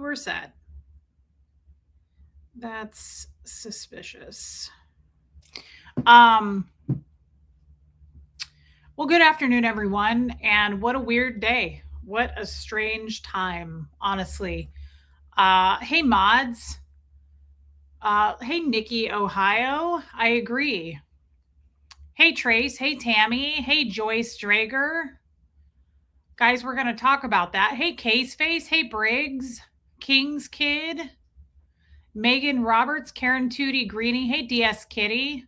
we're set. That's suspicious. Um, well, good afternoon, everyone. And what a weird day. What a strange time, honestly. Hey, mods. Hey, Nikki, Ohio. I agree. Hey, Trace. Hey, Tammy. Hey, Joyce Drager. Guys, we're going to talk about that. Hey, Case Face. Hey, Briggs. King's Kid. Megan Roberts. Karen Tootie Greeny. Hey, DS Kitty.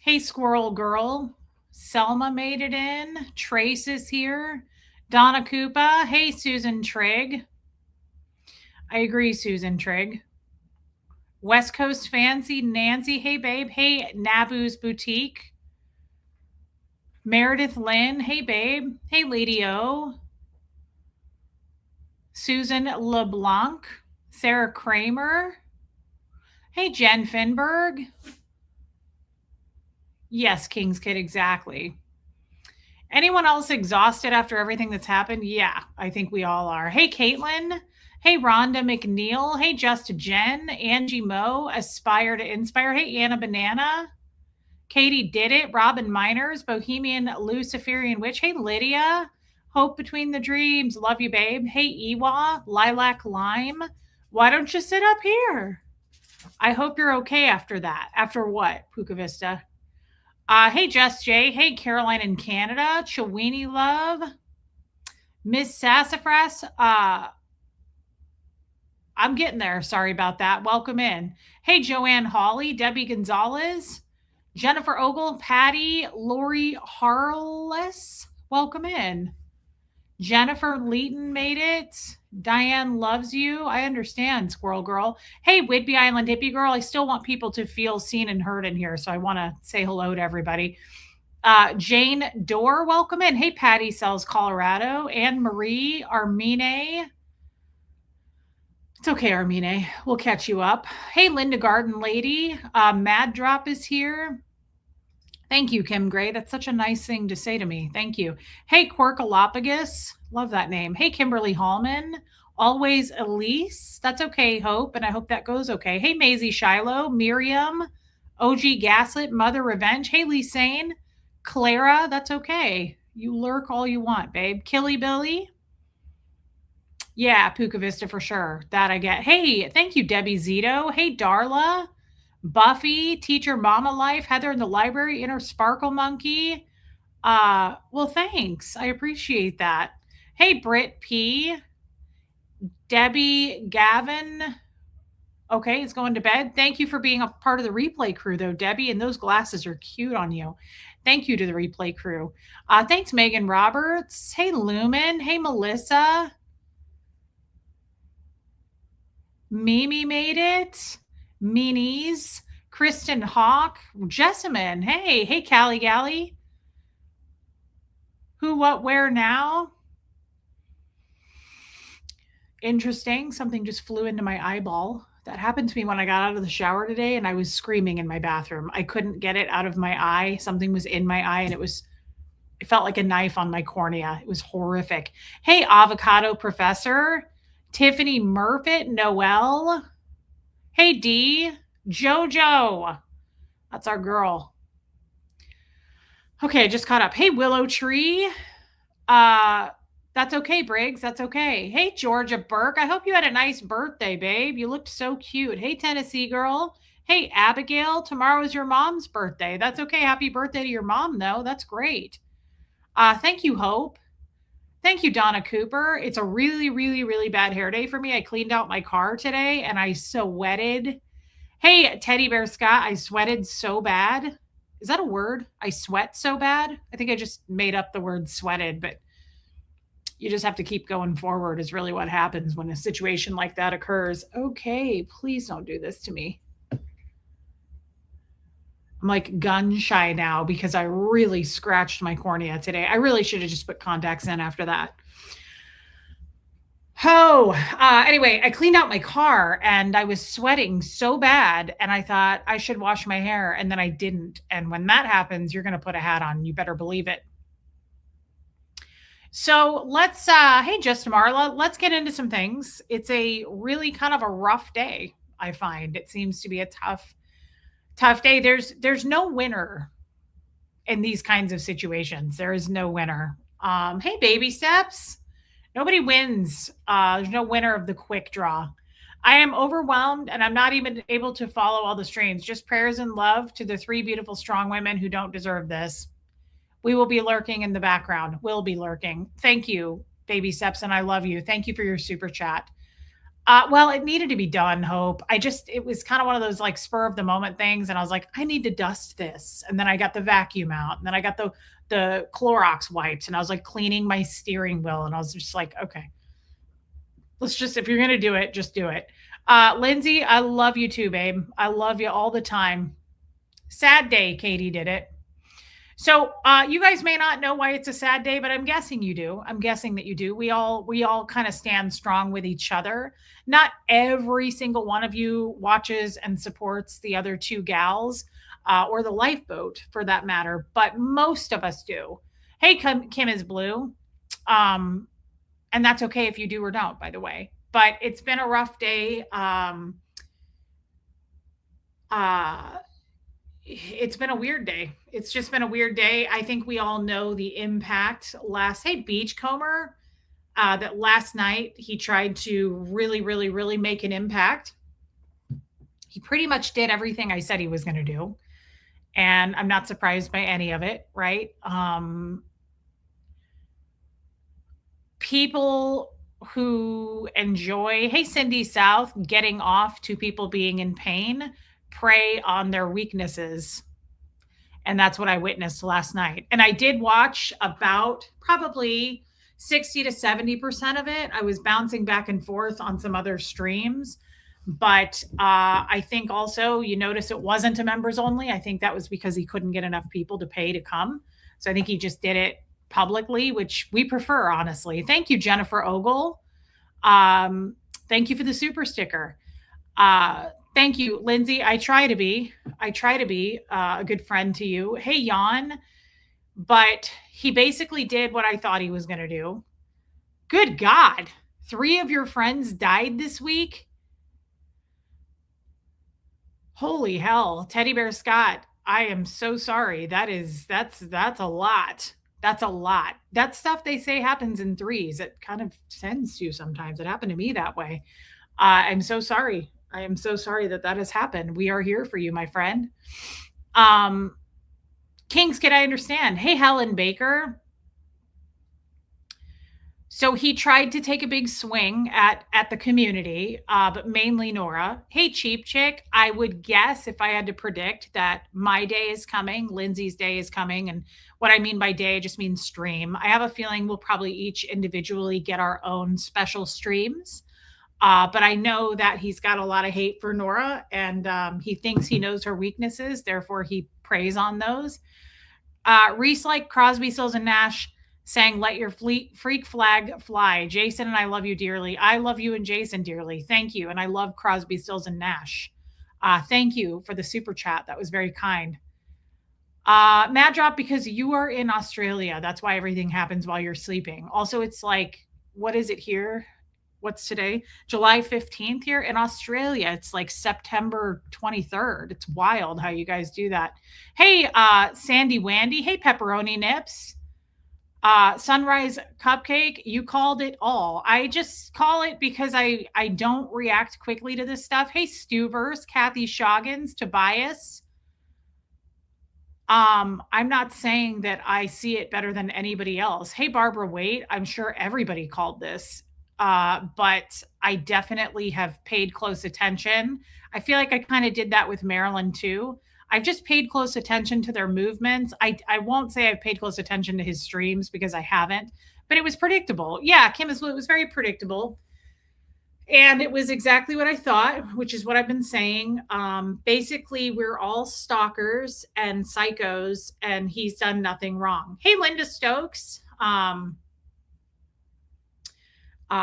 Hey, Squirrel Girl. Selma made it in. Trace is here. Donna Koopa. Hey, Susan Trigg. I agree, Susan Trigg. West Coast Fancy. Nancy. Hey, babe. Hey, Nabu's Boutique. Meredith Lynn. Hey, babe. Hey, Lady O. Susan LeBlanc. Sarah Kramer. Hey, Jen Finberg. Yes, King's Kid, exactly. Anyone else exhausted after everything that's happened? Yeah, I think we all are. Hey, Caitlin. Hey, Rhonda McNeil. Hey, Just Jen. Angie Moe. Aspire to Inspire. Hey, Anna Banana. Katie Did It. Robin Miners. Bohemian Luciferian Witch. Hey, Lydia. Hope Between the Dreams. Love you, babe. Hey, Ewa. Lilac Lime. Why don't you sit up here? I hope you're okay after that. After what, Puka Vista? Hey, Just J. Hey, Caroline in Canada. Chewini Love. Miss Sassafras. I'm getting there. Sorry about that. Welcome in. Hey, Joanne Hawley. Debbie Gonzalez. Jennifer Ogle. Patty. Lori Harless. Welcome in. Jennifer Leeton made it. Diane loves you. I understand, Squirrel Girl. Hey, Whidbey Island Hippie Girl. I still want people to feel seen and heard in here, so I want to say hello to everybody. Jane Dorr, welcome in. Hey, Patty Sells Colorado. Anne Marie Armine. It's okay, Armine. We'll catch you up. Hey, Linda Garden Lady. Mad Drop is here. Thank you, Kim Gray. That's such a nice thing to say to me. Thank you. Hey, Quirkalopagus. Love that name. Hey, Kimberly Hallman. Always Elise. That's okay, Hope. And I hope that goes okay. Hey, Maisie Shiloh. Miriam. OG Gaslit. Mother Revenge. Hey, Lee Sane. Clara. That's okay. You lurk all you want, babe. Killy Billy. Yeah, Puka Vista for sure. That I get. Hey, thank you, Debbie Zito. Hey, Darla. Buffy, Teacher Mama Life, Heather in the Library, Inner Sparkle Monkey. Well, thanks. I appreciate that. Hey, Britt P. Debbie Gavin. Okay, it's going to bed. Thank you for being a part of the replay crew, though, Debbie. And those glasses are cute on you. Thank you to the replay crew. Thanks, Megan Roberts. Hey, Lumen. Hey, Melissa. Mimi made it. Meanies. Kristen Hawk. Jessamine. Hey, Callie Galley. Who, what, where now? Interesting. Something just flew into my eyeball. That happened to me when I got out of the shower today and I was screaming in my bathroom. I couldn't get it out of my eye. Something was in my eye and it felt like a knife on my cornea. It was horrific. Hey, Avocado Professor. Tiffany Murfitt. Noelle. Hey, Dee. Jojo. That's our girl. Okay, just caught up. Hey, Willow Tree. That's okay, Briggs. That's okay. Hey, Georgia Burke. I hope you had a nice birthday, babe. You looked so cute. Hey, Tennessee girl. Hey, Abigail. Tomorrow is your mom's birthday. That's okay. Happy birthday to your mom, though. That's great. Thank you, Hope. Thank you, Donna Cooper. It's a really, really, really bad hair day for me. I cleaned out my car today and I sweated. Hey, Teddy Bear Scott. I sweated so bad. Is that a word? I sweat so bad? I think I just made up the word sweated, but you just have to keep going forward is really what happens when a situation like that occurs. Okay, please don't do this to me. I'm like gun shy now because I really scratched my cornea today. I really should have just put contacts in after that. Anyway, I cleaned out my car and I was sweating so bad and I thought I should wash my hair and then I didn't. And when that happens, you're going to put a hat on. You better believe it. So let's hey just Marla, let's get into some things. It's a really kind of a rough day, I find. It seems to be a tough day. There's no winner in these kinds of situations. There is no winner. Hey baby steps. Nobody wins. There's no winner of the quick draw. I am overwhelmed and I'm not even able to follow all the streams. Just prayers and love to the three beautiful strong women who don't deserve this. We will be lurking in the background. We'll be lurking. Thank you, baby steps, and I love you. Thank you for your super chat. Well, it needed to be done, Hope. It was kind of one of those like spur of the moment things. And I was like, I need to dust this. And then I got the vacuum out and then I got the Clorox wipes and I was like cleaning my steering wheel. And I was just like, okay, if you're going to do it, just do it. Lindsay, I love you too, babe. I love you all the time. Sad day, Katie did it. So you guys may not know why it's a sad day, but I'm guessing you do. I'm guessing that you do. We all kind of stand strong with each other. Not every single one of you watches and supports the other two gals or the lifeboat for that matter, but most of us do. Hey, Kim is blue. And that's okay if you do or don't, by the way. But it's been a rough day. Uh, it's been a weird day. It's just been a weird day. I think we all know the impact hey, Beachcomber, that last night he tried to really, really, really make an impact. He pretty much did everything I said he was going to do. And I'm not surprised by any of it, right? People who enjoy, hey, Cindy South, getting off to people being in pain, prey on their weaknesses. And that's what I witnessed last night. And I did watch about probably 60 to 70% of it. I was bouncing back and forth on some other streams. But I think also you notice it wasn't a members only. I think that was because he couldn't get enough people to pay to come. So I think he just did it publicly, which we prefer, honestly. Thank you, Jennifer Ogle. Thank you for the super sticker. Thank you, Lindsay. I try to be a good friend to you. Hey, Jan. But he basically did what I thought he was going to do. Good God. 3 of your friends died this week. Holy hell. Teddy Bear Scott, I am so sorry. That's a lot. That's a lot. That stuff they say happens in threes. It kind of sends to sometimes. It happened to me that way. I'm so sorry. I am so sorry that has happened. We are here for you, my friend. Kings, can I understand? Hey, Helen Baker. So he tried to take a big swing at the community, but mainly Nora. Hey, Cheap Chick, I would guess if I had to predict that my day is coming, Lindsay's day is coming. And what I mean by day just means stream. I have a feeling we'll probably each individually get our own special streams. But I know that he's got a lot of hate for Nora and he thinks he knows her weaknesses. Therefore, he preys on those. Reese like Crosby, Stills, and Nash saying, let your freak flag fly. Jason and I love you dearly. I love you and Jason dearly. Thank you. And I love Crosby, Stills, and Nash. Thank you for the super chat. That was very kind. Mad Drop, because you are in Australia. That's why everything happens while you're sleeping. Also, it's like, what is it here? What's today? July 15th here in Australia. It's like September 23rd. It's wild how you guys do that. Hey, Sandy Wandy. Hey, Pepperoni Nips. Sunrise Cupcake, you called it all. I just call it because I don't react quickly to this stuff. Hey, Stuvers, Kathy Shoggins, Tobias. I'm not saying that I see it better than anybody else. Hey, Barbara Waite, I'm sure everybody called this. But I definitely have paid close attention. I feel like I kind of did that with Marilyn too. I've just paid close attention to their movements. I won't say I've paid close attention to his streams because I haven't, but it was predictable. Yeah, Kim it was very predictable. And it was exactly what I thought, which is what I've been saying. Basically, we're all stalkers and psychos, and he's done nothing wrong. Hey, Linda Stokes.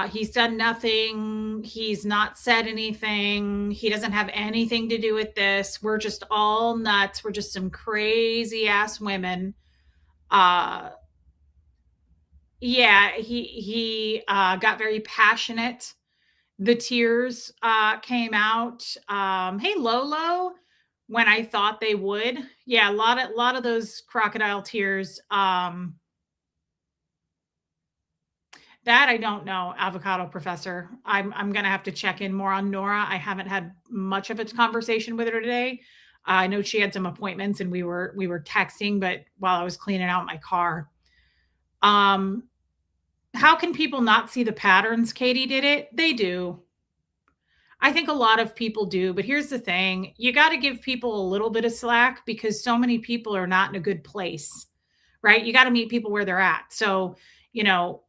He's done nothing. He's not said anything. He doesn't have anything to do with this. We're just all nuts. We're just some crazy ass women. Yeah, he got very passionate. The tears came out. Hey Lolo, when I thought they would. Yeah, a lot of those crocodile tears. That I don't know, avocado professor. I'm gonna have to check in more on Nora. I haven't had much of a conversation with her today. I know she had some appointments and we were texting, but while I was cleaning out my car. Um, how can people not see the patterns? Katie did it. They do. I think a lot of people do, but here's the thing. You got to give people a little bit of slack because so many people are not in a good place, right? You got to meet people where they're at. So,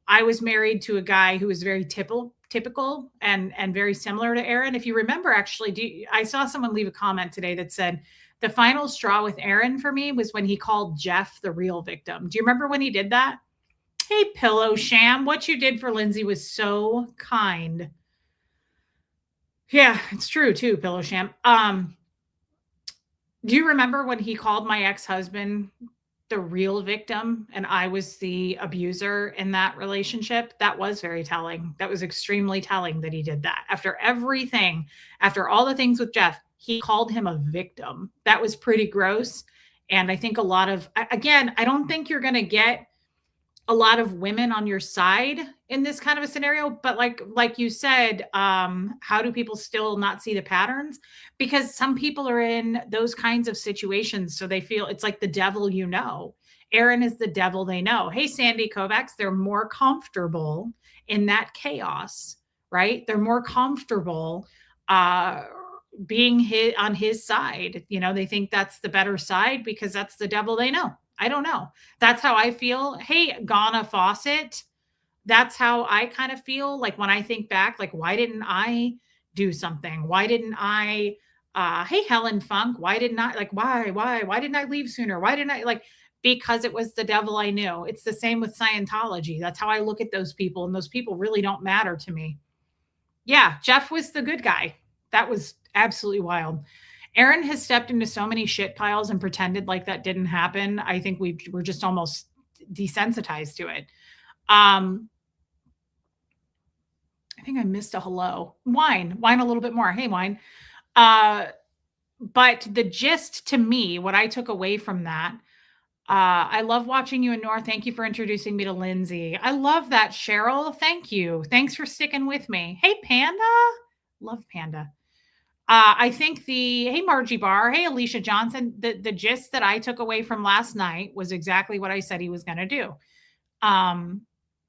I was married to a guy who was very typical and very similar to Aaron. If you remember, actually, I saw someone leave a comment today that said the final straw with Aaron for me was when he called Jeff the real victim. Do you remember when he did that? Hey, Pillow Sham, what you did for Lindsay was so kind. Yeah, it's true too, Pillow Sham. Do you remember when he called my ex-husband the real victim and I was the abuser in that relationship? That was very telling. That was extremely telling that he did that. After everything, after all the things with Jeff, he called him a victim. That was pretty gross. And I think a lot of, again, I don't think you're going to get a lot of women on your side in this kind of a scenario, but like you said, how do people still not see the patterns? Because some people are in those kinds of situations, so they feel it's like the devil. Aaron is the devil they know. Hey, Sandy Kovacs, they're more comfortable in that chaos, right? They're more comfortable uh being on his side. They think that's the better side because that's the devil they know. I don't know. That's how I feel. Hey, Ghana Fawcett, that's how I kind of feel. Like when I think back, like, why didn't I do something? Why didn't I? Hey, Helen Funk, why didn't I? Like, why didn't I leave sooner? Why didn't I? Like, because it was the devil I knew. It's the same with Scientology. That's how I look at those people, and those people really don't matter to me. Yeah, Jeff was the good guy. That was absolutely wild. Aaron has stepped into so many shit piles and pretended like that didn't happen. I think we're just almost desensitized to it. Um, I think I missed a hello. Wine a little bit more. Hey, wine. Uh, but the gist to me, what I took away from that, I love watching you and Nora. Thank you for introducing me to Lindsay. I love that, Cheryl. Thank you. Thanks for sticking with me. Hey, Panda. Love Panda. I think hey Margie Barr, hey Alicia Johnson, the gist that I took away from last night was exactly what I said he was going to do. Um,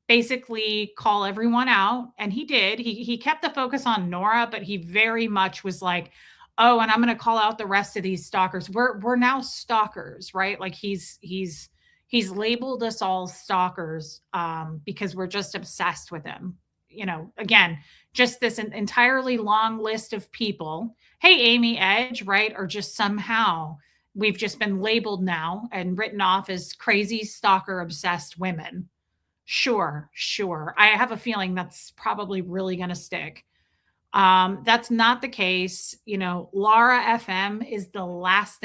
Basically call everyone out, and he did. He kept the focus on Nora, but he very much was like, "Oh, and I'm going to call out the rest of these stalkers. We're now stalkers, right? Like he's labeled us all stalkers because we're just obsessed with him. Again, just this entirely long list of people. Hey, Amy Edge, right? Or just somehow we've just been labeled now and written off as crazy stalker obsessed women. Sure, sure. I have a feeling that's probably really going to stick. That's not the case. Laura FM is the last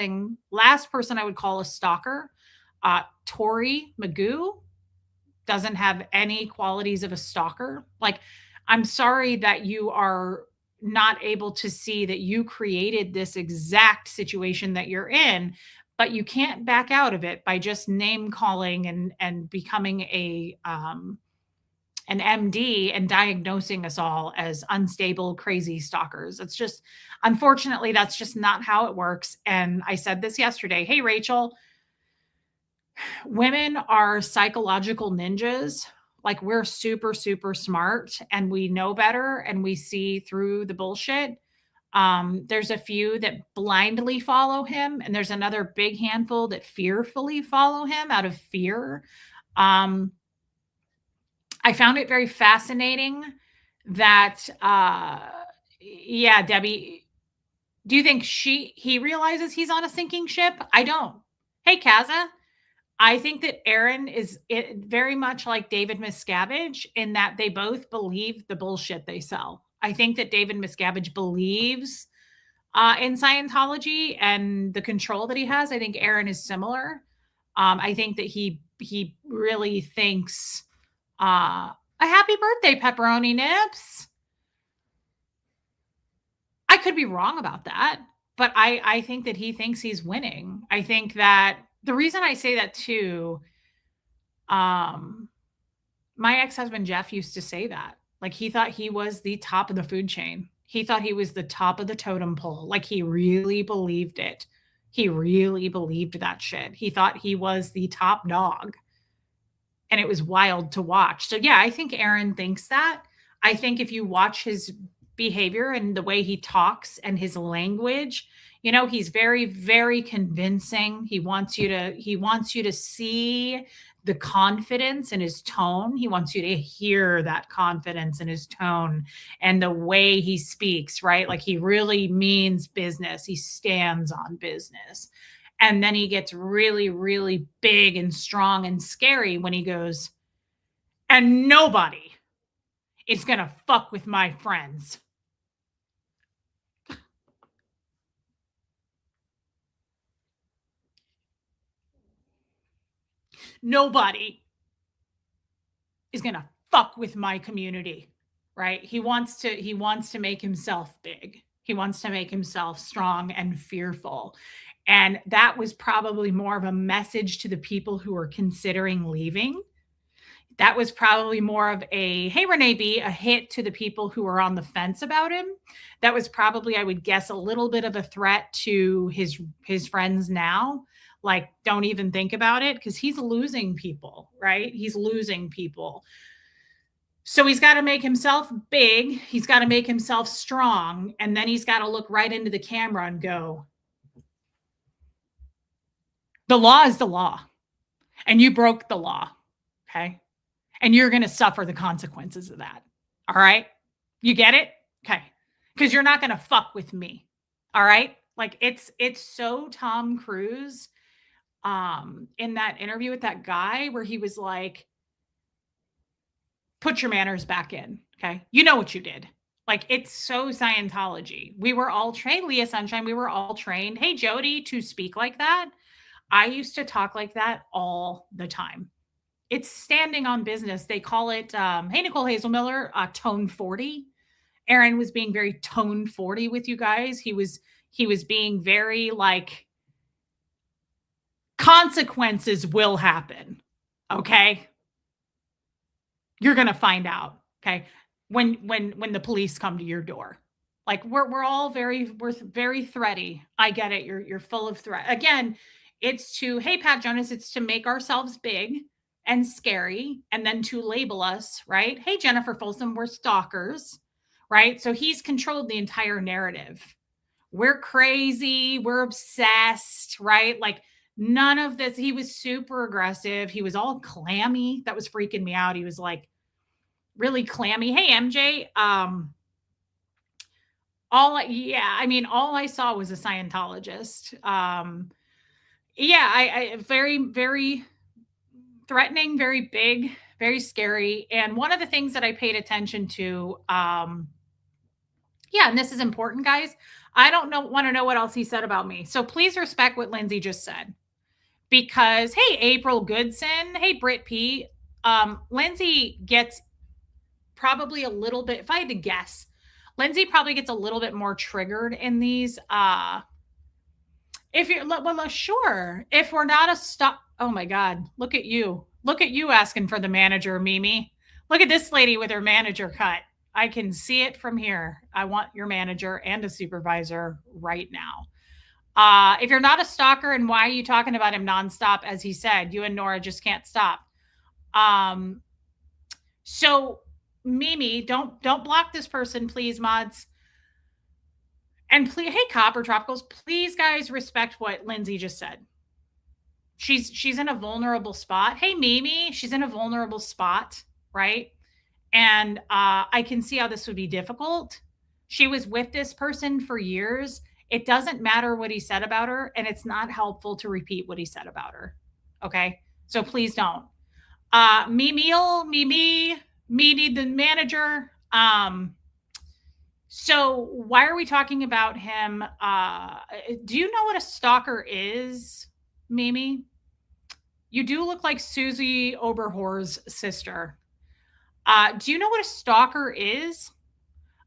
person I would call a stalker. Tori Magoo doesn't have any qualities of a stalker. Like, I'm sorry that you are not able to see that you created this exact situation that you're in, but you can't back out of it by just name calling and becoming an MD and diagnosing us all as unstable, crazy stalkers. It's just, unfortunately, that's just not how it works. And I said this yesterday. Hey, Rachel, women are psychological ninjas. Like, we're super, super smart and we know better and we see through the bullshit. There's a few that blindly follow him, and there's another big handful that fearfully follow him out of fear. Um, I found it very fascinating that, yeah, Debbie, do you think he realizes he's on a sinking ship? I don't. Hey, Kaza, I think that Aaron is very much like David Miscavige in that they both believe the bullshit they sell. I think that David Miscavige believes in Scientology and the control that he has. I think Aaron is similar. I think that he really thinks A happy birthday, Pepperoni Nips. I could be wrong about that, but I think that he thinks he's winning. I think that the reason I say that too, um, my ex-husband Jeff used to say that. Like he thought he was the top of the food chain. He thought he was the top of the totem pole. Like he really believed it. He really believed that shit. He thought he was the top dog. And it was wild to watch. So yeah, I think Aaron thinks that. I think if you watch his behavior and the way he talks and his language, he's very very convincing. He wants you to see the confidence in his tone. He wants you to hear that confidence in his tone and the way he speaks, right? Like he really means business. He stands on business. And then he gets really, really big and strong and scary when he goes, and nobody is going to fuck with my friends. Nobody is going to fuck with my community, right? He wants to make himself big. He wants to make himself strong and fearful. And that was probably more of a message to the people who are considering leaving. That was probably more of a, hey, Renee B, a hit to the people who are on the fence about him. That was probably, I would guess, a little bit of a threat to his friends now. Like, don't even think about it because he's losing people, right? He's losing people. So he's got to make himself big. He's got to make himself strong. And then he's got to look right into the camera and go, the law is the law. And you broke the law. Okay. And you're going to suffer the consequences of that. All right. You get it? Okay. Because you're not going to fuck with me. All right. Like it's so Tom Cruise in that interview with that guy where he was like, put your manners back in. Okay. You know what you did. Like it's so Scientology. We were all trained, Leah Sunshine, we were all trained. Hey, Jody, to speak like that. I used to talk like that all the time. It's standing on business. They call it, hey, Nicole Hazelmiller, tone 40. Aaron was being very tone 40 with you guys. He was being very like, consequences will happen. Okay. You're going to find out. Okay. When the police come to your door. Like we're very thready. I get it. You're full of threat. Again, it's to, hey, Pat Jonas, it's to make ourselves big and scary and then to label us, right? Hey, Jennifer Folsom, we're stalkers, right? So he's controlled the entire narrative. We're crazy, we're obsessed, right? Like none of this. He was super aggressive. He was all clammy. That was freaking me out. He was like really clammy. Hey, MJ, all I saw was a Scientologist. I very, very threatening, very big, very scary. And one of the things that I paid attention to, and this is important, guys. I don't want to know what else he said about me. So please respect what Lindsay just said. Because, hey, April Goodson, hey, Britt P, Lindsay gets probably a little bit, if I had to guess, Lindsay probably gets a little bit more triggered in these. If you're, well, sure. If we're not a stop, oh my God, look at you. Look at you asking for the manager, Mimi. Look at this lady with her manager cut. I can see it from here. I want your manager and a supervisor right now. If you're not a stalker, and why are you talking about him nonstop? As he said, you and Nora just can't stop. So Mimi, don't block this person, please, mods. And please, hey, Copper Tropicals, please, guys, respect what Lindsay just said. She's in a vulnerable spot. Hey, Mimi, she's in a vulnerable spot, right? And I can see how this would be difficult. She was with this person for years. It doesn't matter what he said about her, and it's not helpful to repeat what he said about her. Okay, so please don't. Mimi, the manager. So why are we talking about him? Do you know what a stalker is, Mimi? You do look like Susie Oberhor's sister. Do you know what a stalker is?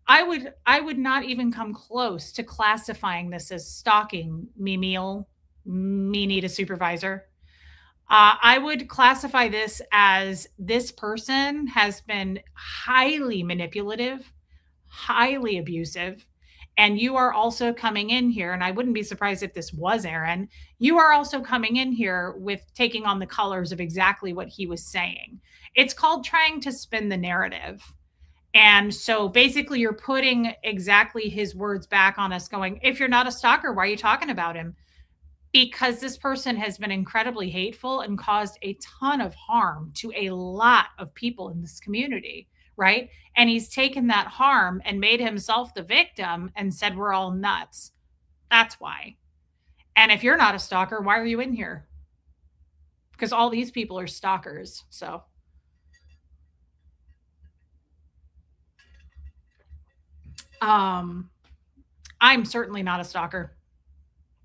I would not even come close to classifying this as stalking me meal, me need a supervisor. I would classify this as this person has been highly manipulative, highly abusive, and you are also coming in here, and I wouldn't be surprised if this was Aaron. You are also coming in here with taking on the colors of exactly what he was saying. It's called trying to spin the narrative. And so basically, you're putting exactly his words back on us, going, if you're not a stalker, why are you talking about him? Because this person has been incredibly hateful and caused a ton of harm to a lot of people in this community, right? And he's taken that harm and made himself the victim and said, we're all nuts. That's why. And if you're not a stalker, why are you in here? Because all these people are stalkers. So, um, I'm certainly not a stalker.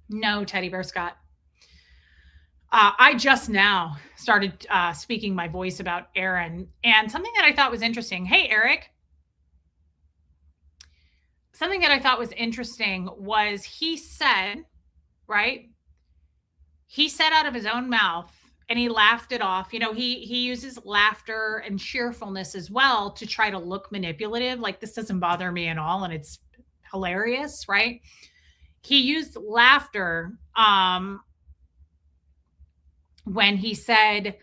No, Teddy Bear Scott. I just now started speaking my voice about Aaron, and something that I thought was interesting. Hey, Eric. Something that I thought was interesting was he said, right? He said out of his own mouth, and he laughed it off. You know, he uses laughter and cheerfulness as well to try to look manipulative. Like, this doesn't bother me at all, and it's hilarious, right? He used laughter when he said,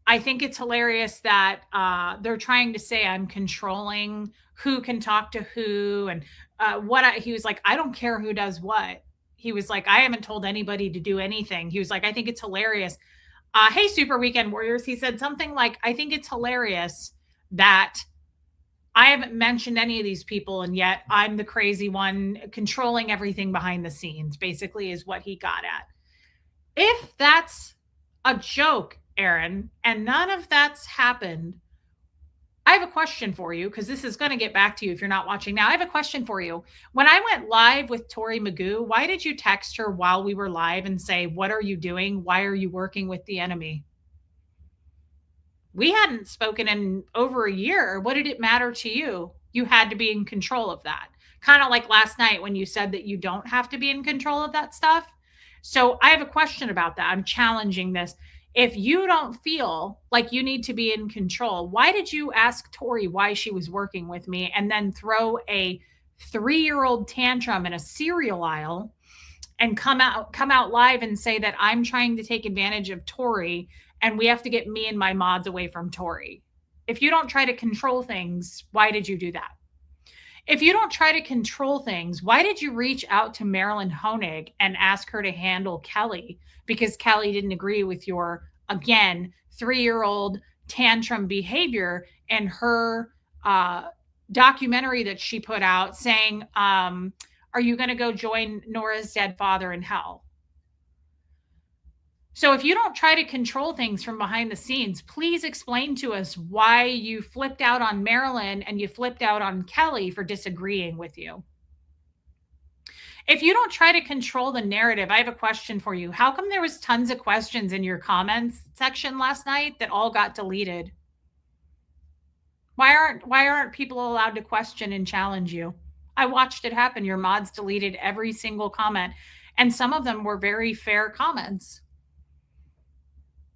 I think it's hilarious that they're trying to say I'm controlling who can talk to who and he was like, I don't care who does what. He was like, I haven't told anybody to do anything. He was like, I think it's hilarious. Hey, Super Weekend Warriors. He said something like, I think it's hilarious that I haven't mentioned any of these people, and yet I'm the crazy one controlling everything behind the scenes, basically, is what he got at. If that's a joke, Aaron, and none of that's happened, I have a question for you because this is going to get back to you if you're not watching now. I have a question for you. When I went live with Tori Magoo, why did you text her while we were live and say, what are you doing? Why are you working with the enemy? We hadn't spoken in over a year. What did it matter to you? You had to be in control of that. Kind of like last night when you said that you don't have to be in control of that stuff. So I have a question about that. I'm challenging this. If you don't feel like you need to be in control, why did you ask Tori why she was working with me and then throw a 3-year-old tantrum in a cereal aisle and come out live and say that I'm trying to take advantage of Tori and we have to get me and my mods away from Tori? If you don't try to control things, why did you do that? If you don't try to control things, why did you reach out to Marilyn Honig and ask her to handle Kelly? Because Kelly didn't agree with your, again, 3-year-old tantrum behavior and her documentary that she put out saying, are you going to go join Nora's dead father in hell? So if you don't try to control things from behind the scenes, please explain to us why you flipped out on Marilyn and you flipped out on Kelly for disagreeing with you. If you don't try to control the narrative, I have a question for you. How come there was tons of questions in your comments section last night that all got deleted? Why aren't people allowed to question and challenge you? I watched it happen. Your mods deleted every single comment, and some of them were very fair comments.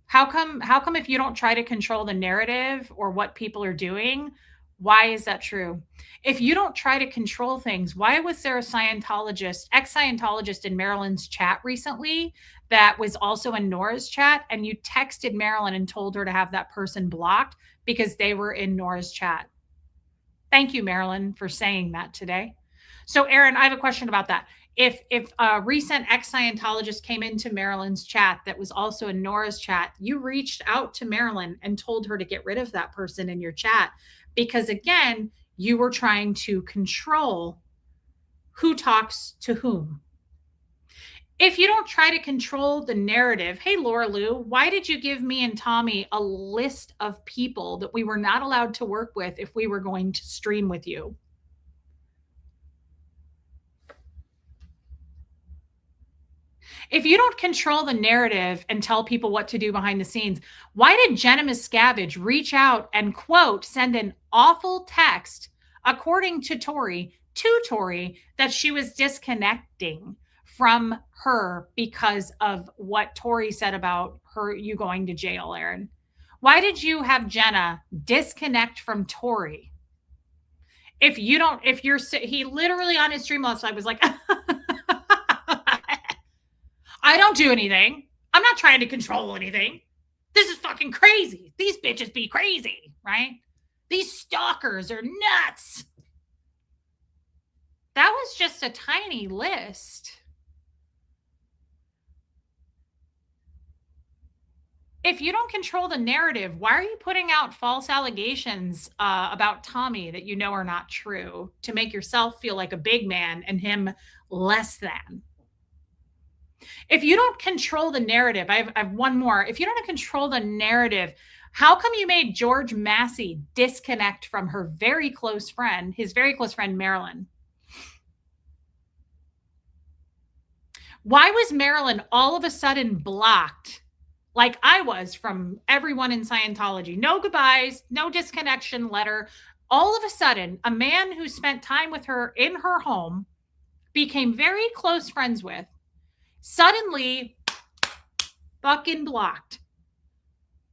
How come if you don't try to control the narrative or what people are doing, why is that true? If you don't try to control things, why was there a Scientologist, ex-Scientologist in Marilyn's chat recently that was also in Nora's chat, and you texted Marilyn and told her to have that person blocked because they were in Nora's chat? Thank you, Marilyn, for saying that today. So, Aaron, I have a question about that. If a recent ex-Scientologist came into Marilyn's chat that was also in Nora's chat, you reached out to Marilyn and told her to get rid of that person in your chat because, again, you were trying to control who talks to whom. If you don't try to control the narrative, hey, Laura Lou, why did you give me and Tommy a list of people that we were not allowed to work with if we were going to stream with you? If you don't control the narrative and tell people what to do behind the scenes, why did Jenna Miscavige reach out and quote send an awful text, according to Tori, that she was disconnecting from her because of what Tori said about her you going to jail, Aaron? Why did you have Jenna disconnect from Tori? If you don't, if you're, he literally on his stream last night was like, I don't do anything. I'm not trying to control anything. This is fucking crazy. These bitches be crazy, right? These stalkers are nuts. That was just a tiny list. If you don't control the narrative, why are you putting out false allegations about Tommy that you know are not true to make yourself feel like a big man and him less than? If you don't control the narrative, I have one more. If you don't control the narrative, how come you made George Massey disconnect from her very close friend, his very close friend, Marilyn? Why was Marilyn all of a sudden blocked like I was from everyone in Scientology? No goodbyes, no disconnection letter. All of a sudden, a man who spent time with her in her home, became very close friends with, suddenly fucking blocked.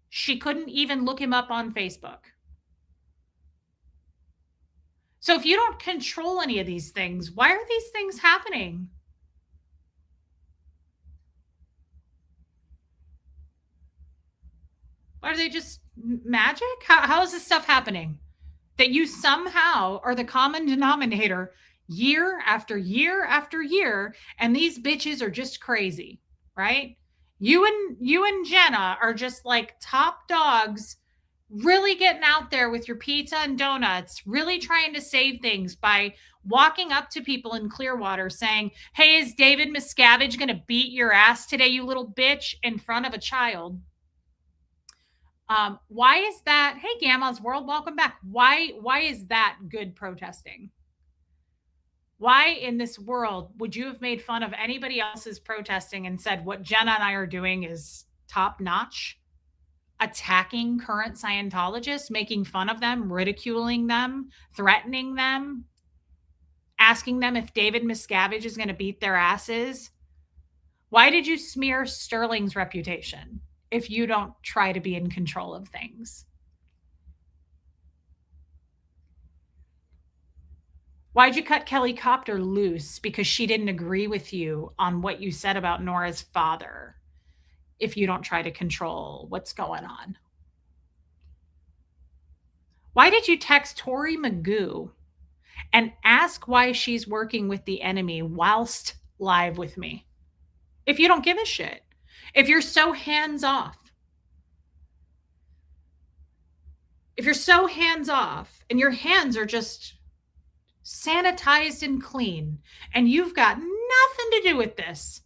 She couldn't even look him up on Facebook. So if you don't control any of these things, why are these things happening? Are they just magic? How is this stuff happening? That you somehow are the common denominator year after year after year, and these bitches are just crazy, right? You and Jenna are just like top dogs, really getting out there with your pizza and donuts, really trying to save things by walking up to people in Clearwater saying, "Hey, is David Miscavige going to beat your ass today, you little bitch," in front of a child? Why is that? Hey, Gamma's World, welcome back. Why is that good protesting? Why in this world would you have made fun of anybody else's protesting and said what Jenna and I are doing is top notch? Attacking current Scientologists, making fun of them, ridiculing them, threatening them, asking them if David Miscavige is going to beat their asses. Why did you smear Sterling's reputation if you don't try to be in control of things? Why'd you cut Kelly Copter loose? Because she didn't agree with you on what you said about Nora's father if you don't try to control what's going on. Why did you text Tori Magoo and ask why she's working with the enemy whilst live with me? If you don't give a shit, if you're so hands off, and your hands are just sanitized and clean and you've got nothing to do with this,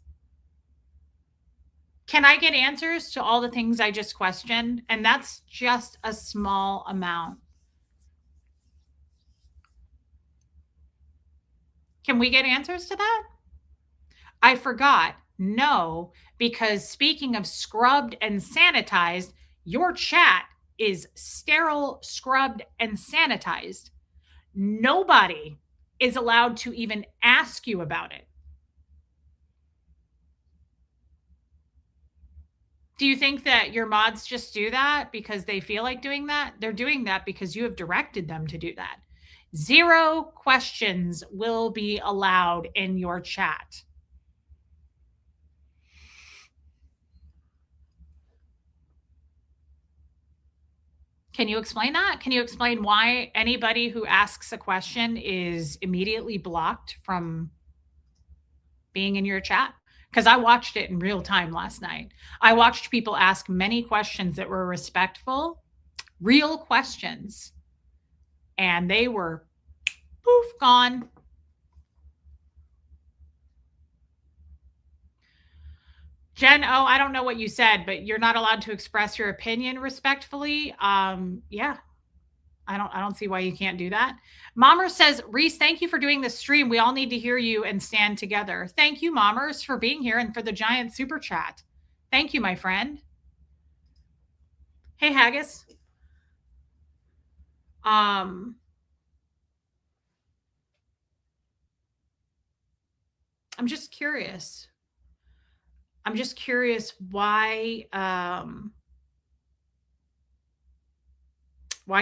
can I get answers to all the things I just questioned? And that's just a small amount. Can we get answers to that? I forgot. No, because speaking of scrubbed and sanitized, your chat is sterile, scrubbed, and sanitized. Nobody is allowed to even ask you about it. Do you think that your mods just do that because they feel like doing that? They're doing that because you have directed them to do that. 0 questions will be allowed in your chat. Can you explain that? Can you explain why anybody who asks a question is immediately blocked from being in your chat? Because I watched it in real time last night. I watched people ask many questions that were respectful, real questions, and they were poof, gone. Jen, oh, I don't know what you said, but you're not allowed to express your opinion respectfully. Yeah. I don't see why you can't do that. Mommer says, Reese, thank you for doing this stream. We all need to hear you and stand together. Thank you, Mommers, for being here and for the giant super chat. Thank you, my friend. Hey, Haggis. Um, I'm just curious. I'm just curious why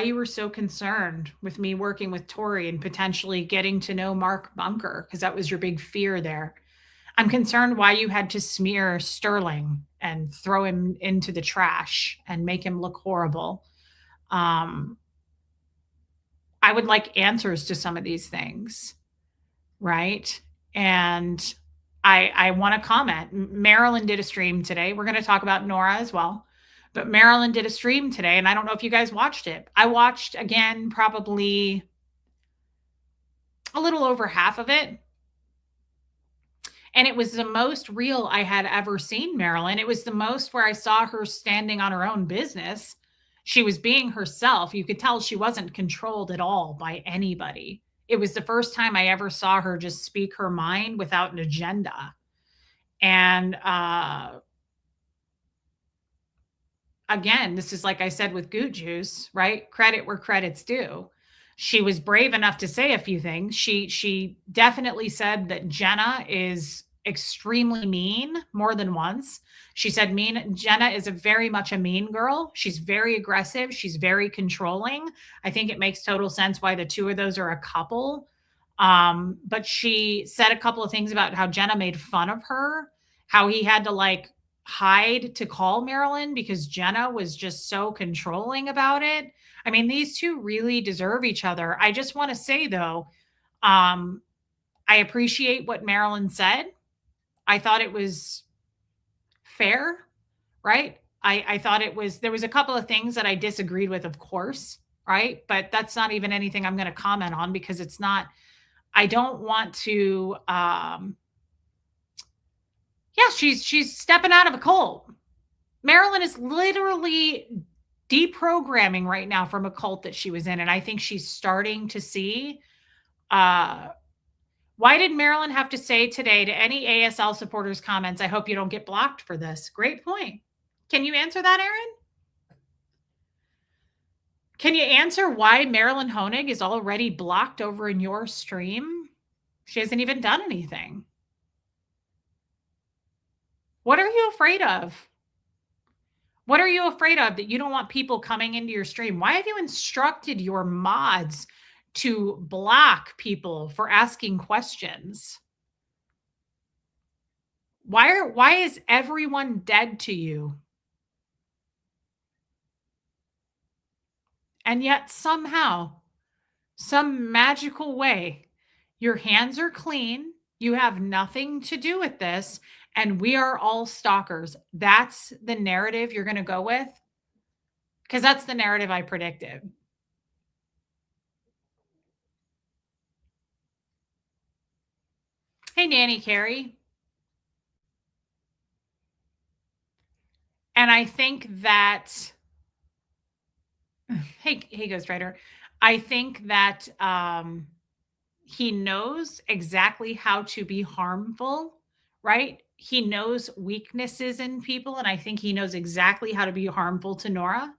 you were so concerned with me working with Tori and potentially getting to know Mark Bunker, because that was your big fear there. I'm concerned why you had to smear Sterling and throw him into the trash and make him look horrible. Um, I would like answers to some of these things, right? And I want to comment. Marilyn did a stream today. We're going to talk about Nora as well. But Marilyn did a stream today, and I don't know if you guys watched it. I watched again, probably a little over half of it. And it was the most real I had ever seen Marilyn. It was the most where I saw her standing on her own business. She was being herself. You could tell she wasn't controlled at all by anybody. It was the first time I ever saw her just speak her mind without an agenda. And again, this is like I said with Goot Juice, right? Credit where credit's due. She was brave enough to say a few things. She definitely said that Jenna is extremely mean more than once. She said Jenna is a very much a mean girl. She's very aggressive. She's very controlling. I think it makes total sense why the two of those are a couple. But she said a couple of things about how Jenna made fun of her, how he had to like hide to call Marilyn because Jenna was just so controlling about it. I mean, these two really deserve each other. I just want to say though, I appreciate what Marilyn said. I thought it was fair, right? I thought it was, there was a couple of things that I disagreed with, of course, right? But that's not even anything I'm going to comment on because it's not, I don't want to, yeah, she's stepping out of a cult. Marilyn is literally deprogramming right now from a cult that she was in. And I think she's starting to see why did Marilyn have to say today to any ASL supporters comments, I hope you don't get blocked for this? Great point. Can you answer that, Aaron? Can you answer why Marilyn Honig is already blocked over in your stream? She hasn't even done anything. What are you afraid of? What are you afraid of that you don't want people coming into your stream? Why have you instructed your mods to block people for asking questions? Why is everyone dead to you? And yet somehow, some magical way, your hands are clean, you have nothing to do with this, and we are all stalkers. That's the narrative you're going to go with? Because that's the narrative I predicted. Hey, Nanny Carrie. And I think that, hey, Ghost Rider. I think that he knows exactly how to be harmful, right? He knows weaknesses in people, and I think he knows exactly how to be harmful to Nora.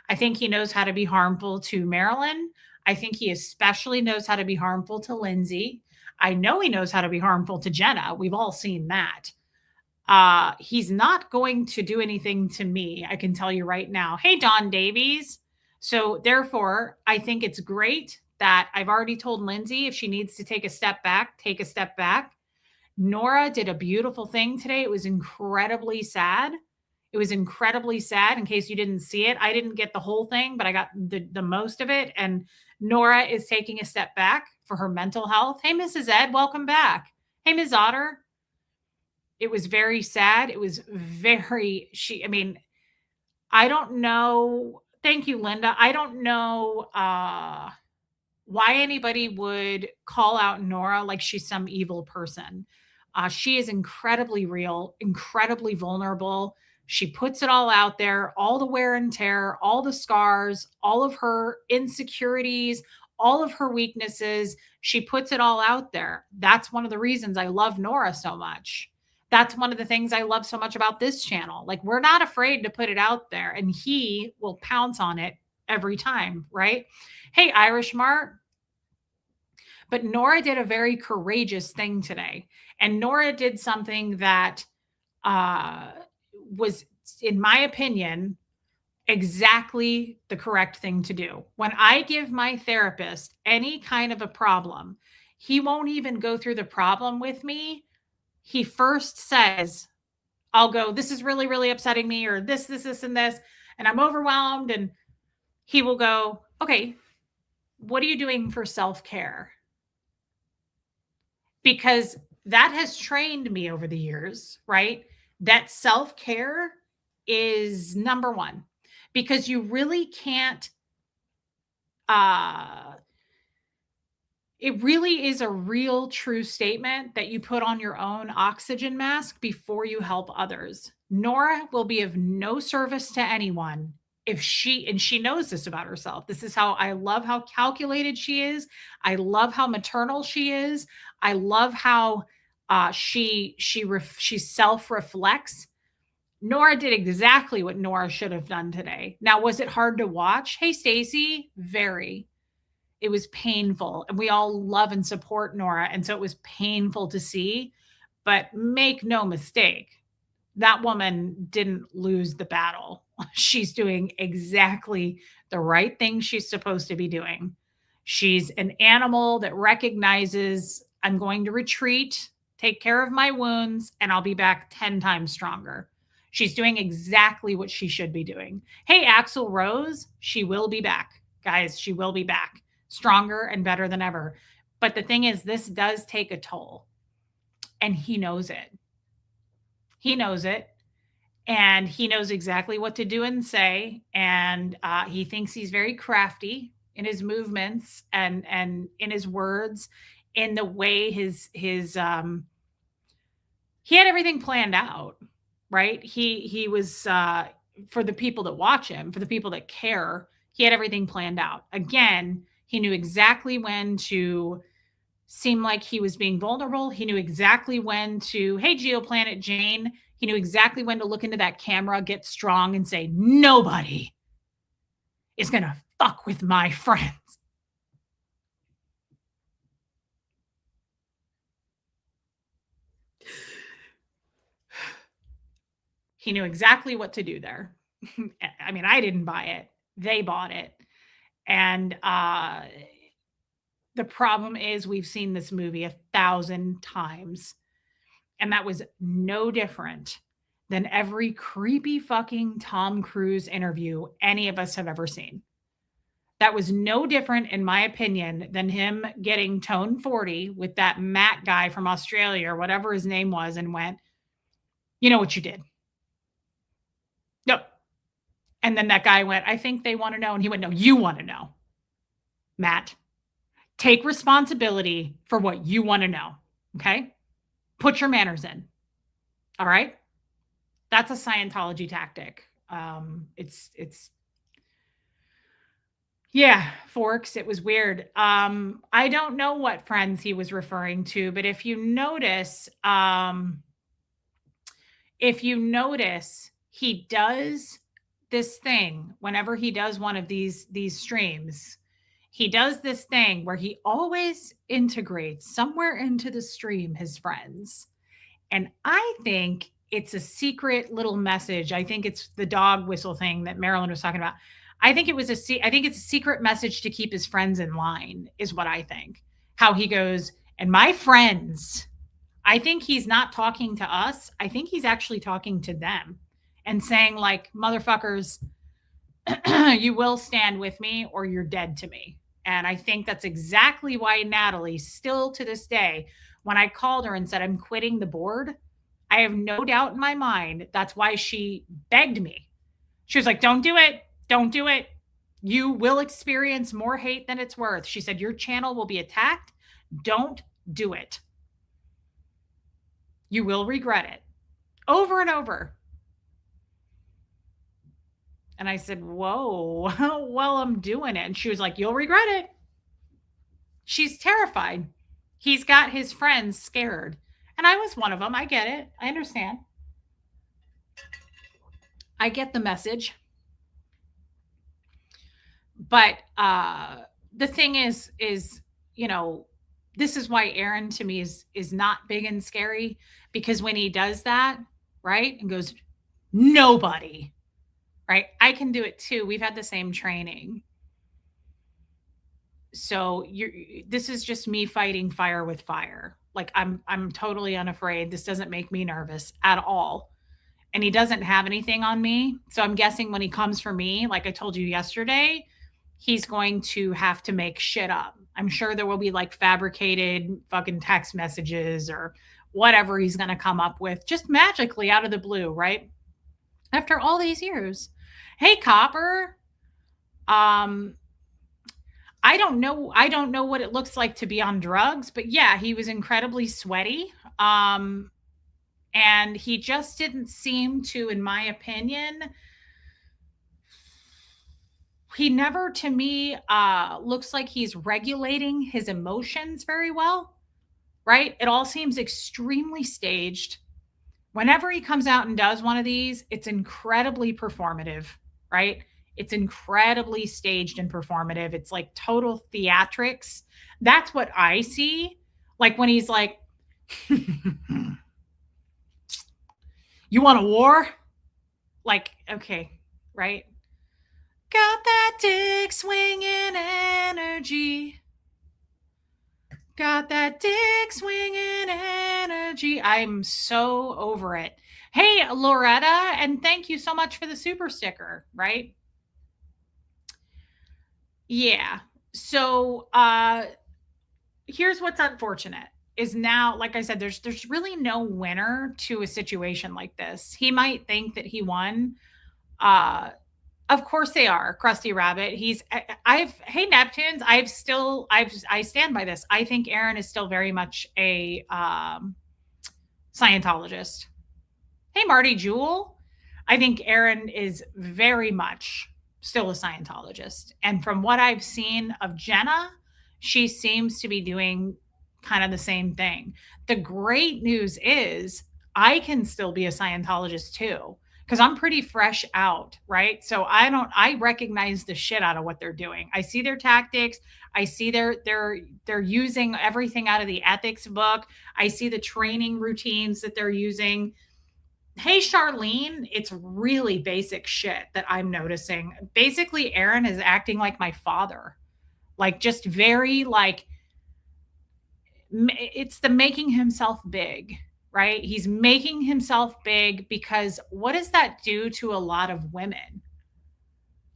I think he knows how to be harmful to Marilyn. I think he especially knows how to be harmful to Lindsay. I know he knows how to be harmful to Jenna. We've all seen that. He's not going to do anything to me. I can tell you right now. Hey, Don Davies. So therefore, I think it's great that I've already told Lindsay if she needs to take a step back, take a step back. Nora did a beautiful thing today. It was incredibly sad. It was incredibly sad. In case you didn't see it, I didn't get the whole thing, but I got the most of it. And Nora is taking a step back for her mental health. Hey, Mrs. Ed, welcome back. Hey, Ms. Otter. It was very sad. It was very, I mean, I don't know. Thank you, Linda. I don't know why anybody would call out Nora like she's some evil person. She is incredibly real, incredibly vulnerable. She puts it all out there, all the wear and tear, all the scars, all of her insecurities, all of her weaknesses. She puts it all out there. That's one of the reasons I love Nora so much. That's one of the things I love so much about this channel. Like, we're not afraid to put it out there, and he will pounce on it every time, right? Hey, Irish Mart. But Nora did a very courageous thing today. And Nora did something that uh, was, in my opinion, exactly the correct thing to do. When I give my therapist any kind of a problem, he won't even go through the problem with me. He first says, I'll go, this is really, really upsetting me, or this, and this, and I'm overwhelmed. And he will go, okay, what are you doing for self care? Because that has trained me over the years, right? That self care is number one, because you really can't, uh, it really is a real true statement that you put on your own oxygen mask before you help others. Nora will be of no service to anyone if she knows this about herself. This is how I love how calculated she is. I love how maternal she is. I love how she self reflects. Nora did exactly what Nora should have done today. Now, was it hard to watch? Hey, Stacy, very. It was painful, and we all love and support Nora, and so it was painful to see. But make no mistake, that woman didn't lose the battle. She's doing exactly the right thing she's supposed to be doing. She's an animal that recognizes, I'm going to retreat, take care of my wounds, and I'll be back 10 times stronger. She's doing exactly what she should be doing. Hey, Axel Rose, she will be back. Guys, she will be back stronger and better than ever. But the thing is, this does take a toll, and he knows it. He knows it, and he knows exactly what to do and say. And he thinks he's very crafty in his movements and in his words, in the way his he had everything planned out, right? He was for the people that watch him, for the people that care, he had everything planned out. Again, he knew exactly when to seem like he was being vulnerable. He knew exactly when to, hey, Geoplanet Jane. He knew exactly when to look into that camera, get strong, and say, nobody is going to fuck with my friends. He knew exactly what to do there. I mean, I didn't buy it. They bought it. And the problem is, we've seen this movie 1,000 times. And that was no different than every creepy fucking Tom Cruise interview any of us have ever seen. That was no different, in my opinion, than him getting tone 40 with that Matt guy from Australia or whatever his name was, and went, you know what you did? Nope. And then that guy went, I think they want to know. And he went, no, you want to know. Matt, take responsibility for what you want to know. Okay? Put your manners in. All right? That's a Scientology tactic. It's yeah, Forks. It was weird. I don't know what friends he was referring to, but if you notice, he does this thing whenever he does one of these streams. He does this thing where he always integrates somewhere into the stream his friends. And I think it's a secret little message. I think it's the dog whistle thing that Marilyn was talking about. I think it's a secret message to keep his friends in line, is what I think. How he goes, and my friends, I think he's not talking to us. I think he's actually talking to them and saying, like, motherfuckers, you will stand with me or you're dead to me. And I think that's exactly why Natalie, still to this day, when I called her and said, I'm quitting the board, I have no doubt in my mind that's why she begged me. She was like, don't do it. Don't do it. You will experience more hate than it's worth. She said, your channel will be attacked. Don't do it. You will regret it. Over and over. And I said, whoa, well, I'm doing it. And she was like, you'll regret it. She's terrified. He's got his friends scared. And I was one of them. I get it. I understand. I get the message. But the thing is, you know, this is why Aaron to me is not big and scary, because when he does that, right, and goes, nobody, right? I can do it too. We've had the same training. So you're this is just me fighting fire with fire. Like I'm totally unafraid. This doesn't make me nervous at all. And he doesn't have anything on me. So I'm guessing when he comes for me, like I told you yesterday, he's going to have to make shit up. I'm sure there will be like fabricated fucking text messages or whatever he's going to come up with just magically out of the blue, right? After all these years. Hey, Copper. Um, I don't know what it looks like to be on drugs, but yeah, he was incredibly sweaty. Um, and he just didn't seem to, in my opinion, he never to me looks like he's regulating his emotions very well, right? It all seems extremely staged. Whenever he comes out and does one of these, it's incredibly performative, right? It's incredibly staged and performative. It's like total theatrics. That's what I see. Like when he's like, you want a war? Like, okay, right? Got that dick swinging energy. Got that dick swinging energy. I'm so over it. Hey, Loretta, and thank you so much for the super sticker, right? Yeah. So, here's what's unfortunate is now, like I said, there's really no winner to a situation like this. He might think that he won. Uh, of course they are, Krusty Rabbit. I've hey Neptunes, I stand by this. I think Aaron is still very much a Scientologist. Hey Marty Jewel. I think Aaron is very much still a Scientologist. And from what I've seen of Jenna, she seems to be doing kind of the same thing. The great news is I can still be a Scientologist too, because I'm pretty fresh out, right? So I recognize the shit out of what they're doing. I see their tactics. I see they're using everything out of the ethics book. I see the training routines that they're using. Hey, Charlene, it's really basic shit that I'm noticing. Basically, Aaron is acting like my father, like just very like it's the making himself big, right? He's making himself big because what does that do to a lot of women?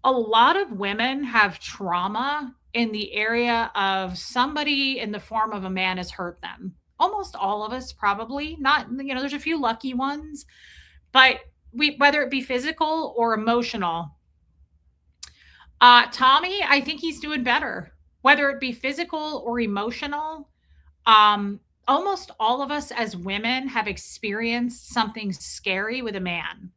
A lot of women have trauma in the area of somebody in the form of a man has hurt them. Almost all of us, probably not, there's a few lucky ones, but whether it be physical or emotional. Tommy, I think he's doing better, whether it be physical or emotional. Almost all of us as women have experienced something scary with a man.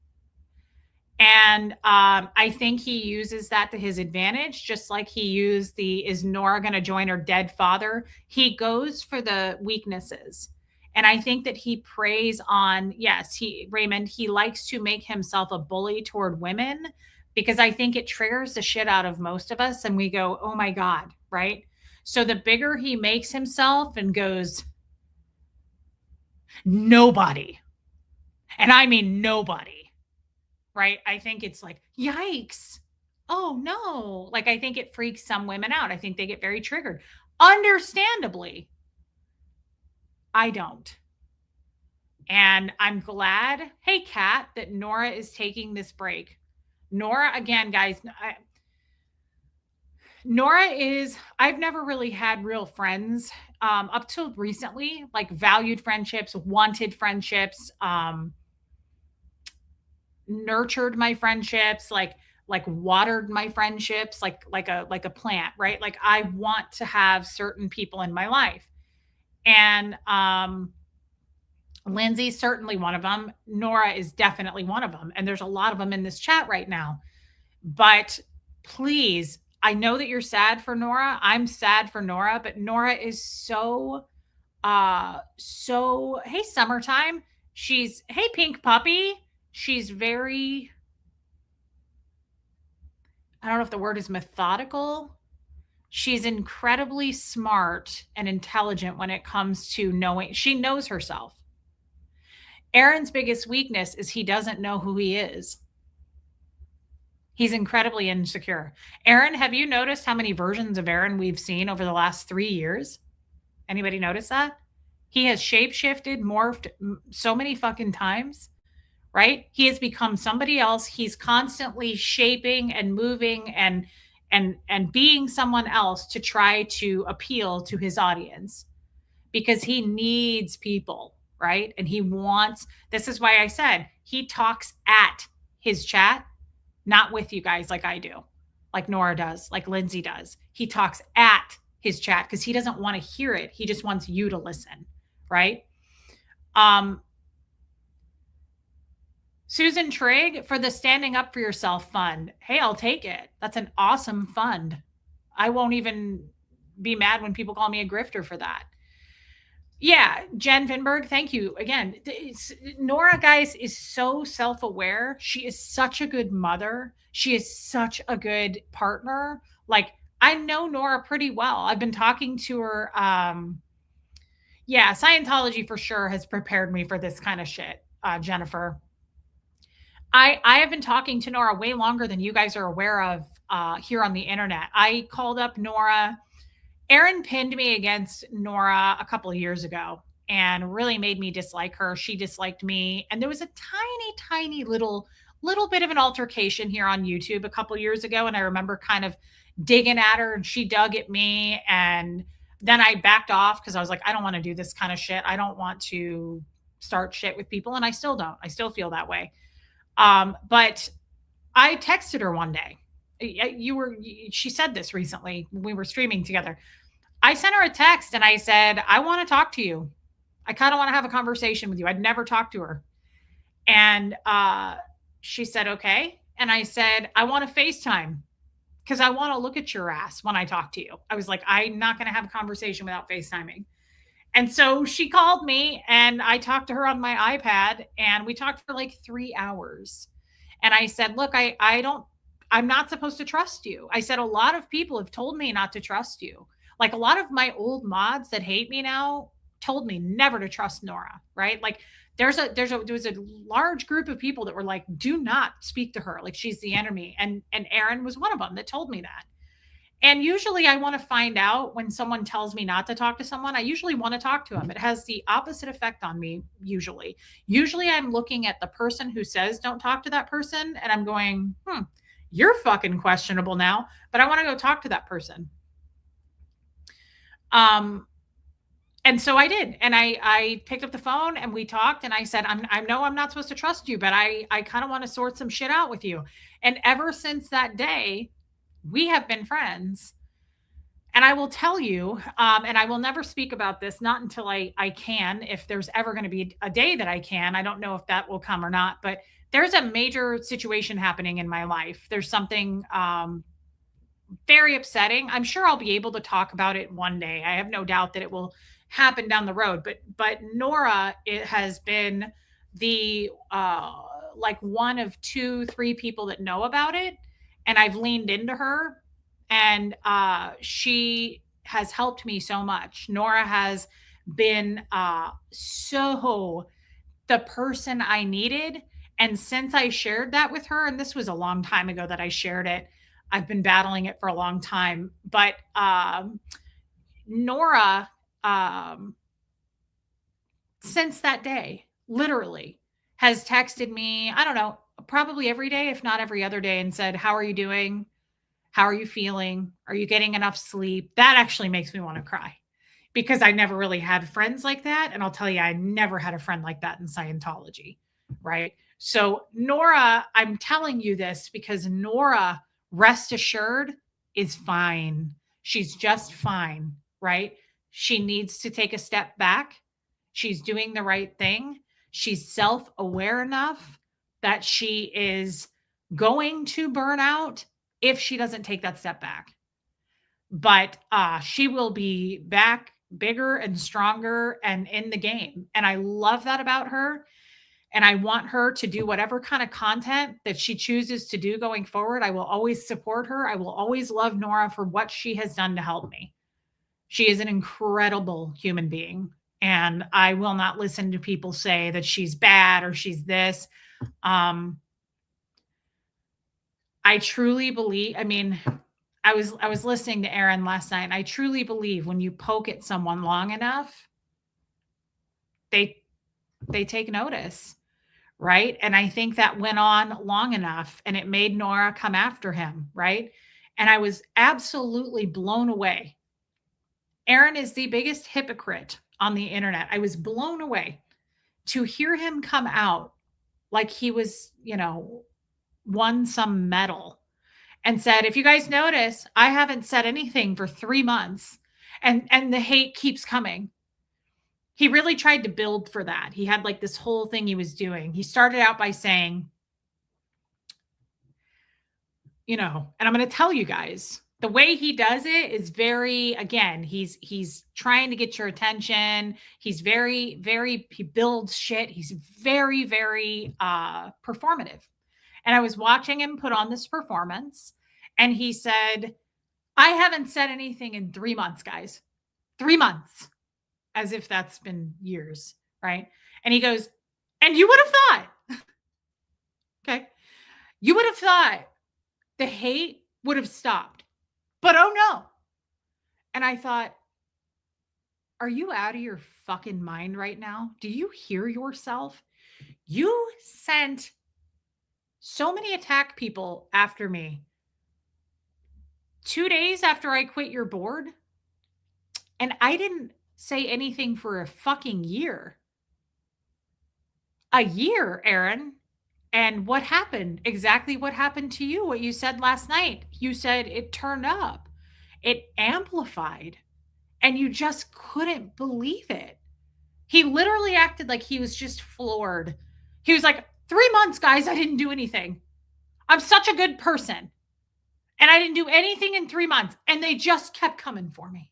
And I think he uses that to his advantage, just like he used the is Nora going to join her dead father? He goes for the weaknesses. And I think that he preys on, yes, Raymond, he likes to make himself a bully toward women because I think it triggers the shit out of most of us. And we go, oh my God, right? So the bigger he makes himself and goes, nobody, and I mean nobody, right? I think it's like, yikes. Oh no. Like, I think it freaks some women out. I think they get very triggered. Understandably, I don't. And I'm glad, hey, Kat, that Nora is taking this break. Nora, again, guys, Nora is, I've never really had real friends up till recently, like valued friendships, wanted friendships, nurtured my friendships, like watered my friendships like a plant, right? Like I want to have certain people in my life. And Lindsay's certainly one of them. Nora is definitely one of them. And there's a lot of them in this chat right now. But please, I know that you're sad for Nora. I'm sad for Nora, but Nora is so hey summertime. She's hey pink puppy. She's very I don't know if the word is methodical. She's incredibly smart and intelligent when it comes to knowing she knows herself. Aaron's biggest weakness is he doesn't know who he is. He's incredibly insecure. Aaron, have you noticed how many versions of Aaron we've seen over the last 3 years? Anybody notice that? He has shape-shifted, morphed so many fucking times, right? He has become somebody else. He's constantly shaping and moving and being someone else to try to appeal to his audience because he needs people, right? And he wants this is why I said he talks at his chat, not with you guys like I do, like Nora does, like Lindsay does. He talks at his chat because he doesn't want to hear it. He just wants you to listen, right? Um, Susan Trigg for the Standing Up for Yourself Fund. Hey, I'll take it. That's an awesome fund. I won't even be mad when people call me a grifter for that. Yeah, Jen Vinberg, thank you again. Nora, guys, is so self aware. She is such a good mother. She is such a good partner. Like, I know Nora pretty well. I've been talking to her. Yeah, Scientology for sure has prepared me for this kind of shit, Jennifer. I have been talking to Nora way longer than you guys are aware of here on the internet. I called up Nora. Erin pinned me against Nora a couple of years ago and really made me dislike her. She disliked me, and there was a tiny, tiny little bit of an altercation here on YouTube a couple of years ago. And I remember kind of digging at her, and she dug at me, and then I backed off because I was like, I don't want to do this kind of shit. I don't want to start shit with people, and I still don't. I still feel that way. But I texted her one day. She said this recently when we were streaming together. I sent her a text and I said, I want to talk to you. I kind of want to have a conversation with you. I'd never talked to her. And she said, okay. And I said, I want to FaceTime because I want to look at your ass when I talk to you. I was like, I'm not going to have a conversation without FaceTiming. And so she called me and I talked to her on my iPad and we talked for like 3 hours. And I said, look, I'm not supposed to trust you. I said, a lot of people have told me not to trust you. Like a lot of my old mods that hate me now told me never to trust Nora, right? Like there was a large group of people that were like, do not speak to her. Like she's the enemy. And Aaron was one of them that told me that. And usually I want to find out when someone tells me not to talk to someone, I usually want to talk to them. It has the opposite effect on me, usually. Usually I'm looking at the person who says don't talk to that person and I'm going, you're fucking questionable now, but I want to go talk to that person. And so I did. And I picked up the phone and we talked and I said, I know I'm not supposed to trust you, but I kind of want to sort some shit out with you. And ever since that day, we have been friends. And I will tell you, and I will never speak about this, not until I can, if there's ever going to be a day that I can. I don't know if that will come or not, but there's a major situation happening in my life. There's something very upsetting. I'm sure I'll be able to talk about it one day. I have no doubt that it will happen down the road. But Nora, it has been the like one of 2-3 people that know about it, and I've leaned into her, and she has helped me so much. Nora has been so the person I needed. And since I shared that with her, and this was a long time ago that I shared it, I've been battling it for a long time. But Nora, since that day, literally has texted me, I don't know, probably every day, if not every other day, and said, how are you doing? How are you feeling? Are you getting enough sleep? That actually makes me want to cry because I never really had friends like that. And I'll tell you, I never had a friend like that in Scientology, right? So, Nora, I'm telling you this because Nora, rest assured, is fine. She's just fine, right? She needs to take a step back. She's doing the right thing. She's self aware enough that she is going to burn out if she doesn't take that step back. But she will be back bigger and stronger and in the game. And I love that about her. And I want her to do whatever kind of content that she chooses to do going forward. I will always support her. I will always love Nora for what she has done to help me. She is an incredible human being. And I will not listen to people say that she's bad or she's this. I truly believe, I mean, I was listening to Aaron last night, and I truly believe when you poke at someone long enough, they take notice, right? And I think that went on long enough, and it made Nora come after him, right? And I was absolutely blown away. Aaron is the biggest hypocrite on the internet. I was blown away to hear him come out like he was, won some medal and said, if you guys notice, I haven't said anything for 3 months and the hate keeps coming. He really tried to build for that. He had like this whole thing he was doing. He started out by saying, and I'm going to tell you guys, the way he does it is very, again, he's trying to get your attention. He's very, very, he builds shit. He's very, very performative. And I was watching him put on this performance, and he said, I haven't said anything in 3 months, guys. 3 months. As if that's been years, right? And he goes, and you would have thought, okay, you would have thought the hate would have stopped. But oh no. And I thought, are you out of your fucking mind right now? Do you hear yourself? You sent so many attack people after me 2 days after I quit your board, and I didn't say anything for a fucking year. A year, Aaron. And what happened? Exactly what happened to you, what you said last night. You said it turned up, it amplified, and you just couldn't believe it. He literally acted like he was just floored. He was like, 3 months, guys, I didn't do anything. I'm such a good person. And I didn't do anything in 3 months. And they just kept coming for me.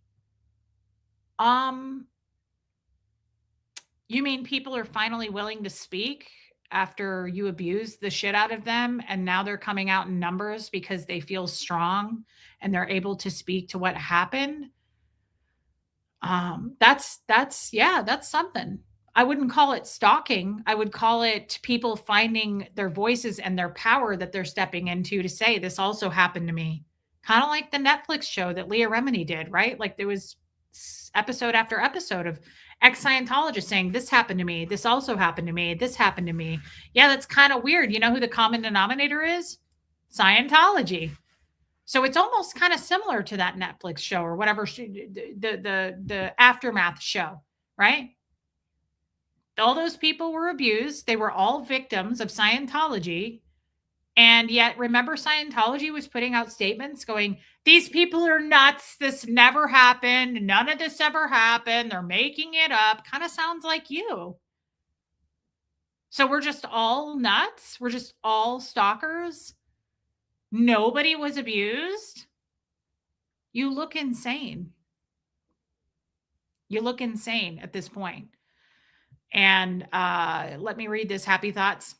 You mean people are finally willing to speak after you abuse the shit out of them, and now they're coming out in numbers because they feel strong and they're able to speak to what happened? That's something. I wouldn't call it stalking. I would call it people finding their voices and their power that they're stepping into to say, this also happened to me. Kind of like the Netflix show that Leah Remini did, right? Like there was episode after episode of ex-Scientologists saying, this happened to me. This also happened to me. This happened to me. Yeah, that's kind of weird. You know who the common denominator is? Scientology. So it's almost kind of similar to that Netflix show or whatever, the Aftermath show, right? All those people were abused. They were all victims of Scientology. And yet, remember, Scientology was putting out statements going, these people are nuts. This never happened. None of this ever happened. They're making it up. Kind of sounds like you. So we're just all nuts. We're just all stalkers. Nobody was abused. You look insane. You look insane at this point. And let me read this. Happy thoughts.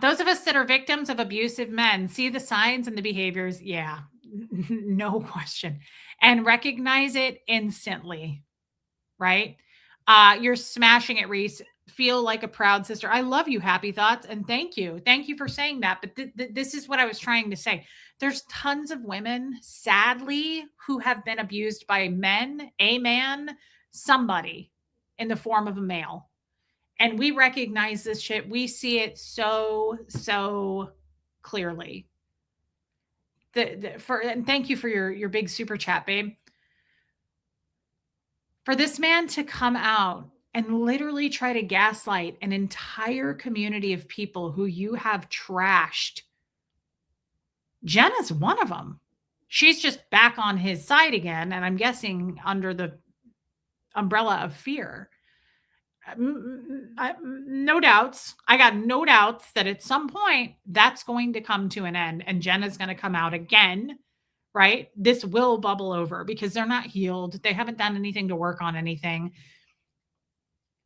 Those of us that are victims of abusive men see the signs and the behaviors. Yeah, no question. And recognize it instantly, right? You're smashing it, Reese. Feel like a proud sister. I love you, Happy Thoughts. And thank you. Thank you for saying that. But this is what I was trying to say. There's tons of women, sadly, who have been abused by men, a man, somebody in the form of a male. And we recognize this shit. We see it so clearly. And thank you for your big super chat, babe. For this man to come out and literally try to gaslight an entire community of people who you have trashed. Jenna's one of them. She's just back on his side again, and I'm guessing under the umbrella of fear. no doubts. I got no doubts that at some point that's going to come to an end and Jenna's going to come out again, right? This will bubble over because they're not healed. They haven't done anything to work on anything.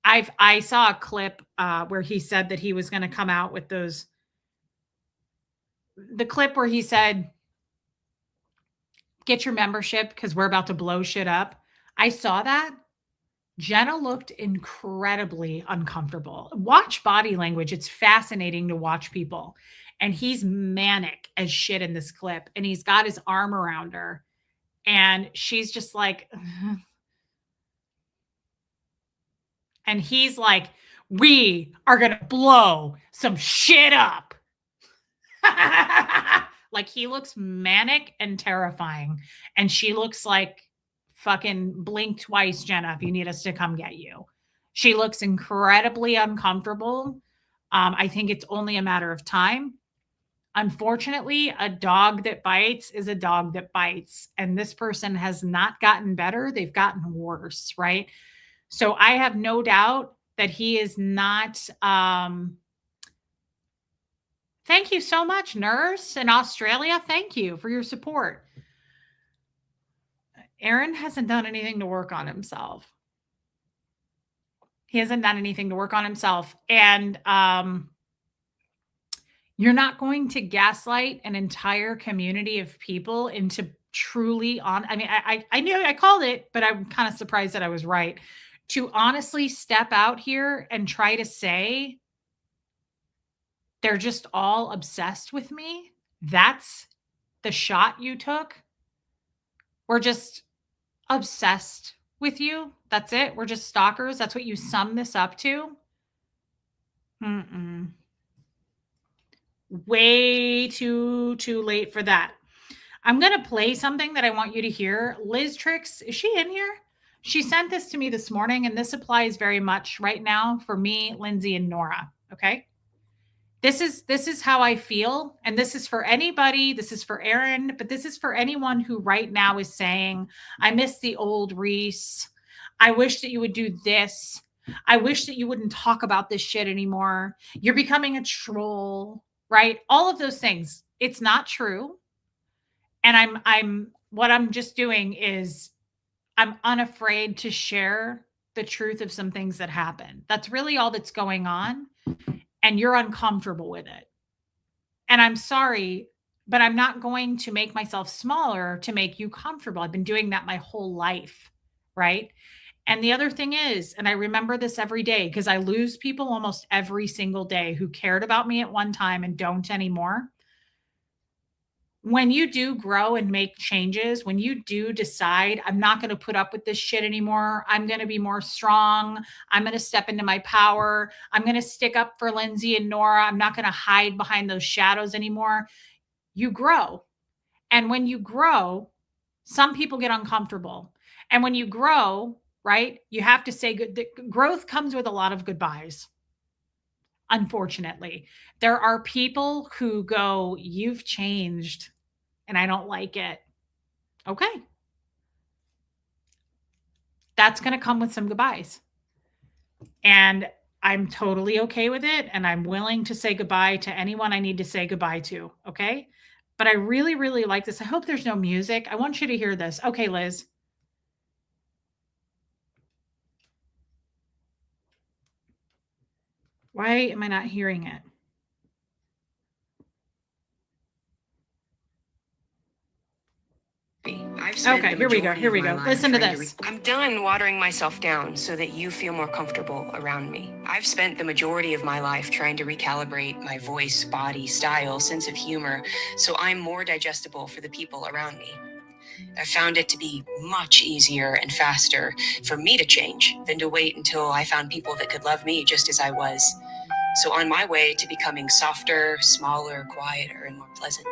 I saw a clip where he said that he was going to come out with the clip where he said, get your membership because we're about to blow shit up. I saw that. Jenna looked incredibly uncomfortable. Watch body language. It's fascinating to watch people. And he's manic as shit in this clip. And he's got his arm around her. And she's just like, and he's like, we are going to blow some shit up. Like he looks manic and terrifying. And she looks like fucking blink twice, Jenna, if you need us to come get you. She looks incredibly uncomfortable. I think it's only a matter of time. Unfortunately, a dog that bites is a dog that bites. And this person has not gotten better. They've gotten worse, right? So I have no doubt that he is not. Thank you so much, nurse in Australia. Thank you for your support. Aaron hasn't done anything to work on himself. He hasn't done anything to work on himself. And you're not going to gaslight an entire community of people into truly on. I mean, I knew I called it, but I'm kind of surprised that I was right. To honestly step out here and try to say they're just all obsessed with me. That's the shot you took. We're just obsessed with you. That's it. We're just stalkers. That's what you sum this up to. Way too late for that. I'm going to play something that I want you to hear. Liz Tricks, is she in here? She sent this to me this morning, and this applies very much right now for me, Lindsay, and Nora. Okay. This is how I feel. And this is for anybody. This is for Aaron, but this is for anyone who right now is saying, I miss the old Reese. I wish that you would do this. I wish that you wouldn't talk about this shit anymore. You're becoming a troll, right? All of those things. It's not true. And what I'm just doing is I'm unafraid to share the truth of some things that happen. That's really all that's going on. And you're uncomfortable with it. And I'm sorry, but I'm not going to make myself smaller to make you comfortable. I've been doing that my whole life, right? And the other thing is, and I remember this every day because I lose people almost every single day who cared about me at one time and don't anymore. When you do grow and make changes, when you do decide, I'm not going to put up with this shit anymore. I'm going to be more strong. I'm going to step into my power. I'm going to stick up for Lindsay and Nora. I'm not going to hide behind those shadows anymore. You grow. And when you grow, some people get uncomfortable. And when you grow, right, you have to say good. Growth comes with a lot of goodbyes. Unfortunately, there are people who go, you've changed. And I don't like it. Okay. That's going to come with some goodbyes. And I'm totally okay with it. And I'm willing to say goodbye to anyone I need to say goodbye to. Okay. But I really, really like this. I hope there's no music. I want you to hear this. Okay, Liz. Why am I not hearing it? Okay, here we go. Here we go. Listen to this. I'm done watering myself down so that you feel more comfortable around me. I've spent the majority of my life trying to recalibrate my voice, body, style, sense of humor, so I'm more digestible for the people around me. I found it to be much easier and faster for me to change than to wait until I found people that could love me just as I was. So on my way to becoming softer, smaller, quieter, and more pleasant,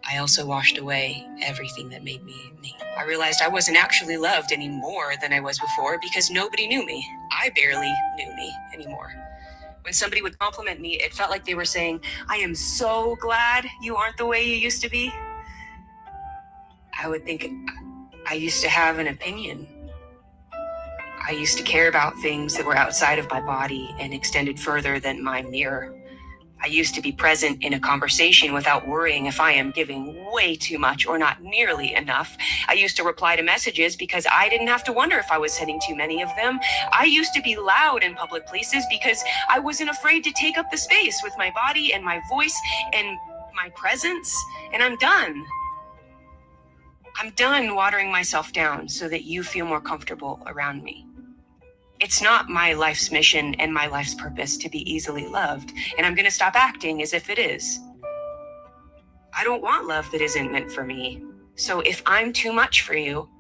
I also washed away everything that made me me. I realized I wasn't actually loved any more than I was before because nobody knew me. I barely knew me anymore. When somebody would compliment me, it felt like they were saying, I am so glad you aren't the way you used to be. I would think I used to have an opinion. I used to care about things that were outside of my body and extended further than my mirror. I used to be present in a conversation without worrying if I am giving way too much or not nearly enough. I used to reply to messages because I didn't have to wonder if I was sending too many of them. I used to be loud in public places because I wasn't afraid to take up the space with my body and my voice and my presence. And I'm done. I'm done watering myself down so that you feel more comfortable around me. It's not my life's mission and my life's purpose to be easily loved, and I'm going to stop acting as if it is. I don't want love that isn't meant for me. So if I'm too much for you,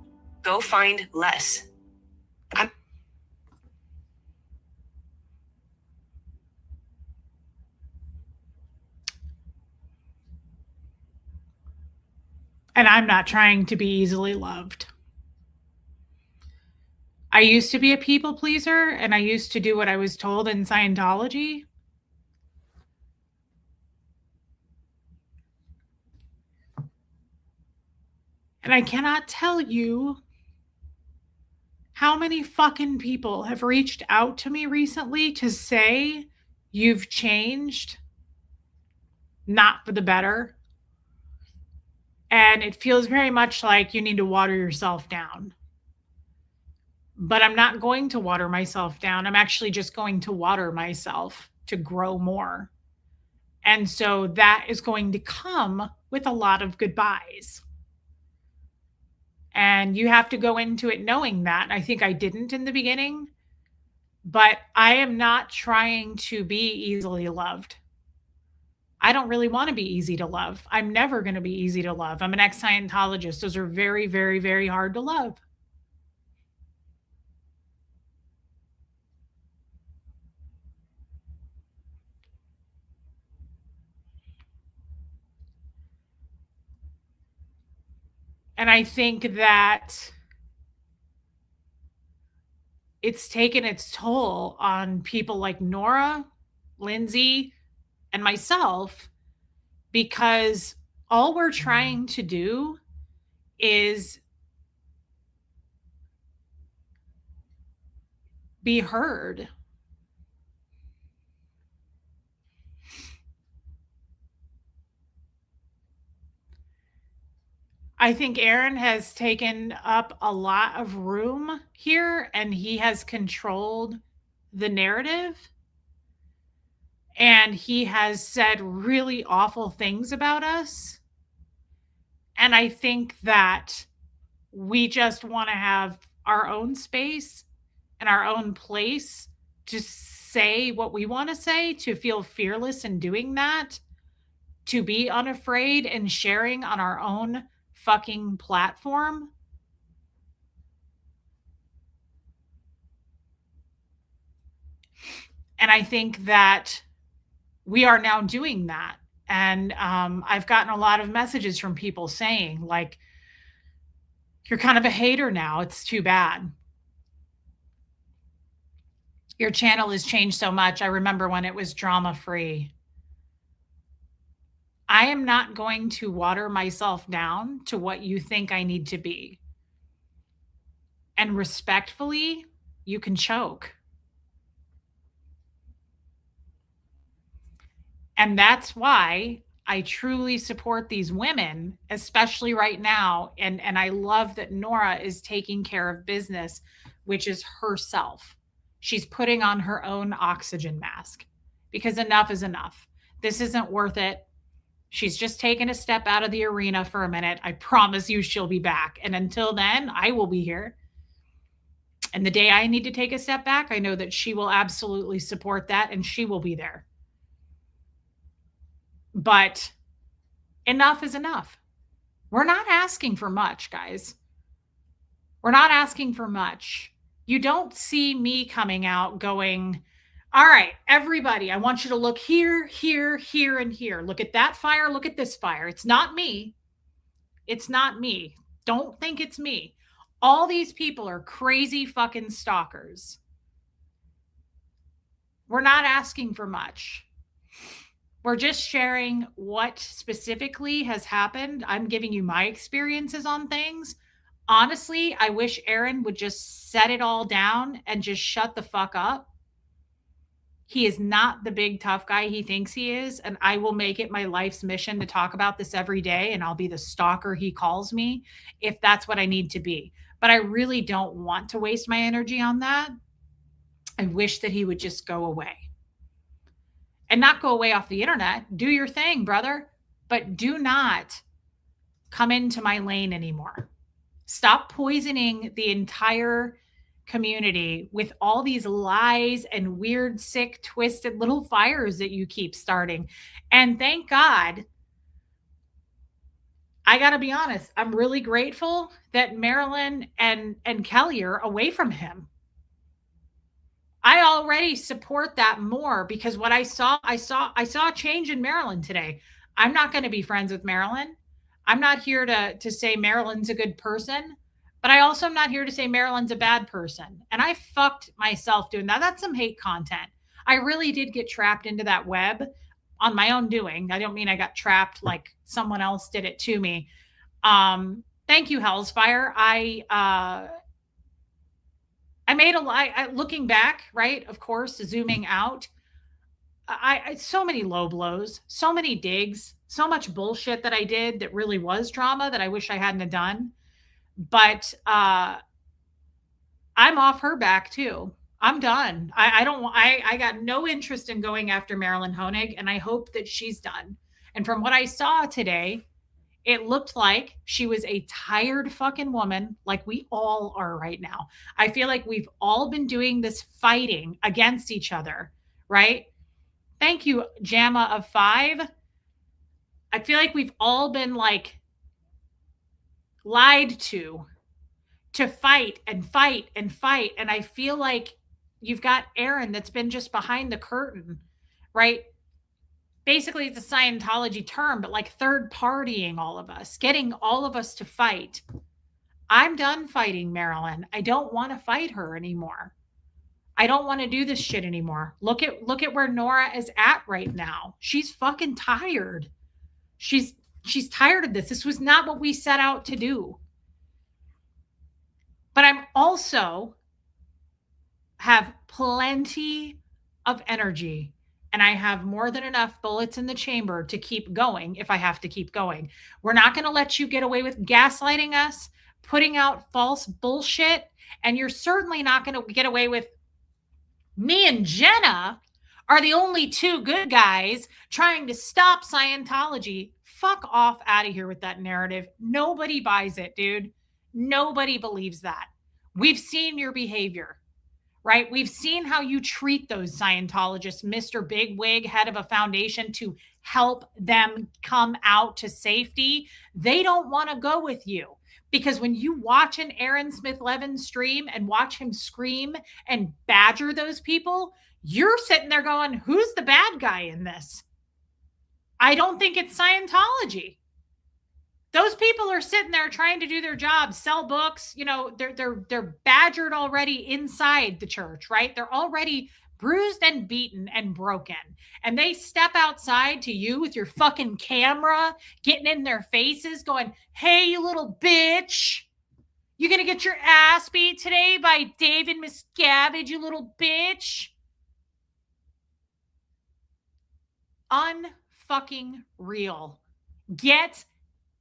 go find less. I'm And I'm not trying to be easily loved. I used to be a people pleaser and I used to do what I was told in Scientology. And I cannot tell you how many fucking people have reached out to me recently to say you've changed, not for the better. And it feels very much like you need to water yourself down. But I'm not going to water myself down. I'm actually just going to water myself to grow more. And so that is going to come with a lot of goodbyes. And you have to go into it knowing that. I think I didn't in the beginning, but I am not trying to be easily loved. I don't really want to be easy to love. I'm never going to be easy to love. I'm an ex Scientologist. Those are very, very, very hard to love. And I think that it's taken its toll on people like Nora, Lindsay, and myself because all we're trying to do is be heard. I think Aaron has taken up a lot of room here and he has controlled the narrative and he has said really awful things about us. And I think that we just want to have our own space and our own place to say what we want to say, to feel fearless in doing that, to be unafraid and sharing on our own fucking platform. And I think that we are now doing that. And I've gotten a lot of messages from people saying, like, you're kind of a hater now. It's too bad. Your channel has changed so much. I remember when it was drama free. I am not going to water myself down to what you think I need to be. And respectfully, you can choke. And that's why I truly support these women, especially right now. And I love that Nora is taking care of business, which is herself. She's putting on her own oxygen mask because enough is enough. This isn't worth it. She's just taken a step out of the arena for a minute. I promise you she'll be back. And until then, I will be here. And the day I need to take a step back, I know that she will absolutely support that and she will be there. But enough is enough. We're not asking for much, guys. We're not asking for much. You don't see me coming out going, all right, everybody, I want you to look here, here, here, and here. Look at that fire. Look at this fire. It's not me. It's not me. Don't think it's me. All these people are crazy fucking stalkers. We're not asking for much. We're just sharing what specifically has happened. I'm giving you my experiences on things. Honestly, I wish Aaron would just set it all down and just shut the fuck up. He is not the big tough guy he thinks he is, and I will make it my life's mission to talk about this every day, and I'll be the stalker he calls me if that's what I need to be. But I really don't want to waste my energy on that. I wish that he would just go away. And not go away off the internet. Do your thing, brother, but do not come into my lane anymore. Stop poisoning the entire community with all these lies and weird, sick, twisted little fires that you keep starting. And thank God, I got to be honest, I'm really grateful that Marilyn and Kelly are away from him. I already support that more because what I saw a change in Maryland today. I'm not going to be friends with Maryland. I'm not here to say Maryland's a good person, but I also am not here to say Maryland's a bad person. And I fucked myself doing that. That's some hate content. I really did get trapped into that web on my own doing. I don't mean I got trapped like someone else did it to me. Thank you, Hellsfire. I made a lie. Looking back, right? Of course, zooming out. I so many low blows, so many digs, so much bullshit that I did that really was drama that I wish I hadn't have done. But I'm off her back too. I'm done. I don't. I got no interest in going after Marilyn Honig, and I hope that she's done. And from what I saw today, it looked like she was a tired fucking woman, like we all are right now. I feel like we've all been doing this fighting against each other, right? Thank you, JAMA of 5. I feel like we've all been like lied to fight and fight and fight. And I feel like you've got Aaron that's been just behind the curtain, right? Basically, it's a Scientology term, but like third partying all of us, getting all of us to fight. I'm done fighting Marilyn. I don't want to fight her anymore. I don't want to do this shit anymore. Look at where Nora is at right now. She's fucking tired. She's tired of this. This was not what we set out to do. But I'm also have plenty of energy and I have more than enough bullets in the chamber to keep going if I have to keep going. We're not going to let you get away with gaslighting us, putting out false bullshit, and you're certainly not going to get away with me and Jenna are the only two good guys trying to stop Scientology. Fuck off out of here with that narrative. Nobody buys it, dude. Nobody believes that. We've seen your behavior, right? We've seen how you treat those Scientologists, Mr. Bigwig, head of a foundation, to help them come out to safety. They don't want to go with you. Because when you watch an Aaron Smith Levin stream and watch him scream and badger those people, you're sitting there going, who's the bad guy in this? I don't think it's Scientology. Those people are sitting there trying to do their job, sell books. You know, they're badgered already inside the church, right? They're already bruised and beaten and broken. And they step outside to you with your fucking camera, getting in their faces, going, hey, you little bitch. You gonna get your ass beat today by David Miscavige, you little bitch? Unfucking real. Get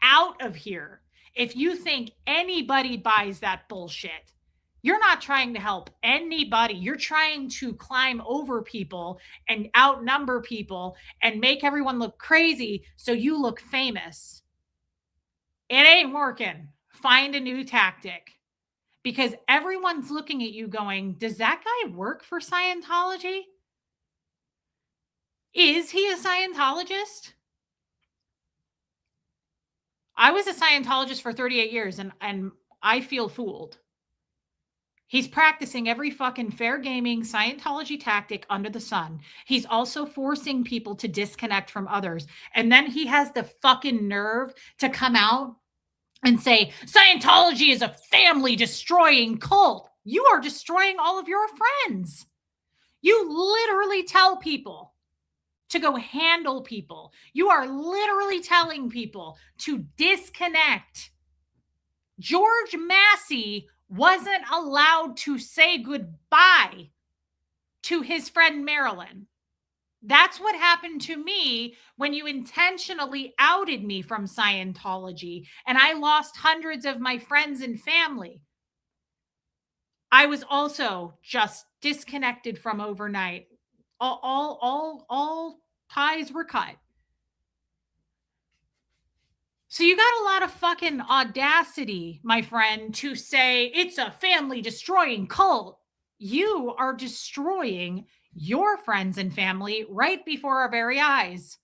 out of here. If you think anybody buys that bullshit, you're not trying to help anybody. You're trying to climb over people and outnumber people and make everyone look crazy so you look famous. It ain't working. Find a new tactic because everyone's looking at you going, does that guy work for Scientology? Is he a Scientologist? I was a Scientologist for 38 years and I feel fooled. He's practicing every fucking fair gaming Scientology tactic under the sun. He's also forcing people to disconnect from others. And then he has the fucking nerve to come out and say, Scientology is a family destroying cult. You are destroying all of your friends. You literally tell people to go handle people. You are literally telling people to disconnect. George Massey wasn't allowed to say goodbye to his friend Marilyn. That's what happened to me when you intentionally outed me from Scientology and I lost hundreds of my friends and family. I was also just disconnected from overnight. All ties were cut. So you got a lot of fucking audacity, my friend, to say it's a family destroying cult. You are destroying your friends and family right before our very eyes.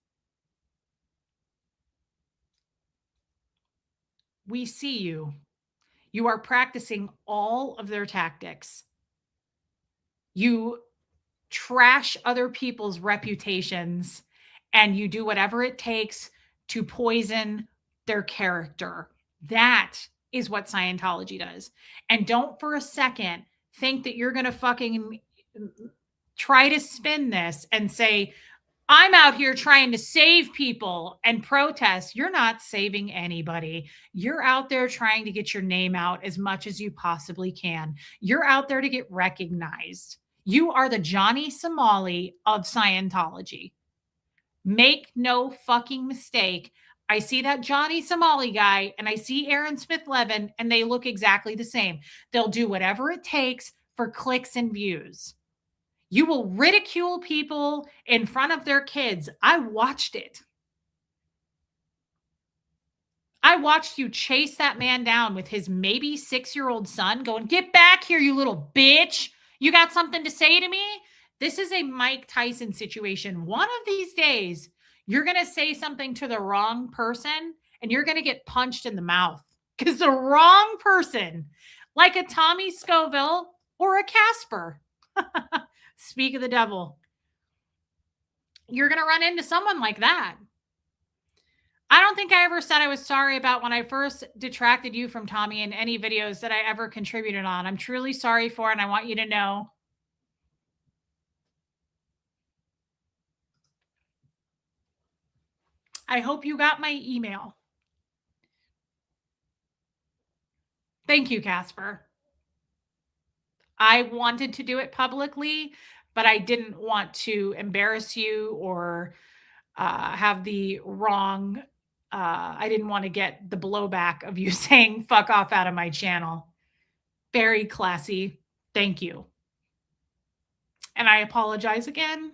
We see you. You are practicing all of their tactics. You trash other people's reputations and you do whatever it takes to poison their character. That is what Scientology does. And don't for a second think that you're going to fucking try to spin this and say, I'm out here trying to save people and protest. You're not saving anybody. You're out there trying to get your name out as much as you possibly can. You're out there to get recognized. You are the Johnny Somali of Scientology. Make no fucking mistake. I see that Johnny Somali guy and I see Aaron Smith Levin, and they look exactly the same. They'll do whatever it takes for clicks and views. You will ridicule people in front of their kids. I watched it. I watched you chase that man down with his maybe 6-year-old son going, "Get back here, you little bitch. You got something to say to me?" This is a Mike Tyson situation. One of these days, you're going to say something to the wrong person and you're going to get punched in the mouth because the wrong person, like a Tommy Scoville or a Casper, speak of the devil, you're going to run into someone like that. I don't think I ever said I was sorry about when I first detracted you from Tommy in any videos that I ever contributed on. I'm truly sorry for it, and I want you to know. I hope you got my email. Thank you, Casper. I wanted to do it publicly, but I didn't want to embarrass you or have the wrong. I didn't want to get the blowback of you saying fuck off out of my channel. Very classy. Thank you. And I apologize again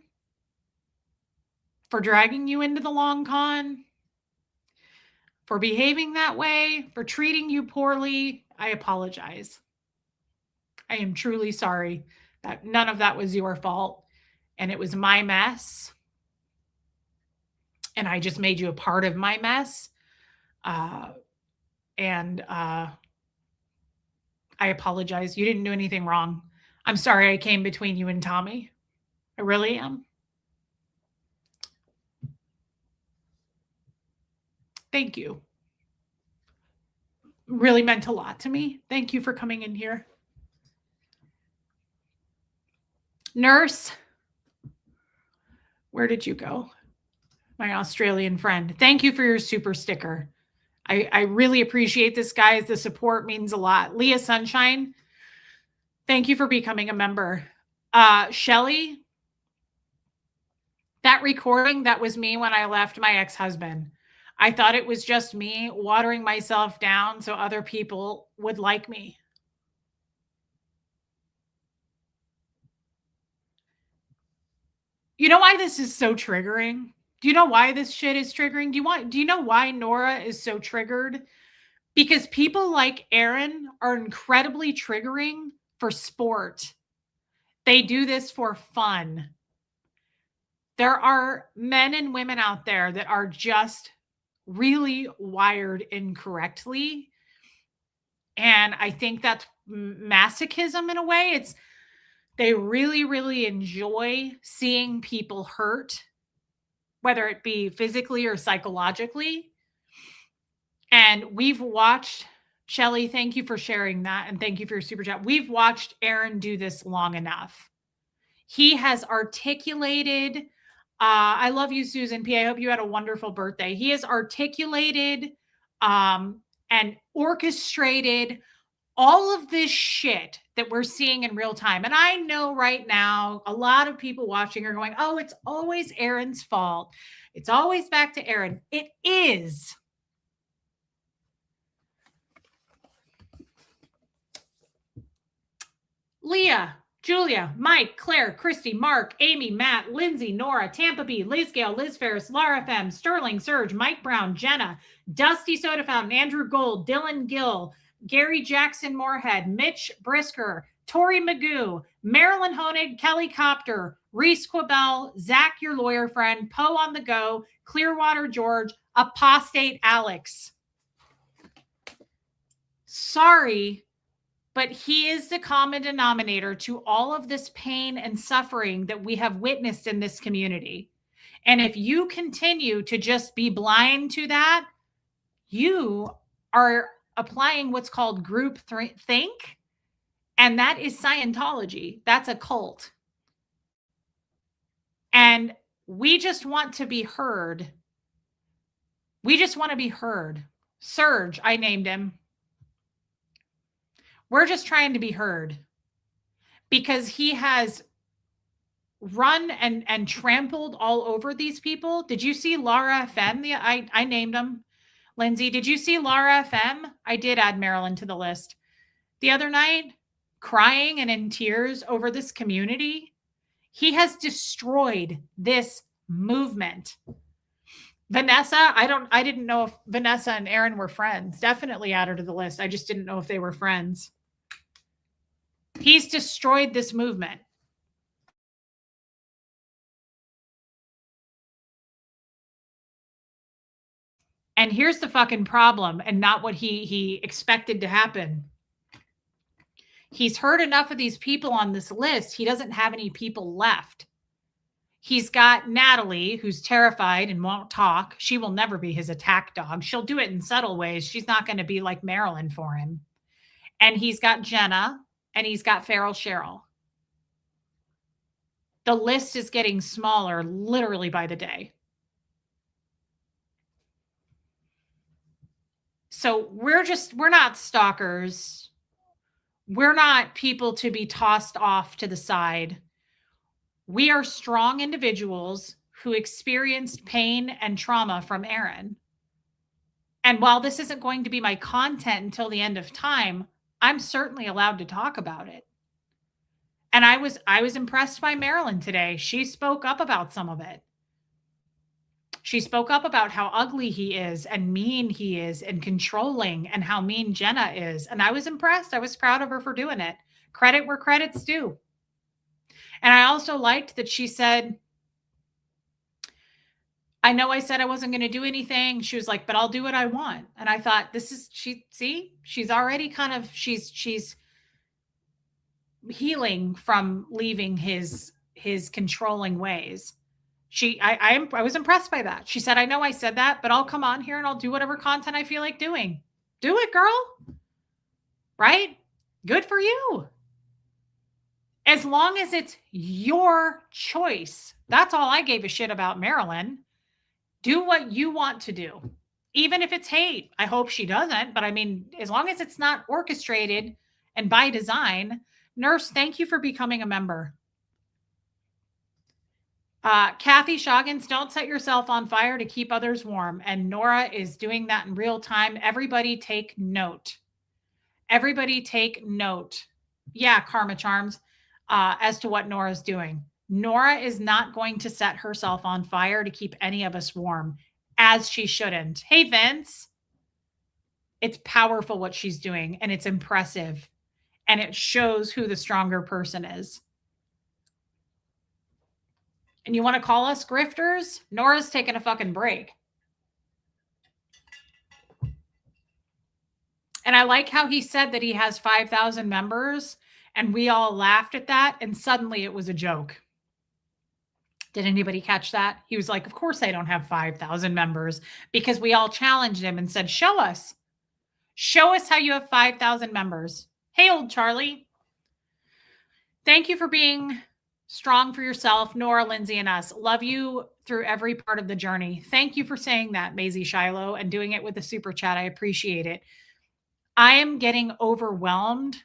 for dragging you into the long con, for behaving that way, for treating you poorly. I apologize. I am truly sorry that none of that was your fault and it was my mess. And I just made you a part of my mess. And I apologize. You didn't do anything wrong. I'm sorry I came between you and Tommy. I really am. Thank you. Really meant a lot to me. Thank you for coming in here. Nurse, where did you go? My Australian friend. Thank you for your super sticker. I really appreciate this, guys. The support means a lot. Leah Sunshine, thank you for becoming a member. Shelly, that recording, that was me when I left my ex-husband. I thought it was just me watering myself down so other people would like me. You know why this is so triggering? Do you know why this shit is triggering? Do you know why Nora is so triggered? Because people like Aaron are incredibly triggering for sport. They do this for fun. There are men and women out there that are just really wired incorrectly. And I think that's masochism in a way. They really, really enjoy seeing people hurt, whether it be physically or psychologically. And we've watched, Shelly, thank you for sharing that. And thank you for your super chat. We've watched Aaron do this long enough. He has articulated, I love you, Susan P. I hope you had a wonderful birthday. He has articulated and orchestrated all of this shit that we're seeing in real time. And I know right now, a lot of people watching are going, oh, it's always Aaron's fault. It's always back to Aaron. It is. Leah, Julia, Mike, Claire, Christy, Mark, Amy, Matt, Lindsay, Nora, Tampa B, Liz Gale, Liz Ferris, Laura FM, Sterling, Serge, Mike Brown, Jenna, Dusty Soda Fountain, Andrew Gold, Dylan Gill, Gary Jackson Moorhead, Mitch Brisker, Tori Magoo, Marilyn Honig, Kelly Copter, Reese Quabell, Zach, your lawyer friend, Poe on the Go, Clearwater George, Apostate Alex. Sorry, but he is the common denominator to all of this pain and suffering that we have witnessed in this community. And if you continue to just be blind to that, you are applying what's called group think. And that is Scientology. That's a cult. And we just want to be heard. We just want to be heard. Serge, I named him. We're just trying to be heard because he has run and trampled all over these people. Did you see Laura FM? I named him. Lindsay, did you see Laura FM? I did add Marilyn to the list. The other night, crying and in tears over this community. He has destroyed this movement. Vanessa, I didn't know if Vanessa and Aaron were friends. Definitely add her to the list. I just didn't know if they were friends. He's destroyed this movement. And here's the fucking problem, and not what he expected to happen. He's heard enough of these people on this list. He doesn't have any people left. He's got Natalie, who's terrified and won't talk. She will never be his attack dog. She'll do it in subtle ways. She's not going to be like Marilyn for him. And he's got Jenna, and he's got Feral Cheryl. The list is getting smaller literally by the day. So we're not stalkers. We're not people to be tossed off to the side. We are strong individuals who experienced pain and trauma from Aaron. And while this isn't going to be my content until the end of time, I'm certainly allowed to talk about it. And I was impressed by Marilyn today. She spoke up about some of it. She spoke up about how ugly he is and mean he is and controlling and how mean Jenna is. And I was impressed. I was proud of her for doing it. Credit where credit's due. And I also liked that she said, I know I said I wasn't going to do anything. She was like, but I'll do what I want. And I thought, she's already kind of, she's healing from leaving his controlling ways. I was impressed by that. She said, I know I said that, but I'll come on here and I'll do whatever content I feel like doing. Do it, girl. Right? Good for you. As long as it's your choice. That's all I gave a shit about Marilyn. Do what you want to do. Even if it's hate. I hope she doesn't. But I mean, as long as it's not orchestrated and by design. Nurse, thank you for becoming a member. Kathy Shoggins, don't set yourself on fire to keep others warm. And Nora is doing that in real time. Everybody take note. Everybody take note. Yeah, Karma Charms, as to what Nora's doing. Nora is not going to set herself on fire to keep any of us warm, as she shouldn't. Hey, Vince. It's powerful what she's doing, and it's impressive. And it shows who the stronger person is. And you want to call us grifters? Nora's taking a fucking break. And I like how he said that he has 5,000 members, and we all laughed at that, and suddenly it was a joke. Did anybody catch that? He was like, of course I don't have 5,000 members, because we all challenged him and said, show us. Show us how you have 5,000 members. Hey, old Charlie. Thank you for being Strong for yourself, Nora, Lindsay, and us. Love you through every part of the journey. Thank you for saying that, Maisie Shiloh, and doing it with a super chat. I appreciate it. I am getting overwhelmed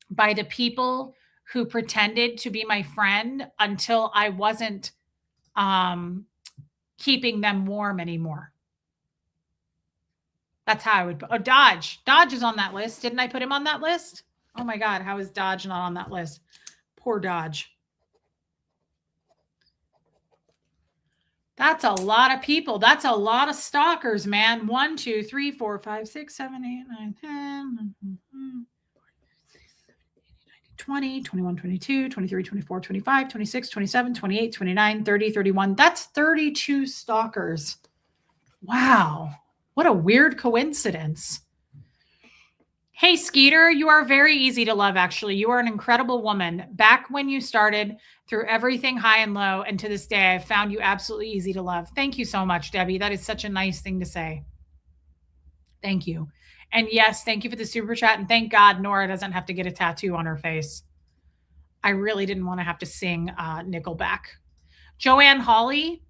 by the people who pretended to be my friend until I wasn't um, keeping them warm anymore. That's how I would. Oh, Dodge. Dodge is on that list. Didn't I put him on that list? Oh my God. How is Dodge not on that list? Poor Dodge. That's a lot of people. That's a lot of stalkers, man. 1, 2, 3, 4, 5, 6, 7, 8, 9, 10, 20, 21, 22, 23, 24, 25, 26, 27, 28, 29, 30, 31. That's 32 stalkers. Wow. What a weird coincidence. Hey, Skeeter, you are very easy to love, actually. You are an incredible woman. Back when you started, through everything high and low, and to this day, I've found you absolutely easy to love. Thank you so much, Debbie. That is such a nice thing to say. Thank you. And yes, thank you for the super chat. And thank God Nora doesn't have to get a tattoo on her face. I really didn't want to have to sing Nickelback. Joanne Hawley,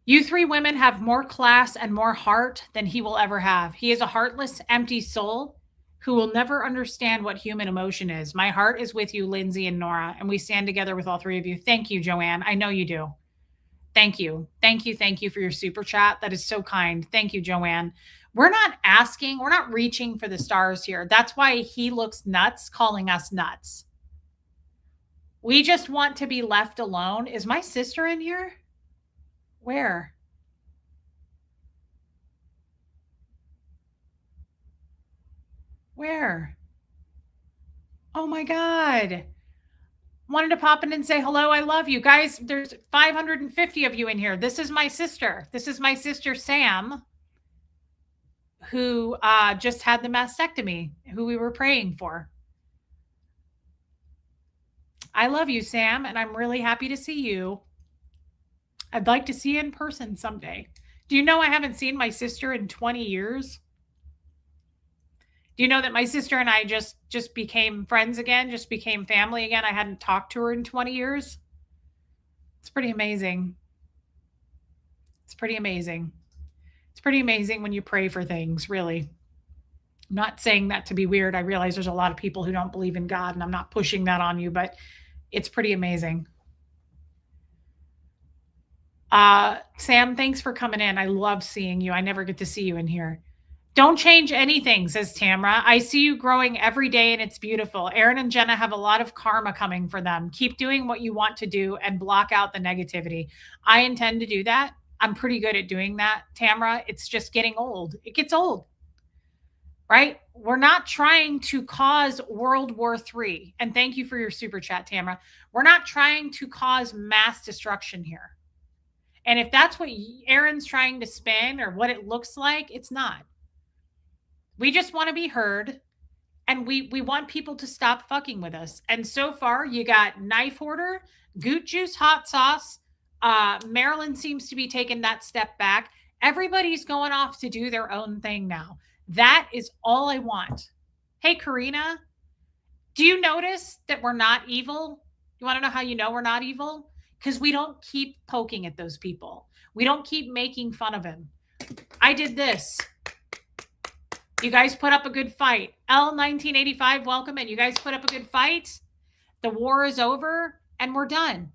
you three women have more class and more heart than he will ever have. He is a heartless, empty soul who will never understand what human emotion is. My heart is with you, Lindsay and Nora, and we stand together with all three of you. Thank you, Joanne. I know you do. Thank you. Thank you. Thank you for your super chat. That is so kind. Thank you, Joanne. We're not asking, we're not reaching for the stars here. That's why he looks nuts calling us nuts. We just want to be left alone. Is my sister in here? Where? Where? Oh my God. Wanted to pop in and say hello. I love you guys. There's 550 of you in here. This is my sister. This is my sister, Sam, who just had the mastectomy, who we were praying for. I love you, Sam, and I'm really happy to see you. I'd like to see you in person someday. Do you know I haven't seen my sister in 20 years? Do you know that my sister and I just became friends again, just became family again? I hadn't talked to her in 20 years. It's pretty amazing. It's pretty amazing. It's pretty amazing when you pray for things, really. I'm not saying that to be weird. I realize there's a lot of people who don't believe in God, and I'm not pushing that on you, but it's pretty amazing. Sam, thanks for coming in. I love seeing you. I never get to see you in here. Don't change anything, says Tamra. I see you growing every day and it's beautiful. Aaron and Jenna have a lot of karma coming for them. Keep doing what you want to do and block out the negativity. I intend to do that. I'm pretty good at doing that, Tamra. It's just getting old. It gets old, right? We're not trying to cause World War III. And thank you for your super chat, Tamra. We're not trying to cause mass destruction here. And if that's what Aaron's trying to spin or what it looks like, it's not. We just want to be heard, and we want people to stop fucking with us. And so far, you got Knife Hoarder, Goot Juice Hot Sauce. Maryland seems to be taking that step back. Everybody's going off to do their own thing now. That is all I want. Hey, Karina, do you notice that we're not evil? You want to know how you know we're not evil? Because we don't keep poking at those people. We don't keep making fun of him. I did this. You guys put up a good fight. L1985, welcome in. You guys put up a good fight. The war is over and we're done.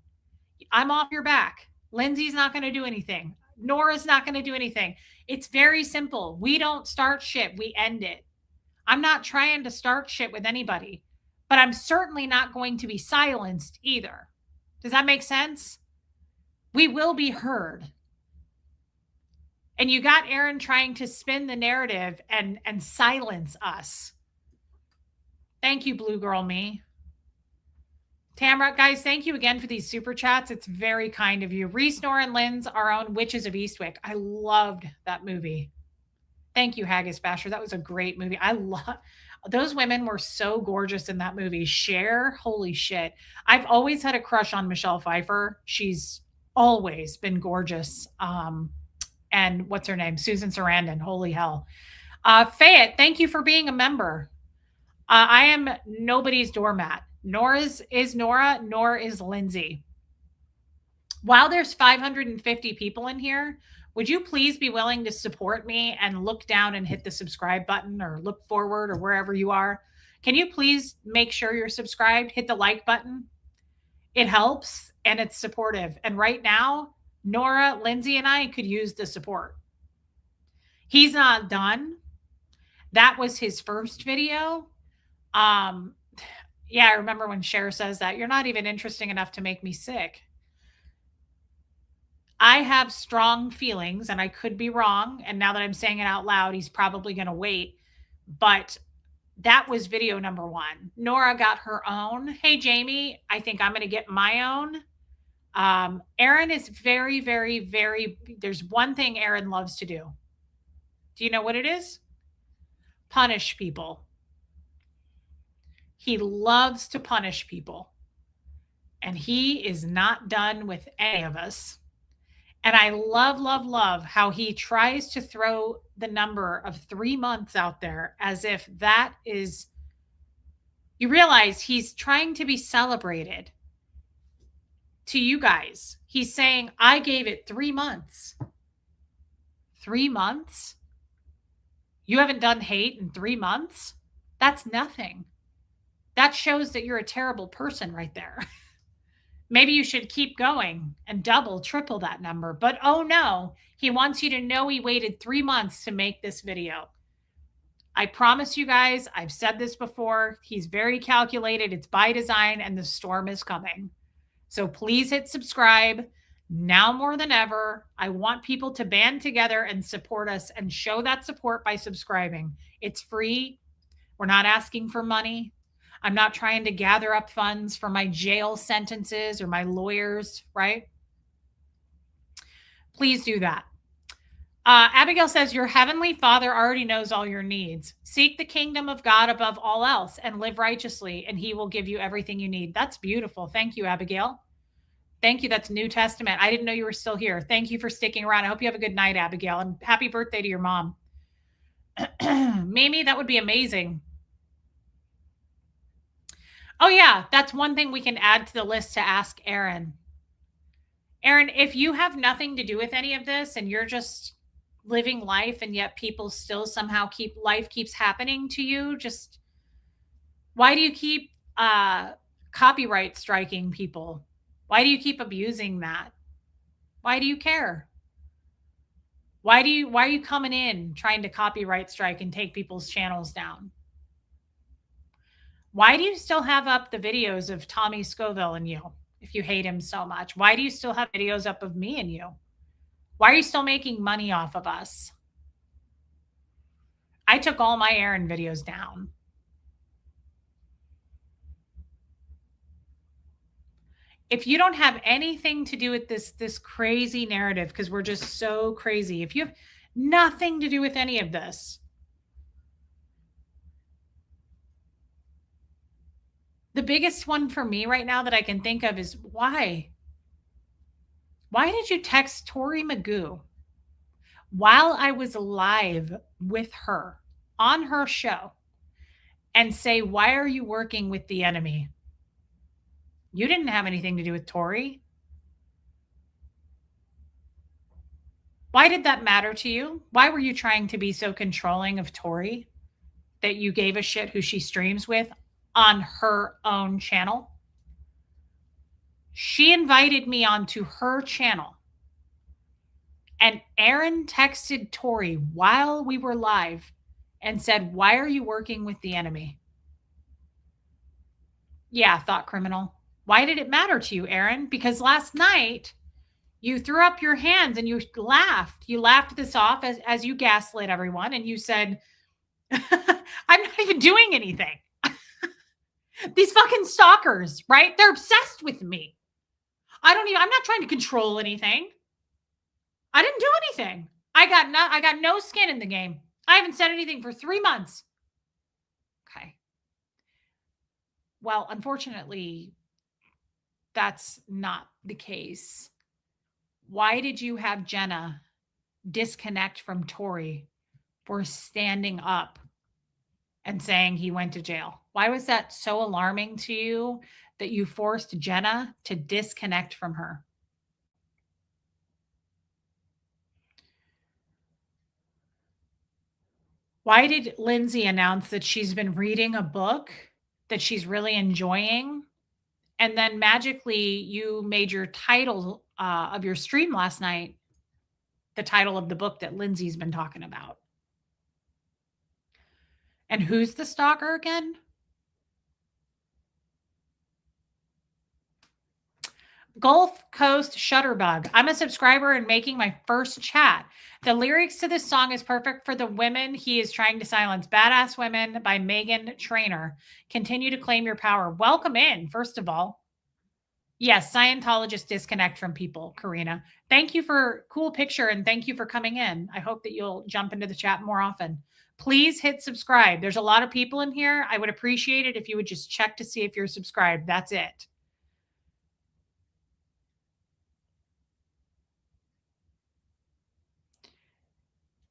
I'm off your back. Lindsay's not going to do anything. Nora's not going to do anything. It's very simple. We don't start shit. We end it. I'm not trying to start shit with anybody, but I'm certainly not going to be silenced either. Does that make sense? We will be heard. And you got Aaron trying to spin the narrative and silence us. Thank you, Blue Girl Me. Tamara, guys, thank you again for these super chats. It's very kind of you. Reese, Nora, and Lynn's Our Own Witches of Eastwick. I loved that movie. Thank you, Haggis Basher. That was a great movie. I love those women were so gorgeous in that movie. Cher, holy shit. I've always had a crush on Michelle Pfeiffer. She's always been gorgeous. And what's her name? Susan Sarandon. Holy hell. Fayette, thank you for being a member. I am nobody's doormat. Nor is Nora, nor is Lindsay. While there's 550 people in here, would you please be willing to support me and look down and hit the subscribe button or look forward or wherever you are? Can you please make sure you're subscribed? Hit the like button. It helps and it's supportive. And right now, Nora, Lindsay, and I could use the support. He's not done. That was his first video. Um, yeah, I remember when Cher says that you're not even interesting enough to make me sick. I have strong feelings and I could be wrong. And now that I'm saying it out loud, he's probably going to wait. But that was video number one. Nora got her own. Hey, Jamie, I think I'm going to get my own. Aaron is very, very, very. There's one thing Aaron loves to do. Do you know what it is? Punish people. He loves to punish people. And he is not done with any of us. And I love, love, love how he tries to throw the number of 3 months out there as if that is, you realize he's trying to be celebrated to you guys. He's saying, I gave it 3 months. 3 months? You haven't done hate in 3 months? That's nothing. That shows that you're a terrible person right there. Maybe you should keep going and double, triple that number. But oh no, he wants you to know he waited 3 months to make this video. I promise you guys, I've said this before. He's very calculated. It's by design, and the storm is coming. So please hit subscribe now more than ever. I want people to band together and support us and show that support by subscribing. It's free. We're not asking for money. I'm not trying to gather up funds for my jail sentences or my lawyers, right? Please do that. Abigail says, your heavenly Father already knows all your needs. Seek the kingdom of God above all else and live righteously, and he will give you everything you need. That's beautiful. Thank you, Abigail. Thank you. That's New Testament. I didn't know you were still here. Thank you for sticking around. I hope you have a good night, Abigail, and happy birthday to your mom. Mimi, that would be amazing. Oh, yeah. That's one thing we can add to the list to ask Aaron. Aaron, if you have nothing to do with any of this and you're just living life and yet people still somehow life keeps happening to you, just why do you keep copyright striking people? Why do you keep abusing that? Why do you care? Why are you coming in trying to copyright strike and take people's channels down? Why do you still have up the videos of Tommy Scoville and you if you hate him so much? Why do you still have videos up of me and you? Why are you still making money off of us? I took all my Aaron videos down. If you don't have anything to do with this crazy narrative, because we're just so crazy, if you have nothing to do with any of this, the biggest one for me right now that I can think of is why? Why did you text Tori Magoo while I was live with her on her show and say, why are you working with the enemy? You didn't have anything to do with Tori. Why did that matter to you? Why were you trying to be so controlling of Tori that you gave a shit who she streams with on her own channel? She invited me onto her channel. And Aaron texted Tori while we were live and said, why are you working with the enemy? Yeah, thought criminal. Why did it matter to you, Aaron? Because last night you threw up your hands and you laughed. You laughed this off as you gaslit everyone. And you said, I'm not even doing anything. These fucking stalkers, right? They're obsessed with me. I'm not trying to control anything. I didn't do anything. I got no skin in the game. I haven't said anything for 3 months. Okay. Well, unfortunately, that's not the case. Why did you have Jenna disconnect from Tori for standing up and saying he went to jail? Why was that so alarming to you that you forced Jenna to disconnect from her? Why did Lindsay announce that she's been reading a book that she's really enjoying? And then magically, you made your title of your stream last night the title of the book that Lindsay's been talking about. And who's the stalker again? Gulf Coast Shutterbug. I'm a subscriber and making my first chat. The lyrics to this song is perfect for the women he is trying to silence. Badass Women by Megan Trainor. Continue to claim your power. Welcome in, first of all. Yes, Scientologists disconnect from people, Karina. Thank you for cool picture and thank you for coming in. I hope that you'll jump into the chat more often. Please hit subscribe. There's a lot of people in here. I would appreciate it if you would just check to see if you're subscribed. That's it.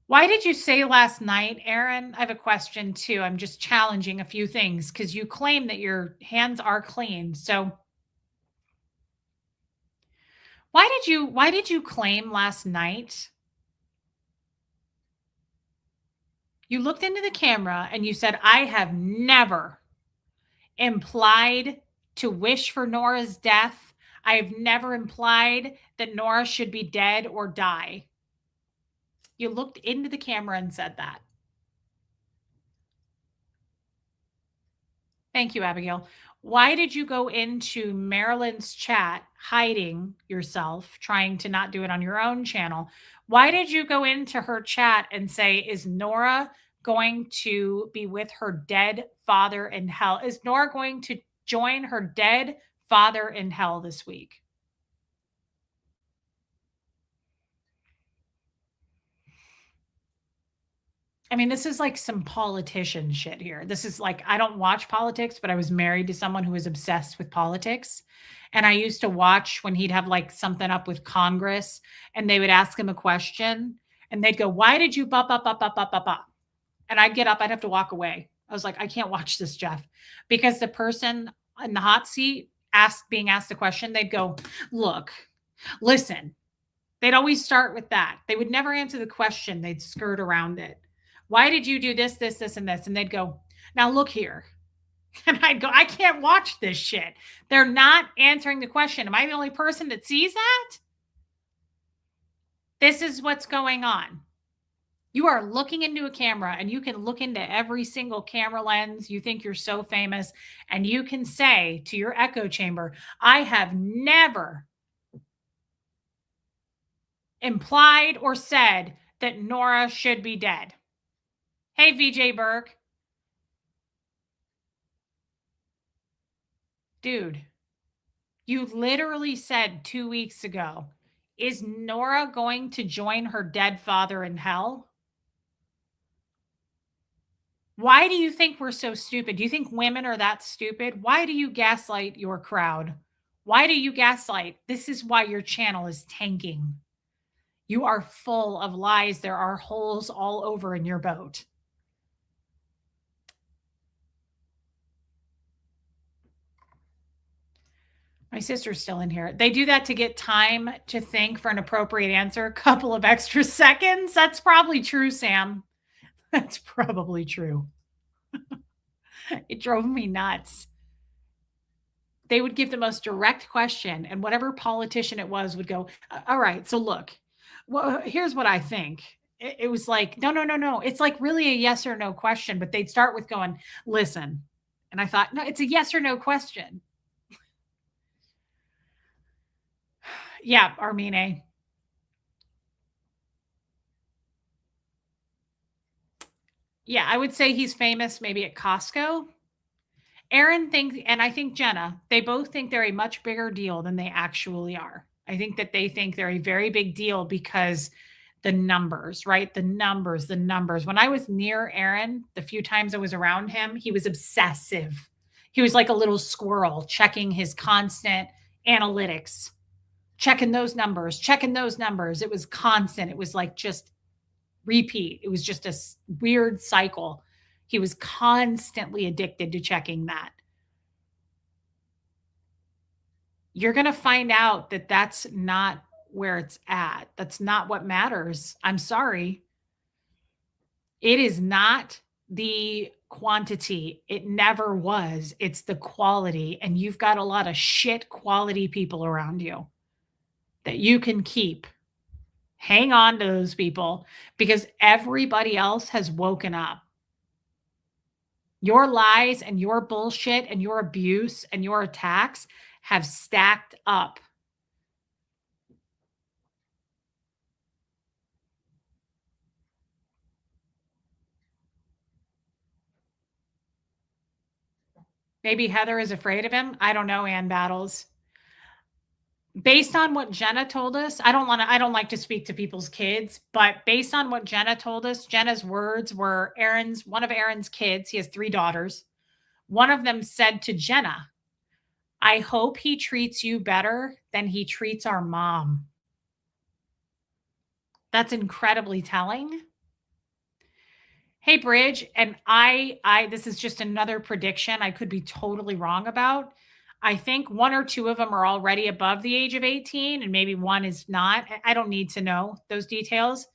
Why did you say last night, Aaron? I have a question too. I'm just challenging a few things because you claim that your hands are clean. So why did you claim last night? You looked into the camera and you said, I have never implied to wish for Nora's death. I have never implied that Nora should be dead or die. You looked into the camera and said that. Thank you, Abigail. Why did you go into Marilyn's chat hiding yourself, trying to not do it on your own channel? Why did you go into her chat and say, is Nora going to be with her dead father in hell? Is Nora going to join her dead father in hell this week? I mean, this is like some politician shit here. This is like, I don't watch politics, but I was married to someone who was obsessed with politics. And I used to watch when he'd have like something up with Congress and they would ask him a question and they'd go, why did you bop, bop, bop, bop, bop, bop, bop? And I'd get up, I'd have to walk away. I was like, I can't watch this, Jeff, because the person in the hot seat being asked a question, they'd go, look, listen, they'd always start with that. They would never answer the question. They'd skirt around it. Why did you do this, this, this, and this? And they'd go, now look here. And I'd go, I can't watch this shit. They're not answering the question. Am I the only person that sees that? This is what's going on. You are looking into a camera and you can look into every single camera lens. You think you're so famous and you can say to your echo chamber, I have never implied or said that Nora should be dead. Hey, VJ Burke. Dude, you literally said 2 weeks ago, is Nora going to join her dead father in hell? Why do you think we're so stupid? Do you think women are that stupid? Why do you gaslight your crowd? Why do you gaslight? This is why your channel is tanking. You are full of lies. There are holes all over in your boat. My sister's still in here. They do that to get time to think for an appropriate answer. A couple of extra seconds. That's probably true, Sam. That's probably true. It drove me nuts. They would give the most direct question, and whatever politician it was would go, all right, so look, well, here's what I think. It was like, no, no, no, no. It's like really a yes or no question, but they'd start with going, listen. And I thought, no, it's a yes or no question. Yeah, Armine. Yeah, I would say he's famous maybe at Costco. Aaron thinks, and I think Jenna, they both think they're a much bigger deal than they actually are. I think that they think they're a very big deal because the numbers, right? The numbers, the numbers. When I was near Aaron, the few times I was around him, he was obsessive. He was like a little squirrel checking his constant analytics, checking those numbers, checking those numbers. It was constant. It was like just repeat. It was just a weird cycle. He was constantly addicted to checking that. You're going to find out that that's not where it's at. That's not what matters. I'm sorry. It is not the quantity. It never was. It's the quality. And you've got a lot of shit quality people around you that you can keep. Hang on to those people because everybody else has woken up. Your lies and your bullshit and your abuse and your attacks have stacked up. Maybe Heather is afraid of him. I don't know, Ann Battles. Based on what Jenna told us, I don't like to speak to people's kids, but based on what Jenna told us, Jenna's words were one of Aaron's kids, he has 3 daughters. One of them said to Jenna, "I hope he treats you better than he treats our mom." That's incredibly telling. Hey, Bridge, and I this is just another prediction I could be totally wrong about. I think 1 or 2 of them are already above the age of 18 and maybe one is not. I don't need to know those details.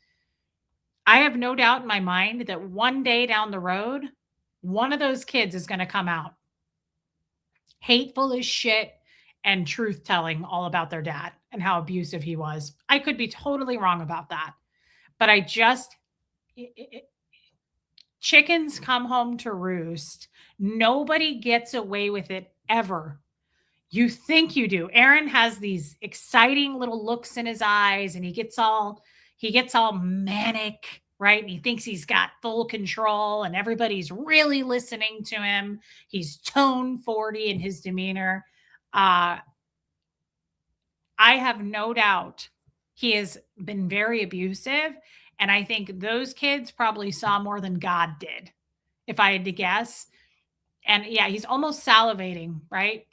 I have no doubt in my mind that one day down the road, one of those kids is gonna come out hateful as shit and truth telling all about their dad and how abusive he was. I could be totally wrong about that, but I just chickens come home to roost. Nobody gets away with it ever. You think you do. Aaron has these exciting little looks in his eyes and he gets all manic, right? And he thinks he's got full control and everybody's really listening to him. He's tone 40 in his demeanor. I have no doubt he has been very abusive. And I think those kids probably saw more than God did, if I had to guess. And yeah, he's almost salivating, right?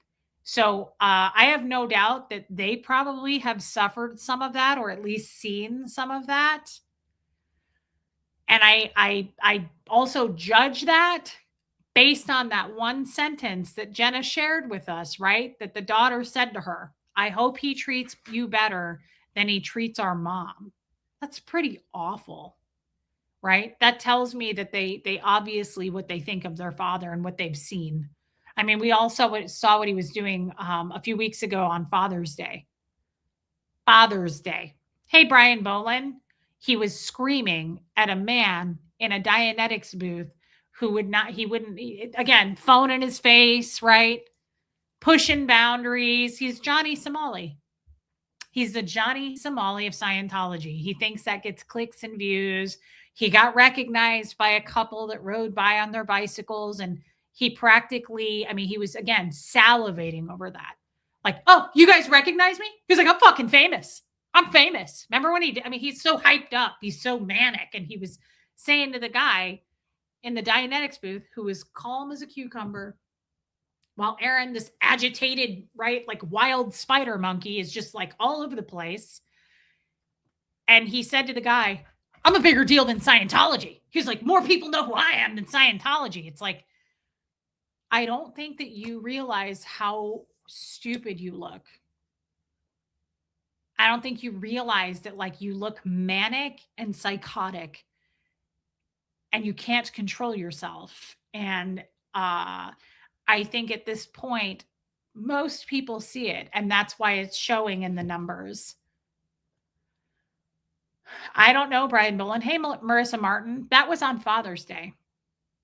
So I have no doubt that they probably have suffered some of that or at least seen some of that. And I also judge that based on that one sentence that Jenna shared with us, right? That the daughter said to her, "I hope he treats you better than he treats our mom." That's pretty awful, right? That tells me that they obviously what they think of their father and what they've seen. I mean, we all saw what he was doing a few weeks ago on Father's Day. Father's Day. Hey, Brian Bolin. He was screaming at a man in a Dianetics booth who would not, he wouldn't, again, phone in his face, right? Pushing boundaries. He's Johnny Somali. He's the Johnny Somali of Scientology. He thinks that gets clicks and views. He got recognized by a couple that rode by on their bicycles, and he practically, I mean, he was again salivating over that. Like, oh, you guys recognize me? He's like, I'm fucking famous. I'm famous. Remember when he did? I mean, he's so hyped up. He's so manic. And he was saying to the guy in the Dianetics booth who was calm as a cucumber, while Aaron, this agitated, right, like wild spider monkey, is just like all over the place. And he said to the guy, "I'm a bigger deal than Scientology." He's like, "More people know who I am than Scientology." It's like, I don't think that you realize how stupid you look. I don't think you realize that, like, you look manic and psychotic and you can't control yourself. And I think at this point, most people see it, and that's why it's showing in the numbers. I don't know, Brian Bolin. Hey, Marissa Martin. That was on Father's Day.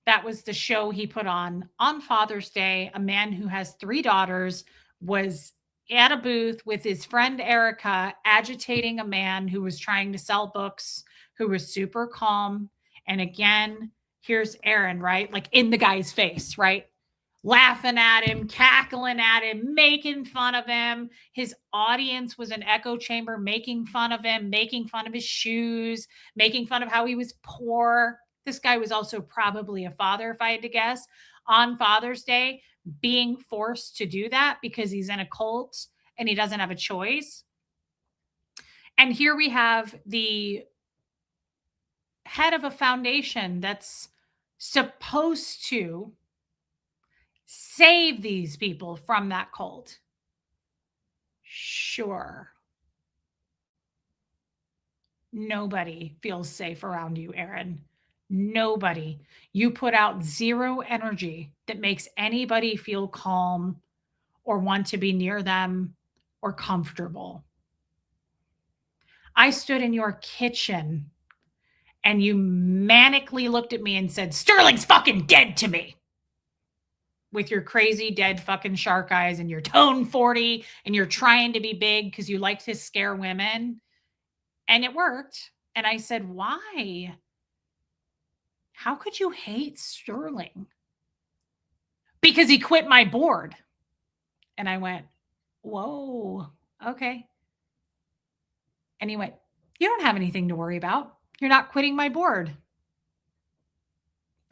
That was the show he put on Father's Day. A man who has 3 daughters was at a booth with his friend Erica, agitating a man who was trying to sell books, who was super calm. And again, here's Aaron, right? Like in the guy's face, right? Laughing at him, cackling at him, making fun of him. His audience was an echo chamber, making fun of him, making fun of his shoes, making fun of how he was poor. This guy was also probably a father, if I had to guess, on Father's Day, being forced to do that because he's in a cult and he doesn't have a choice. And here we have the head of a foundation that's supposed to save these people from that cult. Sure. Nobody feels safe around you, Aaron. Nobody. You put out zero energy that makes anybody feel calm or want to be near them or comfortable. I stood in your kitchen and you manically looked at me and said, Sterling's fucking dead to me. With your crazy dead fucking shark eyes and your tone 40 and you're trying to be big because you like to scare women. And it worked. And I said, why? How could you hate Sterling? Because he quit my board. And I went, whoa, okay. And he went, you don't have anything to worry about. You're not quitting my board.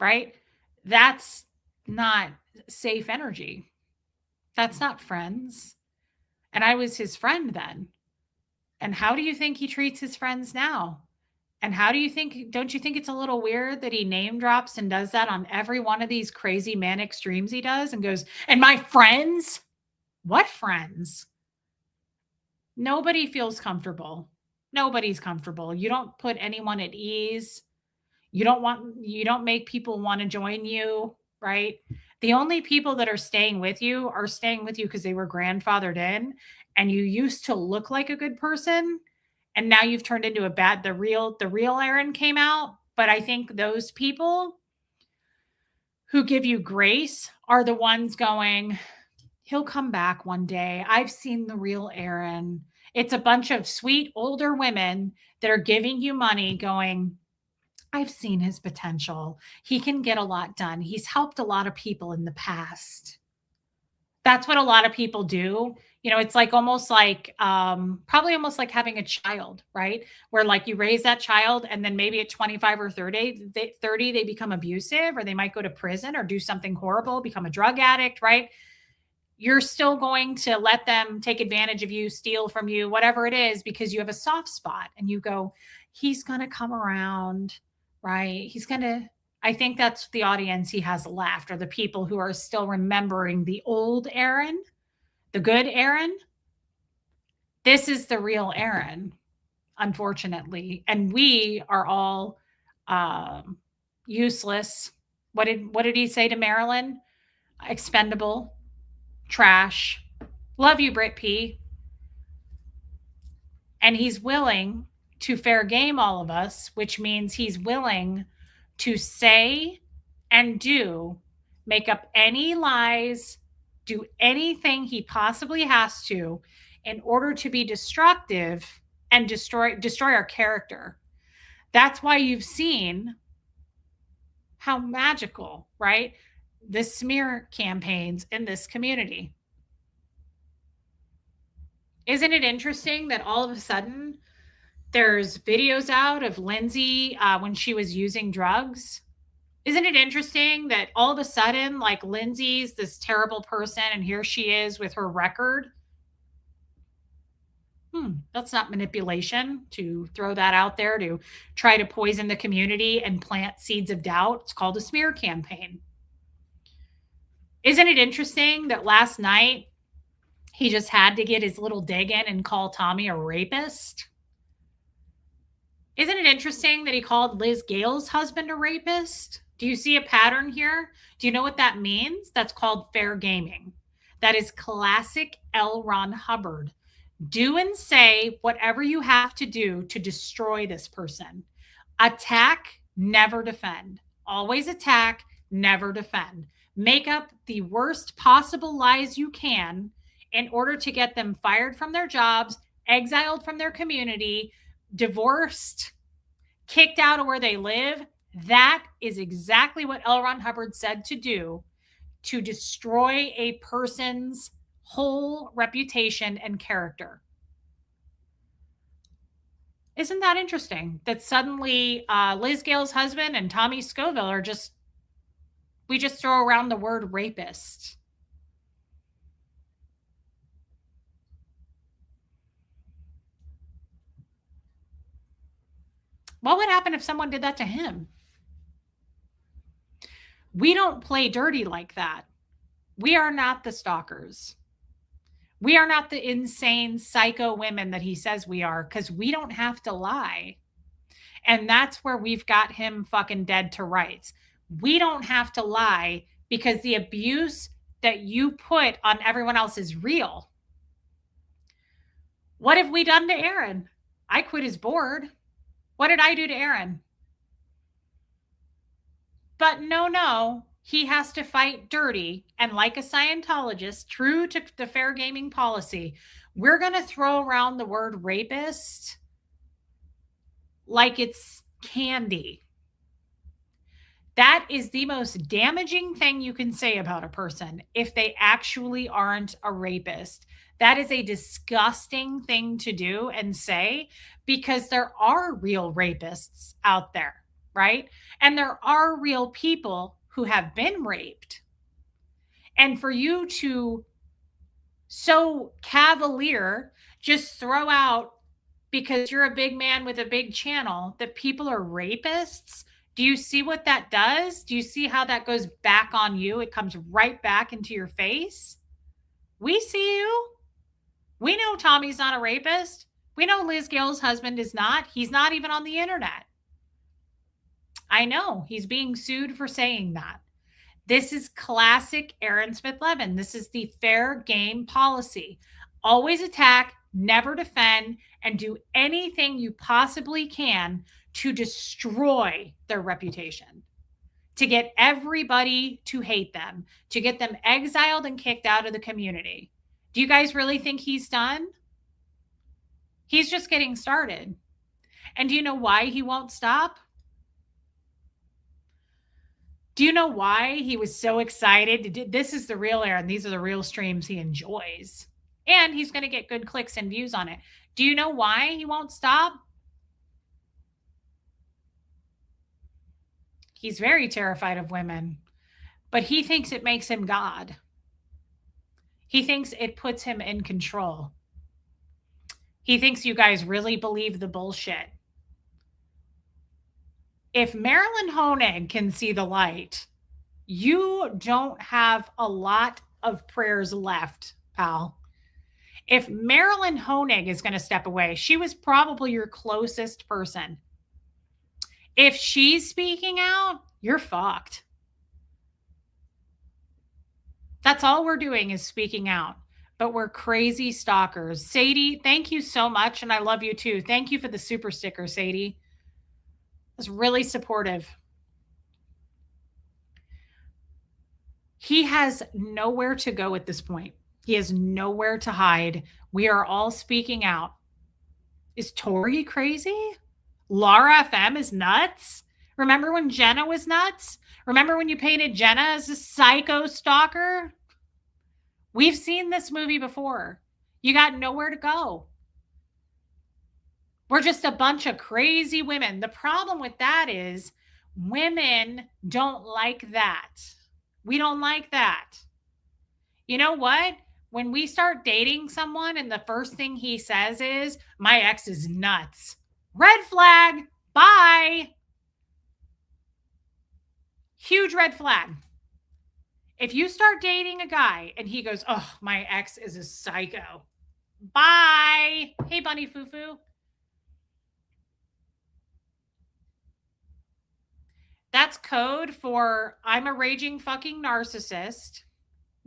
Right? That's not safe energy. That's not friends. And I was his friend then. And how do you think he treats his friends now? And how do you think, don't you think it's a little weird that he name drops and does that on every one of these crazy manic streams he does and goes, and my friends? What friends? Nobody feels comfortable. Nobody's comfortable. You don't put anyone at ease. You don't make people want to join you, right? The only people that are staying with you are staying with you because they were grandfathered in and you used to look like a good person and now you've turned into a bad the real Aaron came out, but I think those people who give you grace are the ones going, he'll come back one day. I've seen the real Aaron. It's a bunch of sweet older women that are giving you money going, I've seen his potential. He can get a lot done. He's helped a lot of people in the past. That's what a lot of people do. You know, it's like almost like probably almost like having a child, right? Where like you raise that child and then maybe at 25 or 30 they become abusive or they might go to prison or do something horrible, become a drug addict, right? You're still going to let them take advantage of you, steal from you, whatever it is, because you have a soft spot and you go, he's going to come around, right? He's going to, I think that's the audience he has left, or the people who are still remembering the old Aaron, the good Aaron. This is the real Aaron, unfortunately. And we are all useless. What did he say to Marilyn? Expendable, trash. Love you, Britt P. And he's willing to fair game all of us, which means he's willing to say and do, make up any lies, do anything he possibly has to in order to be destructive and destroy our character. That's why you've seen how magical, right? The smear campaigns in this community. Isn't it interesting that all of a sudden there's videos out of Lindsay when she was using drugs? Isn't it interesting that all of a sudden, like Lindsay's this terrible person, and here she is with her record? That's not manipulation to throw that out there to try to poison the community and plant seeds of doubt. It's called a smear campaign. Isn't it interesting that last night he just had to get his little dig in and call Tommy a rapist? Isn't it interesting that he called Liz Gale's husband a rapist? Do you see a pattern here? Do you know what that means? That's called fair gaming. That is classic L. Ron Hubbard. Do and say whatever you have to do to destroy this person. Attack, never defend. Always attack, never defend. Make up the worst possible lies you can in order to get them fired from their jobs, exiled from their community, divorced, kicked out of where they live. That is exactly what L. Ron Hubbard said to do to destroy a person's whole reputation and character. Isn't that interesting that suddenly Liz Gale's husband and Tommy Scoville are just, we just throw around the word rapist? What would happen if someone did that to him? We don't play dirty like that. We are not the stalkers. We are not the insane psycho women that he says we are because we don't have to lie. And that's where we've got him fucking dead to rights. We don't have to lie because the abuse that you put on everyone else is real. What have we done to Aaron? I quit his board. What did I do to Aaron? But no, he has to fight dirty. And like a Scientologist, true to the fair gaming policy, we're going to throw around the word rapist like it's candy. That is the most damaging thing you can say about a person if they actually aren't a rapist. That is a disgusting thing to do and say because there are real rapists out there, right? And there are real people who have been raped. And for you to so cavalier just throw out because you're a big man with a big channel that people are rapists. Do you see what that does? Do you see how that goes back on you? It comes right back into your face. We see you. We know Tommy's not a rapist. We know Liz Gale's husband is not. He's not even on the internet. I know he's being sued for saying that. This is classic Aaron Smith Levin. This is the fair game policy. Always attack, never defend, and do anything you possibly can to destroy their reputation, to get everybody to hate them, to get them exiled and kicked out of the community. Do you guys really think he's done? He's just getting started. And do you know why he won't stop? Do you know why he was so excited? This is the real Aaron. These are the real streams he enjoys. And he's going to get good clicks and views on it. Do you know why he won't stop? He's very terrified of women, but he thinks it makes him God. He thinks it puts him in control. He thinks you guys really believe the bullshit. If Marilyn Honig can see the light, you don't have a lot of prayers left, pal. If Marilyn Honig is going to step away, she was probably your closest person. If she's speaking out, you're fucked. That's all we're doing is speaking out. But we're crazy stalkers. Sadie, thank you so much. And I love you too. Thank you for the super sticker, Sadie. It's really supportive. He has nowhere to go at this point. He has nowhere to hide. We are all speaking out. Is Tori crazy? Laura FM is nuts? Remember when Jenna was nuts? Remember when you painted Jenna as a psycho stalker? We've seen this movie before. You got nowhere to go. We're just a bunch of crazy women. The problem with that is women don't like that. We don't like that. You know what? When we start dating someone and the first thing he says is, my ex is nuts. Red flag. Bye. Huge red flag. If you start dating a guy and he goes, oh, my ex is a psycho. Bye. Hey, Bunny Fufu. That's code for I'm a raging fucking narcissist.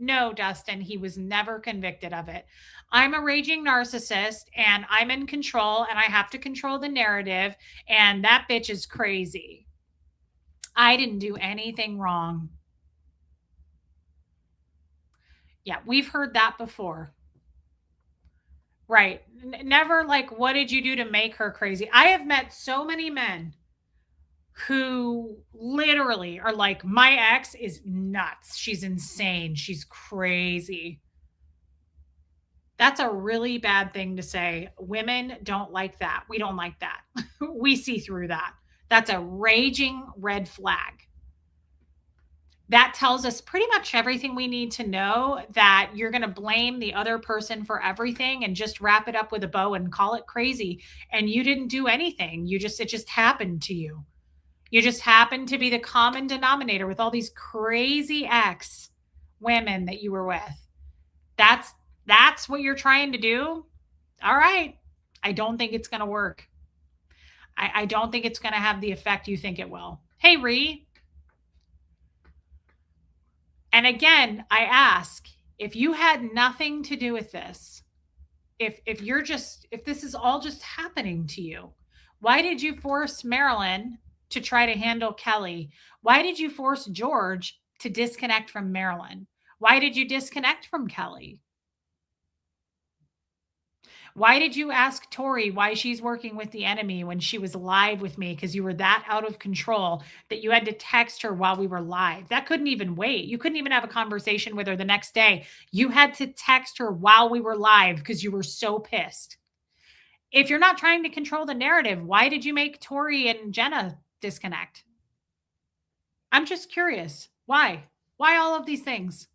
No, Dustin, he was never convicted of it. I'm a raging narcissist and I'm in control and I have to control the narrative and that bitch is crazy. I didn't do anything wrong. Yeah, we've heard that before. Right. Never like, what did you do to make her crazy? I have met so many men who literally are like, my ex is nuts. She's insane. She's crazy. That's a really bad thing to say. Women don't like that. We don't like that. We see through that. That's a raging red flag. That tells us pretty much everything we need to know, that you're going to blame the other person for everything and just wrap it up with a bow and call it crazy. And you didn't do anything. It just happened to you. You just happen to be the common denominator with all these crazy ex women that you were with. That's what you're trying to do? All right. I don't think it's going to work. I don't think it's going to have the effect you think it will. Hey, Ree. And again, I ask, if you had nothing to do with this, if this is all just happening to you, why did you force Marilyn to try to handle Kelly? Why did you force George to disconnect from Marilyn? Why did you disconnect from Kelly? Why did you ask Tori why she's working with the enemy when she was live with me? Because you were that out of control that you had to text her while we were live. That couldn't even wait. You couldn't even have a conversation with her the next day. You had to text her while we were live because you were so pissed. If you're not trying to control the narrative, why did you make Tori and Jenna disconnect? I'm just curious. Why? Why all of these things?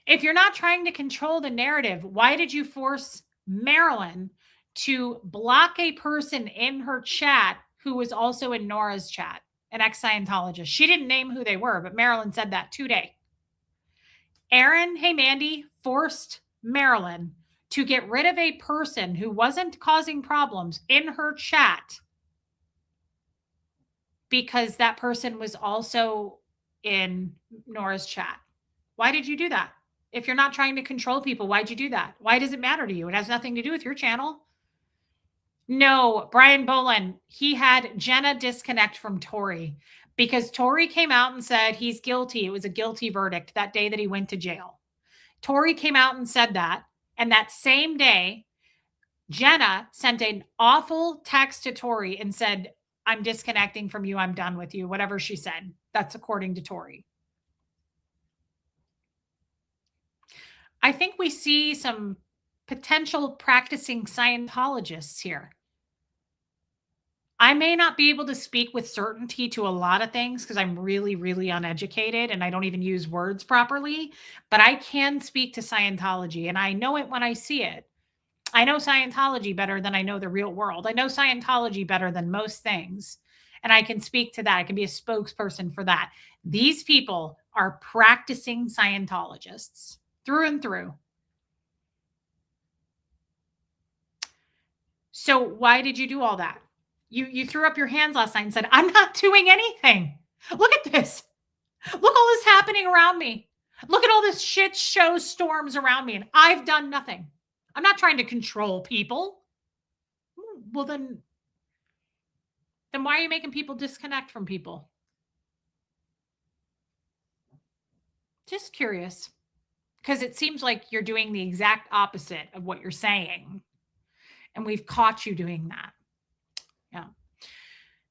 If you're not trying to control the narrative, why did you force Marilyn to block a person in her chat who was also in Nora's chat, an ex-Scientologist? She didn't name who they were, but Marilyn said that today. Aaron, hey Mandy, forced Marilyn to get rid of a person who wasn't causing problems in her chat because that person was also in Nora's chat. Why did you do that? If you're not trying to control people, why'd you do that? Why does it matter to you? It has nothing to do with your channel. No, Brian Boland, he had Jenna disconnect from Tori because Tori came out and said he's guilty. It was a guilty verdict that day that he went to jail. Tori came out and said that. And that same day, Jenna sent an awful text to Tori and said, I'm disconnecting from you. I'm done with you. Whatever she said. That's according to Tori. I think we see some potential practicing Scientologists here. I may not be able to speak with certainty to a lot of things because I'm really, really uneducated and I don't even use words properly, but I can speak to Scientology and I know it when I see it. I know Scientology better than I know the real world. I know Scientology better than most things. And I can speak to that. I can be a spokesperson for that. These people are practicing Scientologists through and through. So why did you do all that? You threw up your hands last night and said, I'm not doing anything. Look at this. Look all this happening around me. Look at all this shit show storms around me. And I've done nothing. I'm not trying to control people. Well, then why are you making people disconnect from people? Just curious. Because it seems like you're doing the exact opposite of what you're saying. And we've caught you doing that. Yeah.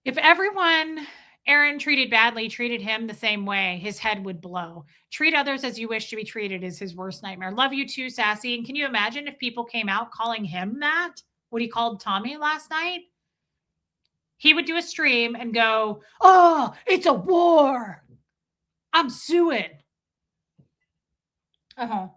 If everyone Aaron treated badly treated him the same way, his head would blow. Treat others as you wish to be treated is his worst nightmare. Love you too, Sassy. And can you imagine if people came out calling him that? What he called Tommy last night? He would do a stream and go, oh, it's a war. I'm suing. Uh-huh.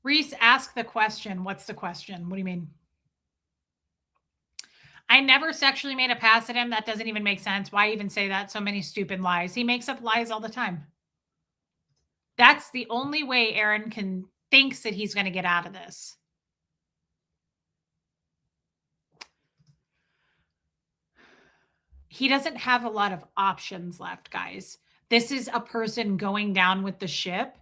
Reese, ask the question. What's the question? What do you mean? I never sexually made a pass at him. That doesn't even make sense. Why even say that? So many stupid lies. He makes up lies all the time. That's the only way Aaron thinks that he's going to get out of this. He doesn't have a lot of options left, guys. This is a person going down with the ship.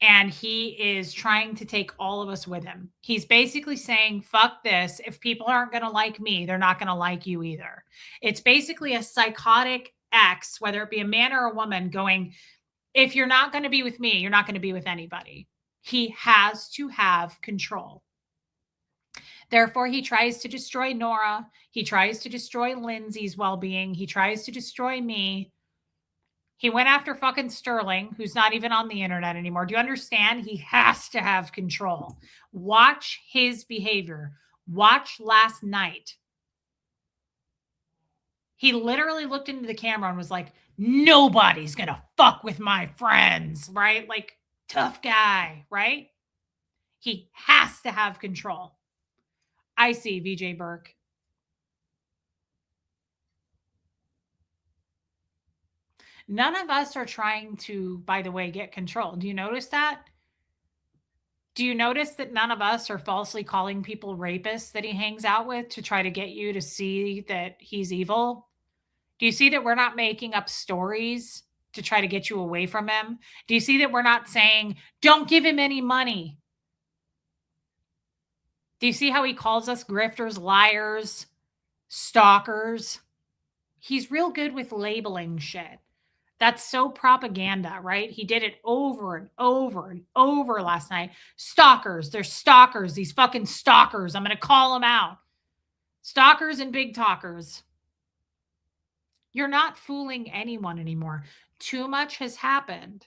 And he is trying to take all of us with him. He's basically saying, fuck this. If people aren't going to like me, they're not going to like you either. It's basically a psychotic ex, whether it be a man or a woman, going, if you're not going to be with me, you're not going to be with anybody. He has to have control. Therefore, he tries to destroy Nora. He tries to destroy Lindsay's well-being. He tries to destroy me. He went after fucking Sterling, who's not even on the internet anymore. Do you understand? He has to have control. Watch his behavior. Watch last night. He literally looked into the camera and was like, Nobody's going to fuck with my friends, right? Like, tough guy, right? He has to have control. I see, VJ Burke. None of us are trying to, by the way, get control. Do you notice that? Do you notice that none of us are falsely calling people rapists that he hangs out with to try to get you to see that he's evil? Do you see that we're not making up stories to try to get you away from him? Do you see that we're not saying, don't give him any money? Do you see how he calls us grifters, liars, stalkers? He's real good with labeling shit. That's so propaganda, right? He did it over and over and over last night. Stalkers, they're stalkers, these fucking stalkers. I'm going to call them out. Stalkers and big talkers. You're not fooling anyone anymore. Too much has happened.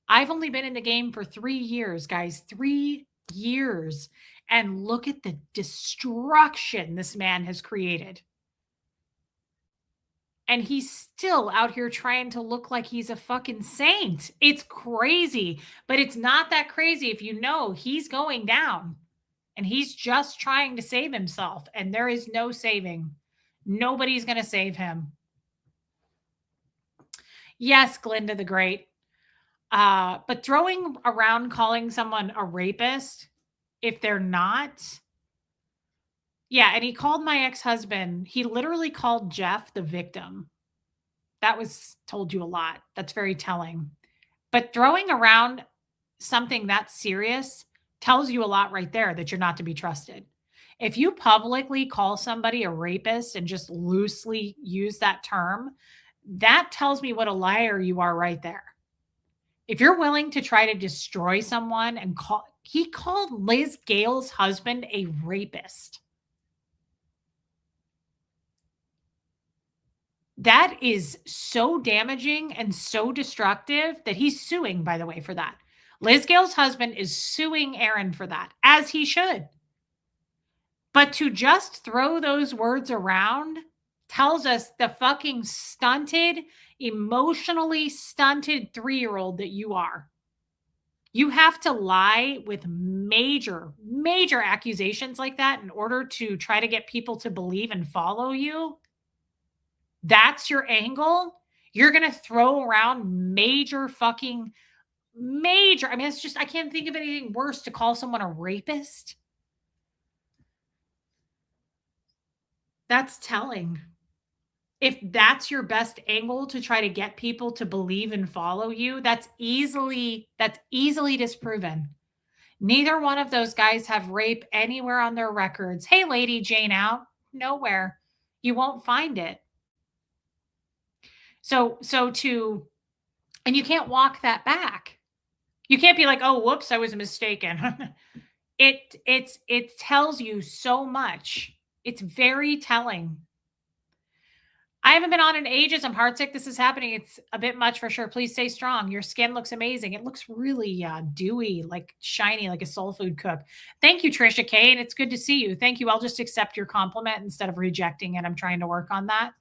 I've only been in the game for 3 years, guys. 3 years. And look at the destruction this man has created. And he's still out here trying to look like he's a fucking saint. It's crazy, but it's not that crazy if you know he's going down and he's just trying to save himself, and there is no saving. Nobody's going to save him. Yes, Glinda the Great. But throwing around calling someone a rapist if they're not. Yeah, and he called my ex-husband, he literally called Jeff the victim. That was told you a lot. That's very telling. But throwing around something that serious tells you a lot right there that you're not to be trusted. If you publicly call somebody a rapist and just loosely use that term, that tells me what a liar you are right there. If you're willing to try to destroy someone and he called Liz Gale's husband a rapist. That is so damaging and so destructive that he's suing, by the way, for that. Liz Gale's husband is suing Aaron for that, as he should. But to just throw those words around tells us the fucking stunted, emotionally stunted 3-year-old that you are. You have to lie with major, major accusations like that in order to try to get people to believe and follow you. That's your angle. You're going to throw around major fucking major. I mean, it's just, I can't think of anything worse to call someone a rapist. That's telling. If that's your best angle to try to get people to believe and follow you, that's easily disproven. Neither one of those guys have rape anywhere on their records. Hey, Lady Jane out. Nowhere. You won't find it. And you can't walk that back. You can't be like, oh, whoops, I was mistaken. It tells you so much. It's very telling. I haven't been on in ages. I'm heartsick. This is happening. It's a bit much for sure. Please stay strong. Your skin looks amazing. It looks really dewy, like shiny, like a soul food cook. Thank you, Trisha K. And it's good to see you. Thank you. I'll just accept your compliment instead of rejecting it. I'm trying to work on that.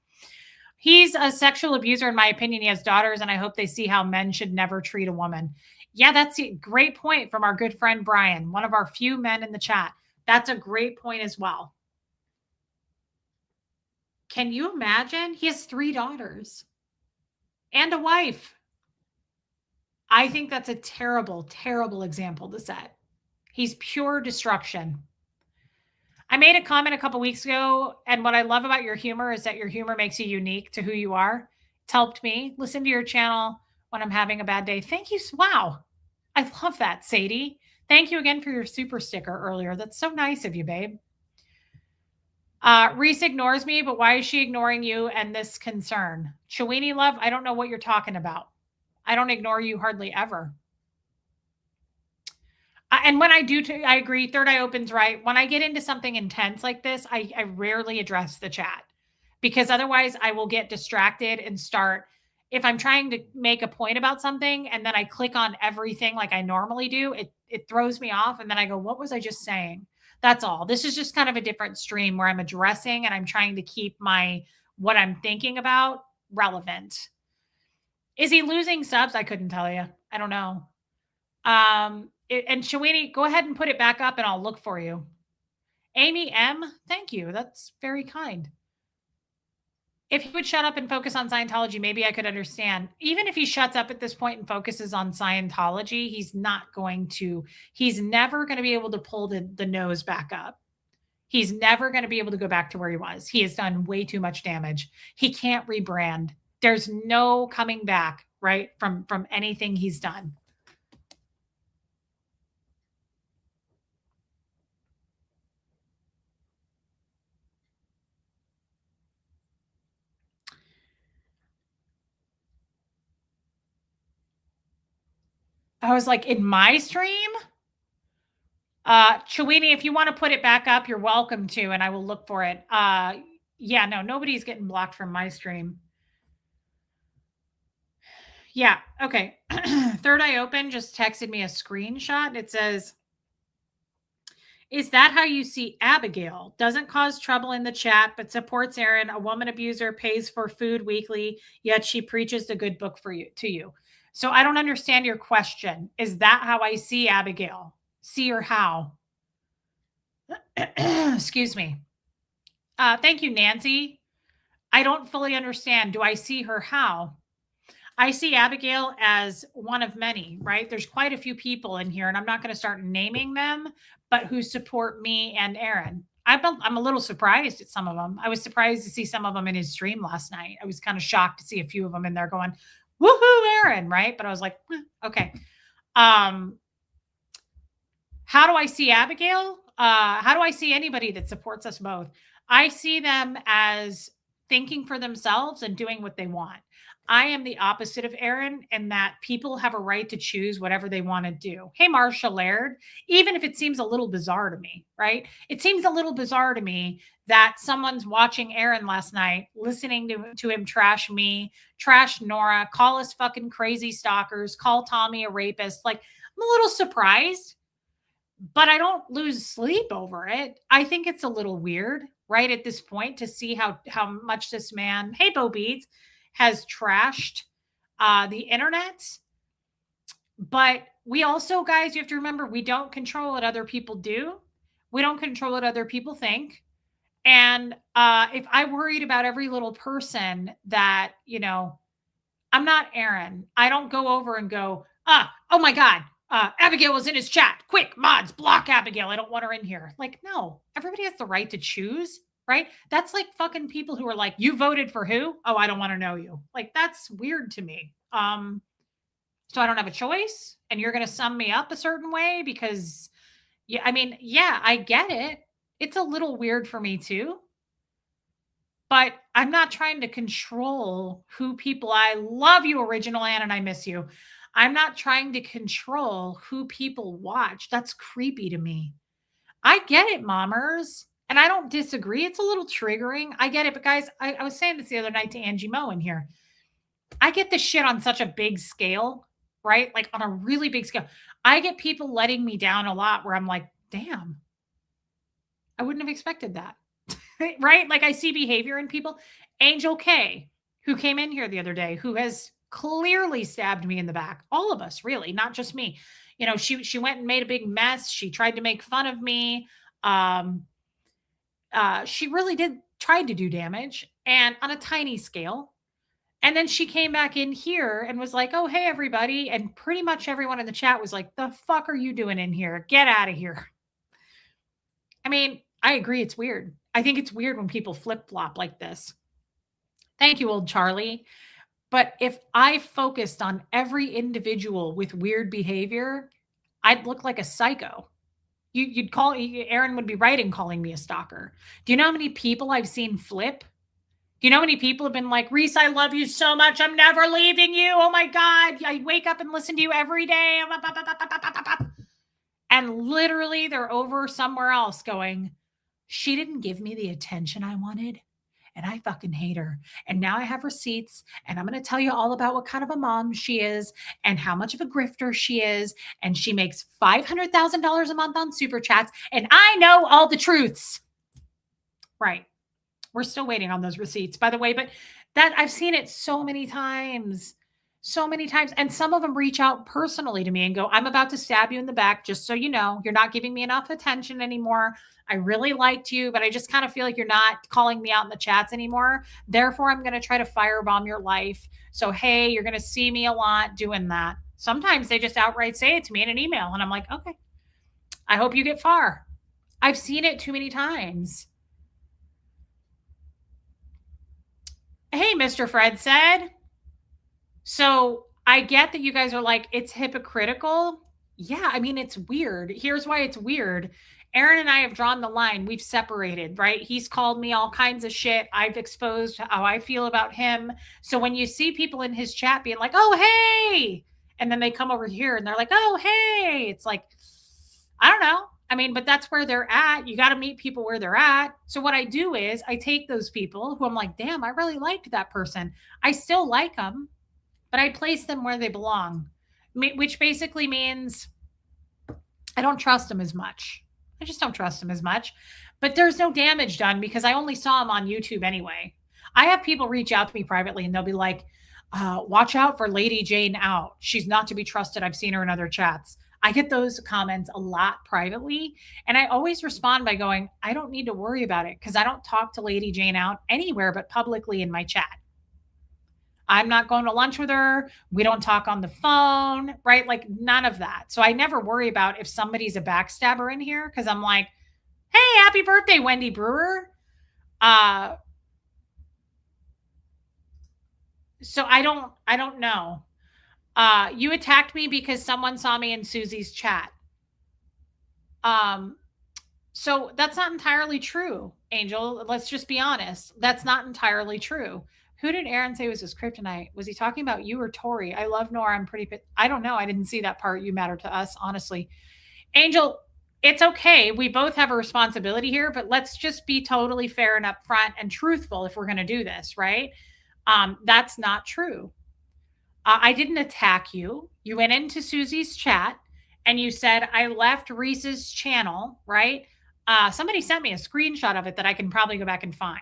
He's a sexual abuser, in my opinion. He has daughters, and I hope they see how men should never treat a woman. Yeah, that's a great point from our good friend Brian, one of our few men in the chat. That's a great point as well. Can you imagine? He has 3 daughters and a wife. I think that's a terrible, terrible example to set. He's pure destruction. I made a comment a couple weeks ago, and what I love about your humor is that your humor makes you unique to who you are. It's helped me listen to your channel when I'm having a bad day. Thank you. Wow. I love that, Sadie. Thank you again for your super sticker earlier. That's so nice of you, babe. Reese ignores me, but why is she ignoring you and this concern? Chewini love, I don't know what you're talking about. I don't ignore you hardly ever. And when I do, I agree. Third Eye Opens right. When I get into something intense like this, I rarely address the chat because otherwise I will get distracted and start. If I'm trying to make a point about something and then I click on everything like I normally do, it throws me off. And then I go, what was I just saying? That's all. This is just kind of a different stream where I'm addressing and I'm trying to keep what I'm thinking about relevant. Is he losing subs? I couldn't tell you. I don't know. And Shawini, go ahead and put it back up and I'll look for you. Amy M, thank you. That's very kind. If he would shut up and focus on Scientology, maybe I could understand. Even if he shuts up at this point and focuses on Scientology, he's never going to be able to pull the nose back up. He's never going to be able to go back to where he was. He has done way too much damage. He can't rebrand. There's no coming back, right? From anything he's done. I was like, in my stream? Chewini, if you want to put it back up, you're welcome to, and I will look for it. Yeah, no, nobody's getting blocked from my stream. Yeah, okay. Third Eye Open just texted me a screenshot. It says, is that how you see Abigail? Doesn't cause trouble in the chat, but supports Aaron, a woman abuser, pays for food weekly, yet she preaches the good book for you to you. So I don't understand your question. Is that how I see Abigail? See her how? Excuse me. Thank you, Nancy. I don't fully understand. Do I see her how? I see Abigail as one of many, right? There's quite a few people in here, and I'm not going to start naming them, but who support me and Aaron. I'm a little surprised at some of them. I was surprised to see some of them in his stream last night. I was kind of shocked to see a few of them in there going, woohoo, Aaron, right? But I was like, okay. How do I see Abigail? How do I see anybody that supports us both? I see them as thinking for themselves and doing what they want. I am the opposite of Aaron in that people have a right to choose whatever they want to do. Hey, Marsha Laird, even if it seems a little bizarre to me, right? It seems a little bizarre to me that someone's watching Aaron last night, listening to him trash me, trash Nora, call us fucking crazy stalkers, call Tommy a rapist. Like, I'm a little surprised, but I don't lose sleep over it. I think it's a little weird, right, at this point to see how much this man, hey Bo Beats, has trashed the internet. But we also, guys, you have to remember, we don't control what other people do. We don't control what other people think. And if I worried about every little person that, I'm not Aaron. I don't go over and go, oh my God, Abigail was in his chat. Quick, mods, block Abigail. I don't want her in here. Like, no, everybody has the right to choose, right? That's like fucking people who are like, you voted for who? Oh, I don't want to know you. Like, that's weird to me. So I don't have a choice, and you're going to sum me up a certain way because, yeah, I mean, yeah, I get it. It's a little weird for me too. But I'm not trying to control who people. I love you, Original Ann, and I miss you. I'm not trying to control who people watch. That's creepy to me. I get it, mommers. And I don't disagree. It's a little triggering. I get it. But guys, I was saying this the other night to Angie Moe in here. I get this shit on such a big scale, right? Like on a really big scale. I get people letting me down a lot where I'm like, damn, I wouldn't have expected that. Right? Like I see behavior in people. Angel K, who came in here the other day, who has clearly stabbed me in the back. All of us, really, not just me. She went and made a big mess. She tried to make fun of me. She really did try to do damage, and on a tiny scale. And then she came back in here and was like, "Oh, hey everybody." And pretty much everyone in the chat was like, "The fuck are you doing in here? Get out of here." I mean, I agree it's weird. I think it's weird when people flip-flop like this. Thank you, old Charlie. But if I focused on every individual with weird behavior, I'd look like a psycho. You'd call Aaron would be right in calling me a stalker. Do you know how many people I've seen flip? Do you know how many people have been like, Reese, I love you so much. I'm never leaving you. Oh my God. I wake up and listen to you every day. And literally they're over somewhere else going, she didn't give me the attention I wanted. And I fucking hate her. And now I have receipts, and I'm going to tell you all about what kind of a mom she is and how much of a grifter she is. And she makes $500,000 a month on super chats. And I know all the truths. Right. We're still waiting on those receipts, by the way, but that I've seen it so many times. so many times. And some of them reach out personally to me and go, I'm about to stab you in the back, just so you know, you're not giving me enough attention anymore. I really liked you, but I just kind of feel like you're not calling me out in the chats anymore. Therefore, I'm going to try to firebomb your life. So, hey, you're going to see me a lot doing that. Sometimes they just outright say it to me in an email, and I'm like, okay, I hope you get far. I've seen it too many times. Hey, Mr. Fred said, so I get that you guys are like, it's hypocritical. Yeah, I mean, it's weird. Here's why it's weird. Aaron and I have drawn the line. We've separated, right? He's called me all kinds of shit. I've exposed how I feel about him. So when you see people in his chat being like, oh, hey, and then they come over here and they're like, oh, hey, it's like, I don't know. I mean, but that's where they're at. You got to meet people where they're at. So what I do is I take those people who I'm like, damn, I really liked that person. I still like them, but I place them where they belong, which basically means I don't trust them as much. I just don't trust them as much. But there's no damage done because I only saw them on YouTube anyway. I have people reach out to me privately and they'll be like, watch out for Lady Jane out. She's not to be trusted. I've seen her in other chats. I get those comments a lot privately. And I always respond by going, I don't need to worry about it because I don't talk to Lady Jane out anywhere but publicly in my chat. I'm not going to lunch with her. We don't talk on the phone, right? Like none of that. So I never worry about if somebody's a backstabber in here because I'm like, hey, happy birthday, Wendy Brewer. So I don't know. You attacked me because someone saw me in Susie's chat. So that's not entirely true, Angel. Let's just be honest. That's not entirely true. Who did Aaron say was his kryptonite? Was he talking about you or Tori? I love Nora. I'm pretty. I don't know. I didn't see that part. You matter to us, honestly. Angel, it's okay. We both have a responsibility here, but let's just be totally fair and upfront and truthful if we're going to do this, right? That's not true. I didn't attack you. You went into Susie's chat and you said, I left Reese's channel, right? Somebody sent me a screenshot of it that I can probably go back and find.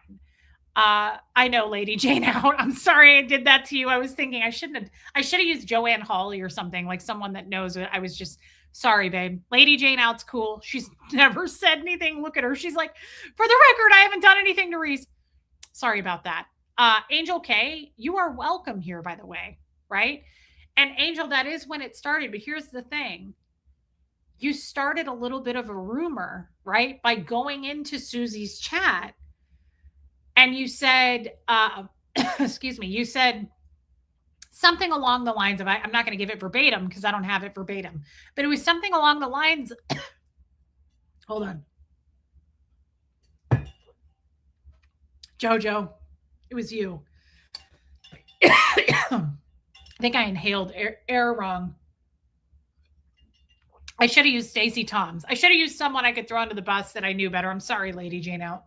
I know Lady Jane out. I'm sorry I did that to you. I was thinking I should have used Joanne Hawley or something, like someone that knows it. I was just sorry, babe. Lady Jane out's cool. She's never said anything. Look at her. She's like, for the record, I haven't done anything to Reese. Sorry about that. Angel K, you are welcome here, by the way, right? And Angel, that is when it started. But here's the thing. You started a little bit of a rumor, right? By going into Susie's chat and you said, excuse me, you said something along the lines of, I'm not going to give it verbatim because I don't have it verbatim, but it was something along the lines. Hold on. Jojo, it was you. I think I inhaled air wrong. I should have used Stacey Toms. I should have used someone I could throw under the bus that I knew better. I'm sorry, Lady Jane out.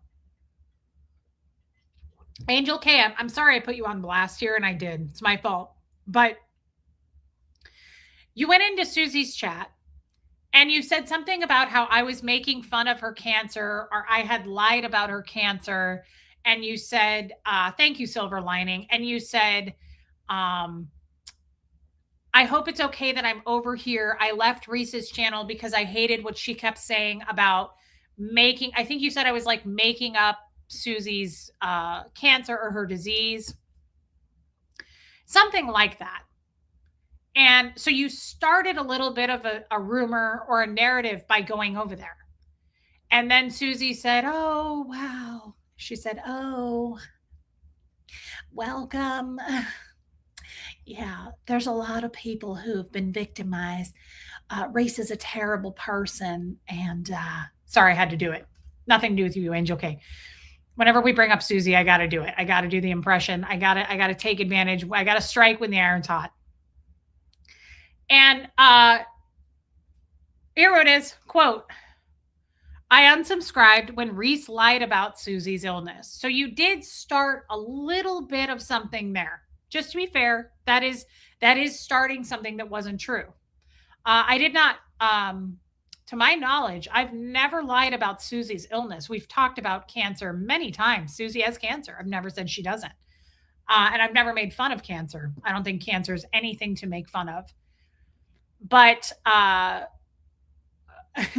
Angel K, I'm sorry I put you on blast here, and I did. It's my fault. But you went into Susie's chat and you said something about how I was making fun of her cancer or I had lied about her cancer. And you said, thank you, Silver Lining. And you said, I hope it's okay that I'm over here. I left Reese's channel because I hated what she kept saying about making, I think you said I was like making up Susie's cancer or her disease. Something like that. And so you started a little bit of a rumor or a narrative by going over there. And then Susie said, oh, wow. She said, oh, welcome. Yeah, there's a lot of people who've been victimized. Reese is a terrible person. And sorry, I had to do it. Nothing to do with you, Angel K. Whenever we bring up Susie, I got to do it. I got to do the impression. I got to take advantage. I got to strike when the iron's hot. And here it is, quote, I unsubscribed when Reese lied about Susie's illness. So you did start a little bit of something there. Just to be fair, that is starting something that wasn't true. I did not, to my knowledge, I've never lied about Susie's illness. We've talked about cancer many times. Susie has cancer. I've never said she doesn't. And I've never made fun of cancer. I don't think cancer is anything to make fun of. But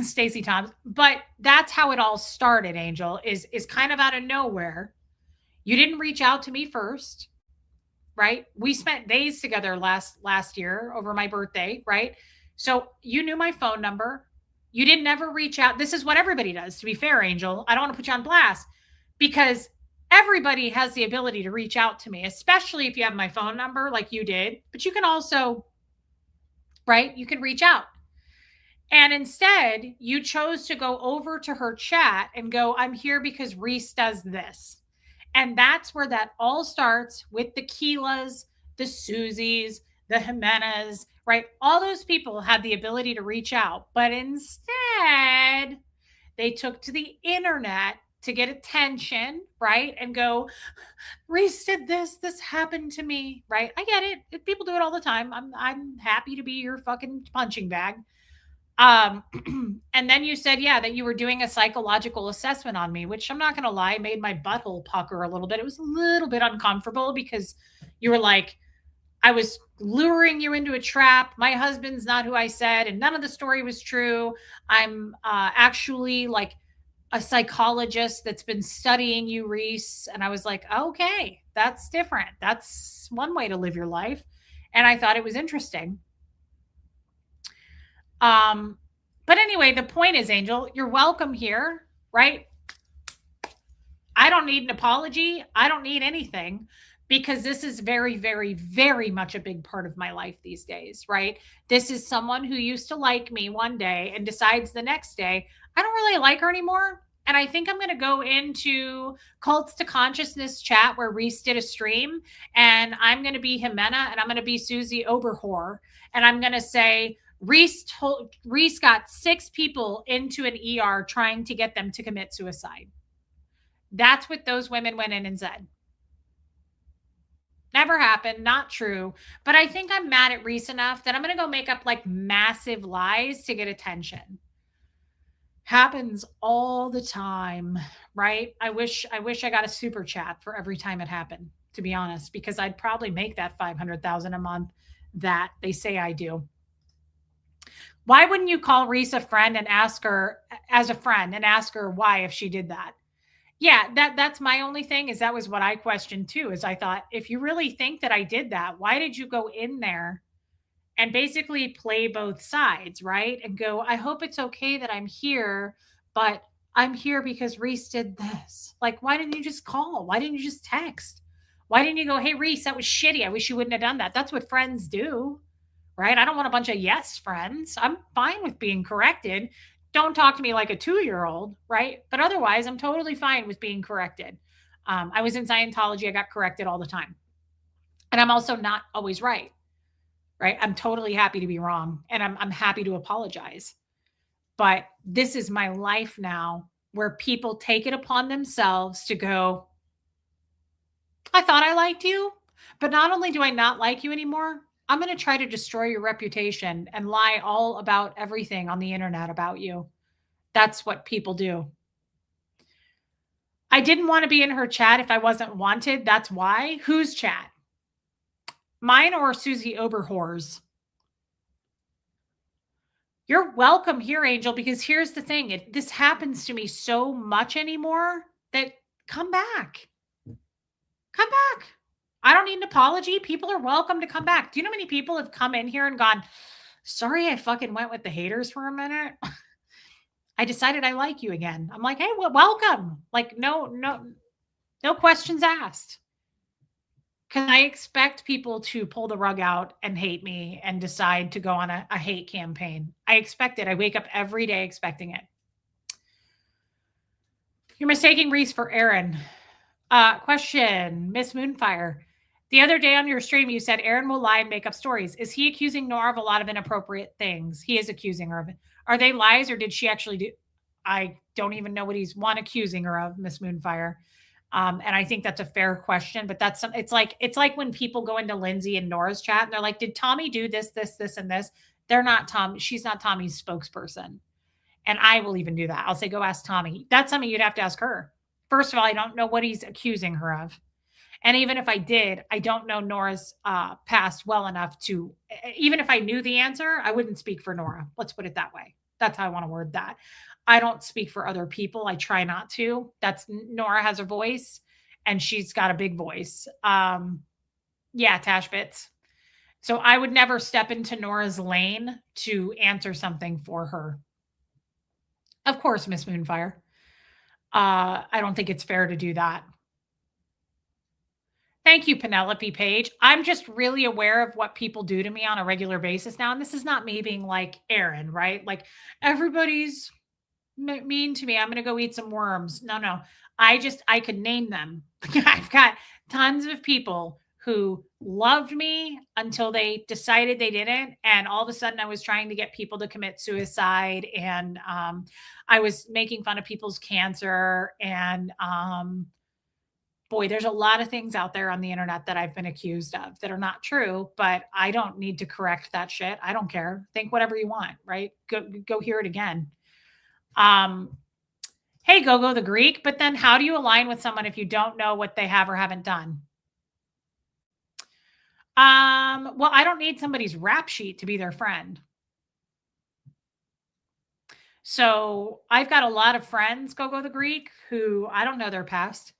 Stacey Thompson. But that's how it all started, Angel, is kind of out of nowhere. You didn't reach out to me first, right? We spent days together last year over my birthday, right? So you knew my phone number. You didn't ever reach out. This is what everybody does, to be fair, Angel. I don't want to put you on blast because everybody has the ability to reach out to me, especially if you have my phone number like you did. But you can also, right? You can reach out. And instead, you chose to go over to her chat and go, I'm here because Reese does this. And that's where that all starts with the Keelas, the Susies, the Jimenez, right? All those people had the ability to reach out, but instead, they took to the internet to get attention, right? And go, Reese did this, this happened to me, right? I get it. People do it all the time. I'm happy to be your fucking punching bag. Um, and then you said, yeah, that you were doing a psychological assessment on me, which I'm not going to lie, made my butthole pucker a little bit. It was a little bit uncomfortable because you were like, I was luring you into a trap. My husband's not who I said, and none of the story was true. I'm actually like a psychologist that's been studying you, Reese. And I was like, okay, that's different. That's one way to live your life. And I thought it was interesting. Um, but anyway, the point is, Angel, you're welcome here, right? I don't need an apology. I don't need anything because this is very, very, very much a big part of my life these days, right? This is someone who used to like me one day and decides the next day, I don't really like her anymore. And I think I'm going to go into Cults to Consciousness chat where Reese did a stream, and I'm going to be Jimena and I'm going to be Susie Oberhor. And I'm going to say, Reese got 6 people into an ER trying to get them to commit suicide. That's what those women went in and said. Never happened, not true. But I think I'm mad at Reese enough that I'm going to go make up like massive lies to get attention. Happens all the time, right? I wish I got a super chat for every time it happened, to be honest, because I'd probably make that 500,000 a month that they say I do. Why wouldn't you call Reese a friend and ask her as a friend and ask her why if she did that? Yeah, that's my only thing is that was what I questioned too. Is I thought if you really think that I did that, why did you go in there and basically play both sides, right? And go, I hope it's okay that I'm here, but I'm here because Reese did this. Like, why didn't you just call? Why didn't you just text? Why didn't you go, hey Reese, that was shitty. I wish you wouldn't have done that. That's what friends do, right? I don't want a bunch of yes friends. I'm fine with being corrected. Don't talk to me like a 2-year old, right? But otherwise, I'm totally fine with being corrected. I was in Scientology, I got corrected all the time. And I'm also not always right, right? I'm totally happy to be wrong and I'm happy to apologize. But this is my life now where people take it upon themselves to go, I thought I liked you, but not only do I not like you anymore, I'm going to try to destroy your reputation and lie all about everything on the internet about you. That's what people do. I didn't want to be in her chat if I wasn't wanted. That's why. Whose chat? Mine or Susie Oberhor's? You're welcome here, Angel, because here's the thing. This happens to me so much anymore that come back. Come back. I don't need an apology. People are welcome to come back. Do you know how many people have come in here and gone, sorry, I fucking went with the haters for a minute. I decided I like you again. I'm like, hey, well, welcome. Like, no questions asked. Because I expect people to pull the rug out and hate me and decide to go on a hate campaign. I expect it. I wake up every day expecting it. You're mistaking Reese for Aaron. Question, Miss Moonfire. The other day on your stream, you said Aaron will lie and make up stories. Is he accusing Nora of a lot of inappropriate things? He is accusing her of it. Are they lies or did she actually do? I don't even know what he's accusing her of, Miss Moonfire. And I think that's a fair question, but it's like when people go into Lindsay and Nora's chat and they're like, did Tommy do this, and this? They're not Tom. She's not Tommy's spokesperson. And I will even do that. I'll say, go ask Tommy. That's something you'd have to ask her. First of all, I don't know what he's accusing her of. And even if I did, I don't know Nora's past well enough to, even if I knew the answer, I wouldn't speak for Nora. Let's put it that way. That's how I want to word that. I don't speak for other people. I try not to. That's Nora has a voice and she's got a big voice. Yeah, Tash Bits. So I would never step into Nora's lane to answer something for her. Of course, Miss Moonfire. I don't think it's fair to do that. Thank you, Penelope Page. I'm just really aware of what people do to me on a regular basis now. And this is not me being like Aaron, right? Like everybody's mean to me. I'm going to go eat some worms. No, no. I could name them. I've got tons of people who loved me until they decided they didn't. And all of a sudden, I was trying to get people to commit suicide. And I was making fun of people's cancer. And boy, there's a lot of things out there on the internet that I've been accused of that are not true, but I don't need to correct that shit. I don't care. Think whatever you want, right? Go hear it again. Um, hey, go the Greek, but then how do you align with someone if you don't know what they have or haven't done? Well, I don't need somebody's rap sheet to be their friend. So I've got a lot of friends, go the Greek, who I don't know their past.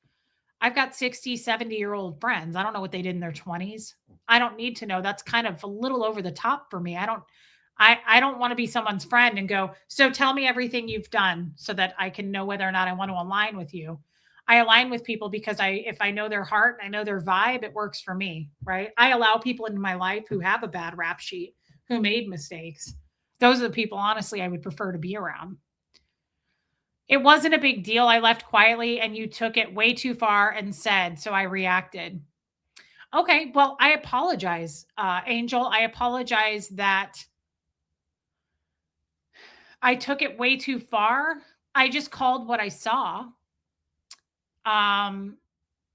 I've got 60, 70-year-old friends. I don't know what they did in their 20s. I don't need to know. That's kind of a little over the top for me. I don't want to be someone's friend and go, "So tell me everything you've done so that I can know whether or not I want to align with you." I align with people because if I know their heart, I know their vibe, it works for me, right? I allow people into my life who have a bad rap sheet, who made mistakes. Those are the people honestly I would prefer to be around. It wasn't a big deal. I left quietly and you took it way too far and said, so I reacted. Okay, well, I apologize, Angel. I apologize that I took it way too far. I just called what I saw. Um,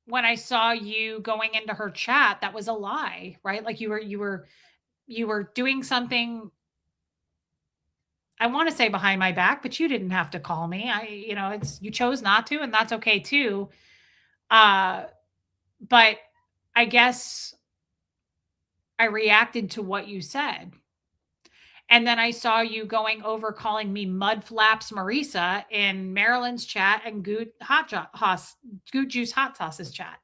when I saw you going into her chat, that was a lie, right? Like you were doing something. I want to say behind my back, but you didn't have to call me. It's you chose not to, and that's okay too. Uh, but I guess I reacted to what you said. And then I saw you going over calling me Mud Flaps Marisa in Marilyn's chat and Goot Juice Hot Sauce's chat.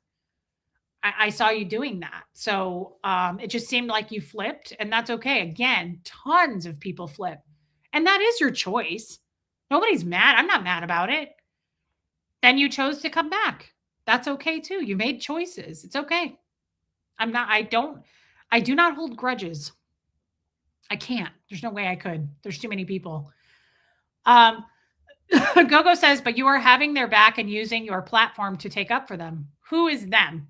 I saw you doing that. So it just seemed like you flipped, and that's okay. Again, tons of people flip. And that is your choice. Nobody's mad. I'm not mad about it. Then you chose to come back. That's okay too. You made choices. It's okay. I do not hold grudges. I can't. There's no way I could. There's too many people. Um, Gogo says, but you are having their back and using your platform to take up for them. Who is them?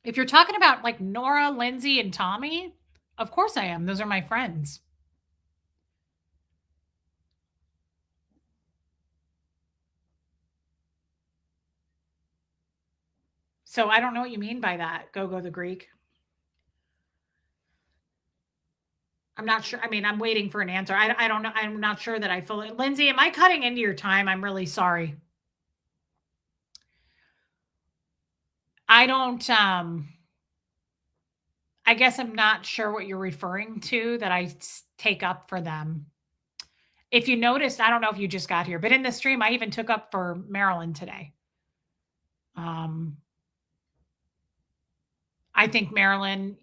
If you're talking about like Nora, Lindsay, and Tommy, of course I am. Those are my friends. So I don't know what you mean by that, Gogo the Greek. I'm not sure. I mean, I'm waiting for an answer. I don't know. I'm not sure that I fully. Lindsay, am I cutting into your time? I'm really sorry. I don't. I guess I'm not sure what you're referring to that I take up for them. If you noticed, I don't know if you just got here, but in the stream, I even took up for Marilyn today. I think Marilyn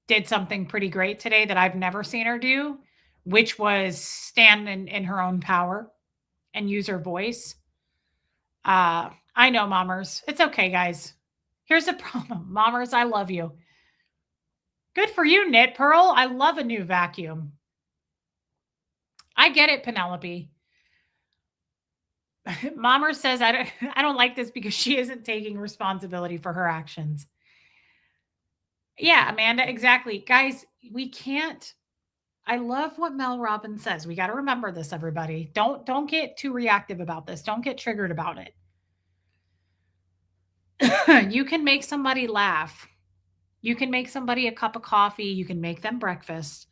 did something pretty great today that I've never seen her do, which was stand in her own power and use her voice. I know, Mommers. It's okay, guys. Here's the problem. Mommers, I love you. Good for you, Knit Pearl. I love a new vacuum. I get it, Penelope. Mommer says, I don't like this because she isn't taking responsibility for her actions. Yeah, Amanda, exactly. Guys, we can't. I love what Mel Robbins says. We got to remember this, everybody. Don't get too reactive about this. Don't get triggered about it. You can make somebody laugh. You can make somebody a cup of coffee. You can make them breakfast.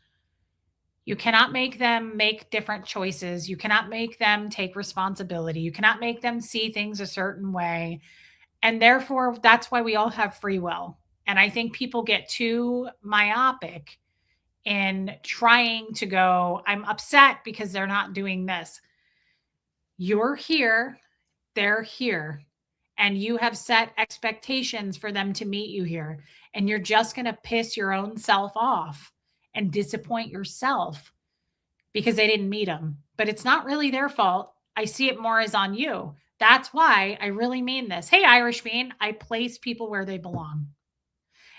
You cannot make them make different choices. You cannot make them take responsibility. You cannot make them see things a certain way. And therefore, that's why we all have free will. And I think people get too myopic in trying to go, I'm upset because they're not doing this. You're here, they're here, and you have set expectations for them to meet you here. And you're just going to piss your own self off and disappoint yourself because they didn't meet them. But it's not really their fault. I see it more as on you. That's why I really mean this. Hey, Irish Bean, I place people where they belong.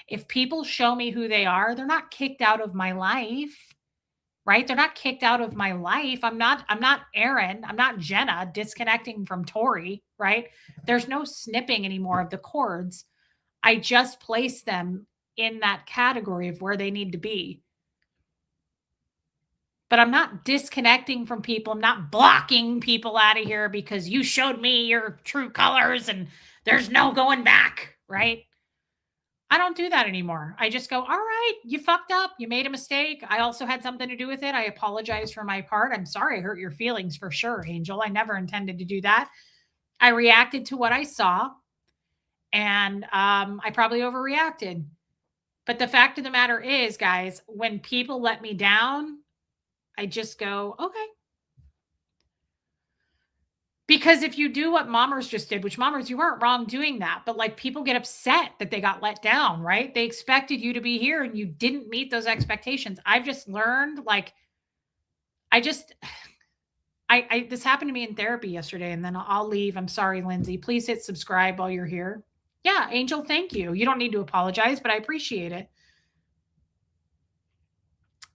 If people show me who they are, they're not kicked out of my life, right? They're not kicked out of my life. I'm not Aaron, I'm not Jenna disconnecting from Tori, right? There's no snipping anymore of the cords. I just place them in that category of where they need to be. But I'm not disconnecting from people. I'm not blocking people out of here because you showed me your true colors and there's no going back, right? I don't do that anymore. I just go, all right, you fucked up. You made a mistake. I also had something to do with it. I apologize for my part. I'm sorry I hurt your feelings for sure, Angel. I never intended to do that. I reacted to what I saw and I probably overreacted. But the fact of the matter is, guys, when people let me down, I just go, okay. Because if you do what Mommers just did, which Mommers, you weren't wrong doing that, but like people get upset that they got let down, right? They expected you to be here and you didn't meet those expectations. I've just learned, like, I just, this happened to me in therapy yesterday, and then I'll leave. I'm sorry, Lindsay. Please hit subscribe while you're here. Yeah, Angel, thank you. You don't need to apologize, but I appreciate it.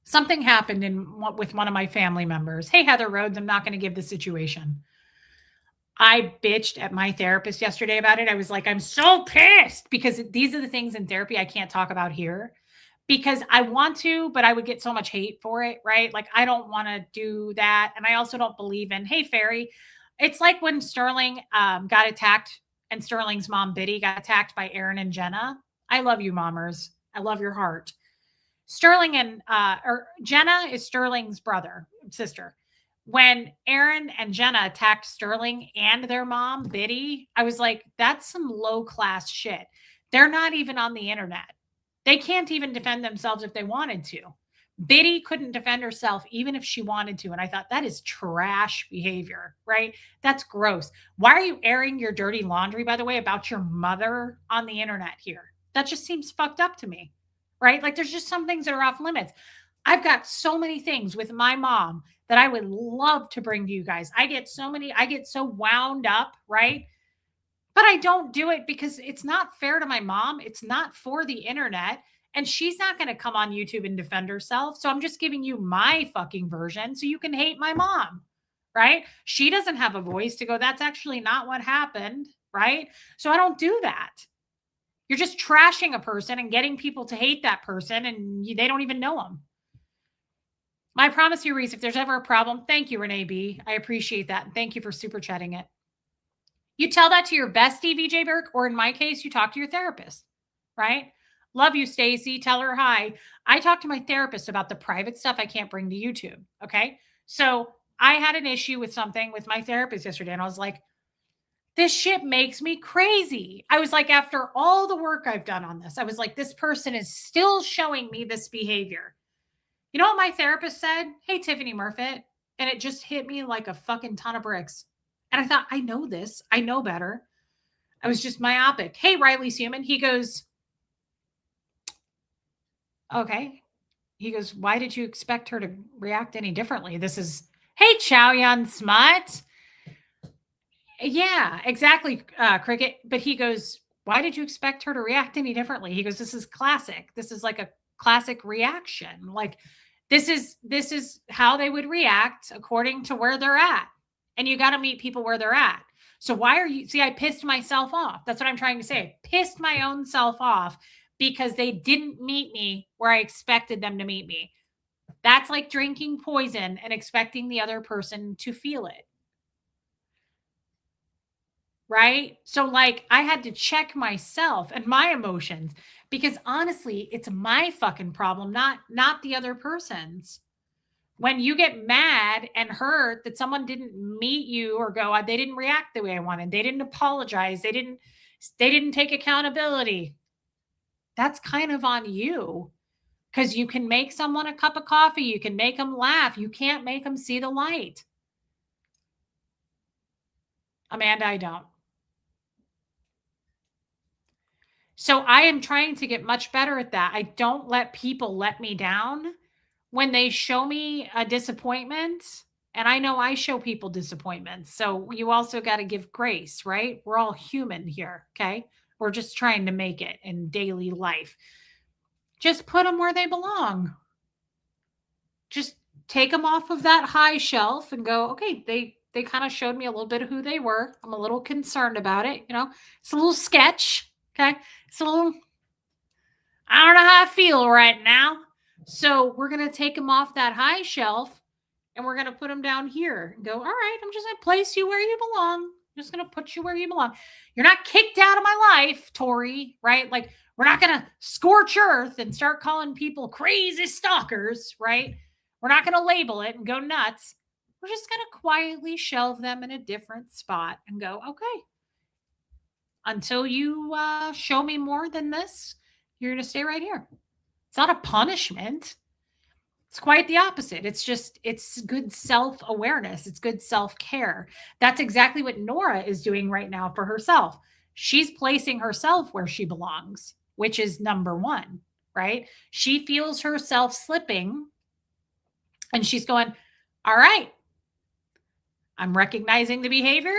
Something happened with one of my family members. Hey, Heather Rhodes, I'm not going to give the situation. I bitched at my therapist yesterday about it. I was like, I'm so pissed because these are the things in therapy I can't talk about here because I want to, but I would get so much hate for it, right? Like, I don't want to do that. And I also don't believe in, hey, Fairy. It's like when Sterling got attacked and Sterling's mom, Biddy, got attacked by Aaron and Jenna. I love you, mommers. I love your heart. Sterling and, or Jenna is Sterling's sister. When Aaron and Jenna attacked Sterling and their mom, Biddy, I was like, that's some low class shit. They're not even on the internet. They can't even defend themselves if they wanted to. Biddy couldn't defend herself even if she wanted to. And I thought that is trash behavior, right? That's gross. Why are you airing your dirty laundry, by the way, about your mother on the internet here? That just seems fucked up to me, right? Like, there's just some things that are off limits. I've got so many things with my mom that I would love to bring to you guys. I get so wound up, right? But I don't do it because it's not fair to my mom. It's not for the internet. And she's not going to come on YouTube and defend herself. So I'm just giving you my fucking version so you can hate my mom, right? She doesn't have a voice to go, that's actually not what happened, right? So I don't do that. You're just trashing a person and getting people to hate that person and they don't even know them. I promise you, Reese, if there's ever a problem, thank you, Renee B. I appreciate that. And thank you for super chatting it. You tell that to your bestie, VJ Burke, or in my case, you talk to your therapist, right? Love you, Stacy. Tell her hi. I talk to my therapist about the private stuff I can't bring to YouTube. Okay. So I had an issue with something with my therapist yesterday, and I was like, this shit makes me crazy. I was like, after all the work I've done on this, I was like, this person is still showing me this behavior. You know what my therapist said? Hey, Tiffany Murfitt. And it just hit me like a fucking ton of bricks. And I thought, I know this. I know better. I was just myopic. Hey, Riley's human. He goes, okay. He goes, why did you expect her to react any differently? This is, hey, Chow Yun Smut. Yeah, exactly, Cricket. But he goes, why did you expect her to react any differently? He goes, this is classic. This is like a classic reaction. Like, this is how they would react according to where they're at. And you got to meet people where they're at. So why are you, see, I pissed myself off. That's what I'm trying to say. I pissed my own self off because they didn't meet me where I expected them to meet me. That's like drinking poison and expecting the other person to feel it. Right? So like I had to check myself and my emotions because honestly, it's my fucking problem, not the other person's. When you get mad and hurt that someone didn't meet you or go, they didn't react the way I wanted, they didn't apologize, they didn't take accountability. That's kind of on you because you can make someone a cup of coffee, you can make them laugh, you can't make them see the light. Amanda, I don't. So I am trying to get much better at that. I don't let people let me down when they show me a disappointment. And I know I show people disappointments. So you also got to give grace, right? We're all human here. Okay. We're just trying to make it in daily life. Just put them where they belong. Just take them off of that high shelf and go, okay, they kind of showed me a little bit of who they were. I'm a little concerned about it. It's a little sketch. Okay. It's a little, I don't know how I feel right now. So we're going to take them off that high shelf and we're going to put them down here and go, all right, I'm just going to place you where you belong. I'm just going to put you where you belong. You're not kicked out of my life, Tori, right? Like, we're not going to scorch earth and start calling people crazy stalkers, right? We're not going to label it and go nuts. We're just going to quietly shelve them in a different spot and go, okay, until you show me more than this, you're going to stay right here. It's not a punishment. It's quite the opposite. It's good self-awareness. It's good self-care. That's exactly what Nora is doing right now for herself. She's placing herself where she belongs, which is number one, right? She feels herself slipping and she's going, all right, I'm recognizing the behavior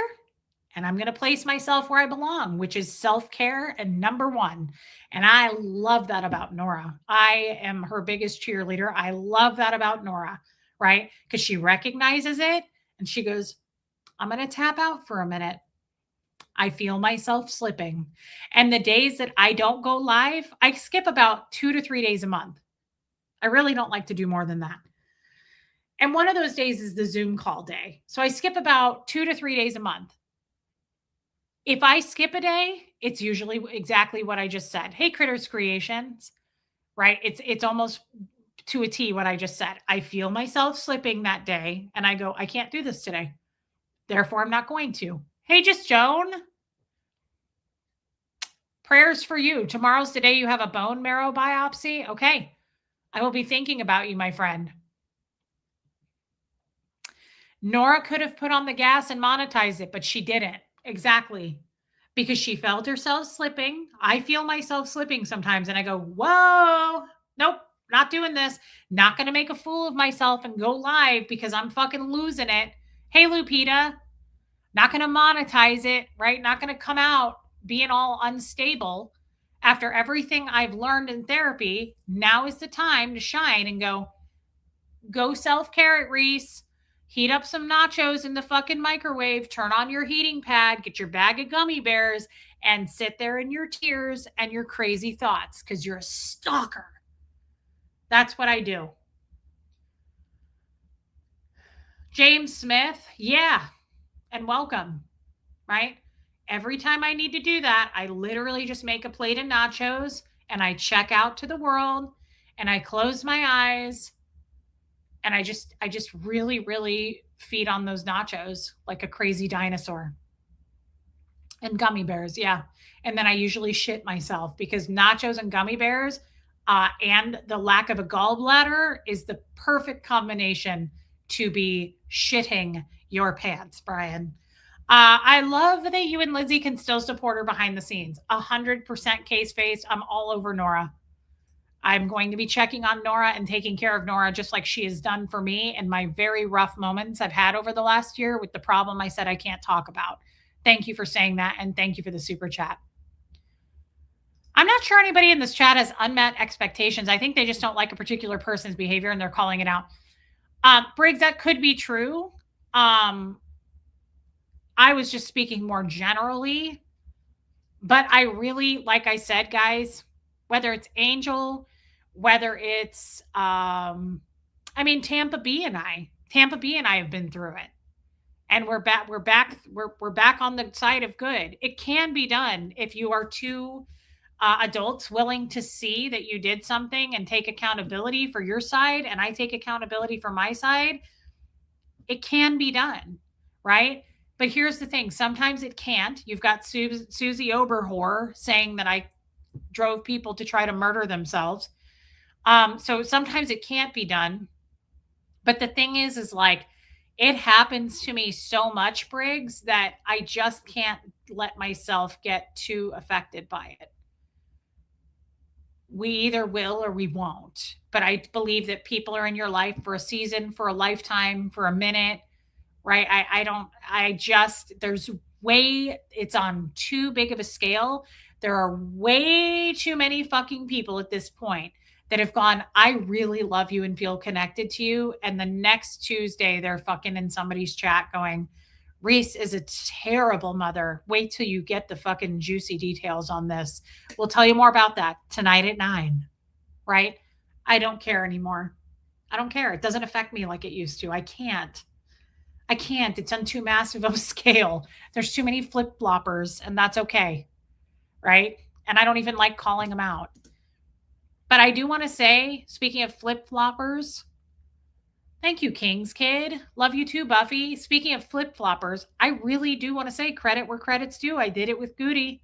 and I'm going to place myself where I belong, which is self care and number one. And I love that about Nora. I am her biggest cheerleader. I love that about Nora, right? Because she recognizes it and she goes, I'm going to tap out for a minute. I feel myself slipping. And the days that I don't go live, I skip about 2 to 3 days a month. I really don't like to do more than that. And one of those days is the Zoom call day. So I skip about 2 to 3 days a month. If I skip a day, it's usually exactly what I just said. Hey, Critters Creations, right? It's almost to a T what I just said. I feel myself slipping that day and I go, I can't do this today. Therefore, I'm not going to. Hey, just Joan. Prayers for you. Tomorrow's the day you have a bone marrow biopsy. Okay. I will be thinking about you, my friend. Nora could have put on the gas and monetized it, but she didn't. Exactly. Because she felt herself slipping. I feel myself slipping sometimes and I go, whoa, nope, not doing this. Not going to make a fool of myself and go live because I'm fucking losing it. Hey, Lupita, not going to monetize it, right? Not going to come out being all unstable. After everything I've learned in therapy, now is the time to shine and go self-care at Reese. Heat up some nachos in the fucking microwave, turn on your heating pad, get your bag of gummy bears, and sit there in your tears and your crazy thoughts because you're a stalker. That's what I do. James Smith, yeah, and welcome, right? Every time I need to do that, I literally just make a plate of nachos and I check out to the world and I close my eyes and I just really, really feed on those nachos like a crazy dinosaur. And gummy bears, yeah. And then I usually shit myself because nachos and gummy bears and the lack of a gallbladder is the perfect combination to be shitting your pants, Brian. I love that you and Lizzie can still support her behind the scenes. 100% case face. I'm all over Nora. I'm going to be checking on Nora and taking care of Nora just like she has done for me in my very rough moments I've had over the last year with the problem I said I can't talk about. Thank you for saying that. And thank you for the super chat. I'm not sure anybody in this chat has unmet expectations. I think they just don't like a particular person's behavior and they're calling it out. Briggs, that could be true. I was just speaking more generally. But I really, like I said, guys, whether it's Angel, whether it's Tampa B and I have been through it. And we're back on the side of good. It can be done if you are too adults willing to see that you did something and take accountability for your side, and I take accountability for my side, it can be done, right? But here's the thing, sometimes it can't. You've got Susie Oberhor saying that I drove people to try to murder themselves. So sometimes it can't be done. But the thing is like, it happens to me so much, Briggs, that I just can't let myself get too affected by it. We either will or we won't. But I believe that people are in your life for a season, for a lifetime, for a minute, right? I don't, I just, there's way, it's on too big of a scale. There are way too many fucking people at this point that have gone, I really love you and feel connected to you. And the next Tuesday, they're fucking in somebody's chat going, Reese is a terrible mother. Wait till you get the fucking juicy details on this. We'll tell you more about that tonight at 9, right? I don't care anymore. I don't care. It doesn't affect me like it used to. I can't. I can't. It's on too massive of a scale. There's too many flip floppers, and that's okay. Right. And I don't even like calling them out. But I do want to say, speaking of flip floppers, thank you, King's Kid. Love you too, Buffy. Speaking of flip floppers, I really do want to say credit where credit's due. I did it with Goody.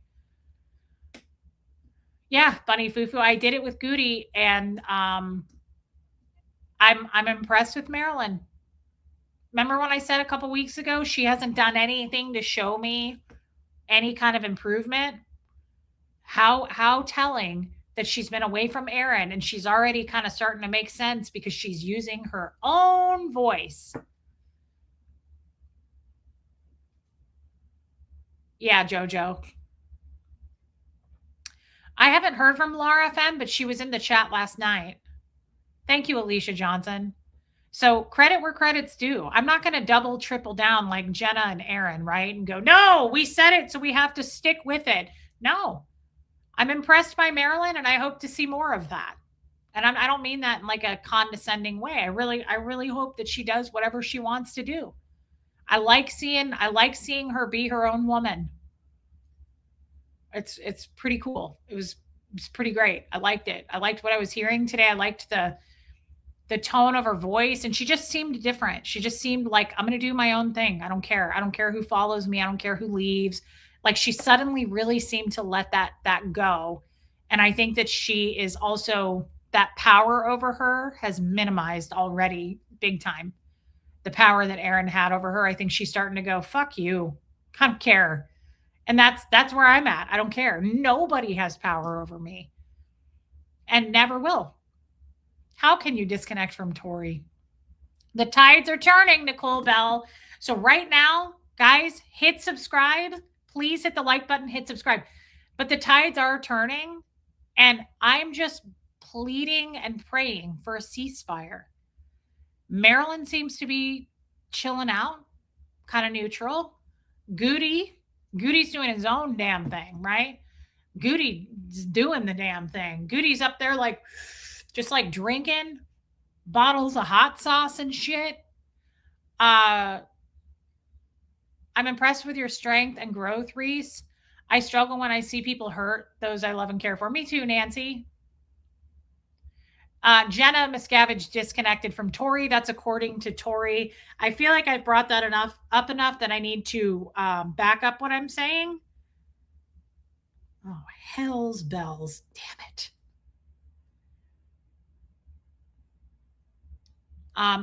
Yeah, Bunny Fufu. I did it with Goody, and I'm impressed with Marilyn. Remember when I said a couple weeks ago she hasn't done anything to show me any kind of improvement? How telling that she's been away from Aaron and she's already kind of starting to make sense because she's using her own voice. Yeah, Jojo. I haven't heard from Laura FM, but she was in the chat last night. Thank you, Alicia Johnson. So credit where credit's due. I'm not going to double, triple down like Jenna and Aaron, right? And go, no, we said it, so we have to stick with it. No, I'm impressed by Marilyn, and I hope to see more of that. And I don't mean that in like a condescending way. I really hope that she does whatever she wants to do. I like seeing her be her own woman. It's pretty cool. It's pretty great. I liked it. I liked what I was hearing today. I liked the tone of her voice, and she just seemed different. She just seemed like, I'm going to do my own thing. I don't care. I don't care who follows me. I don't care who leaves. Like, she suddenly really seemed to let that go. And I think that she is also, that power over her has minimized already big time. The power that Aaron had over her, I think she's starting to go, fuck you. I don't care. And that's where I'm at. I don't care. Nobody has power over me and never will. How can you disconnect from Tori? The tides are turning, Nicole Bell. So right now, guys, hit subscribe. Please hit the like button, hit subscribe. But the tides are turning, and I'm just pleading and praying for a ceasefire. Marilyn seems to be chilling out, kind of neutral. Goody's doing his own damn thing, right? Goody's doing the damn thing. Goody's up there like, just like drinking bottles of hot sauce and shit. I'm impressed with your strength and growth, Reese. I struggle when I see people hurt those I love and care for. Me too, Nancy. Jenna Miscavige disconnected from Tori. That's according to Tori. I feel like I've brought that up enough that I need to back up what I'm saying. Oh, hell's bells. Damn it.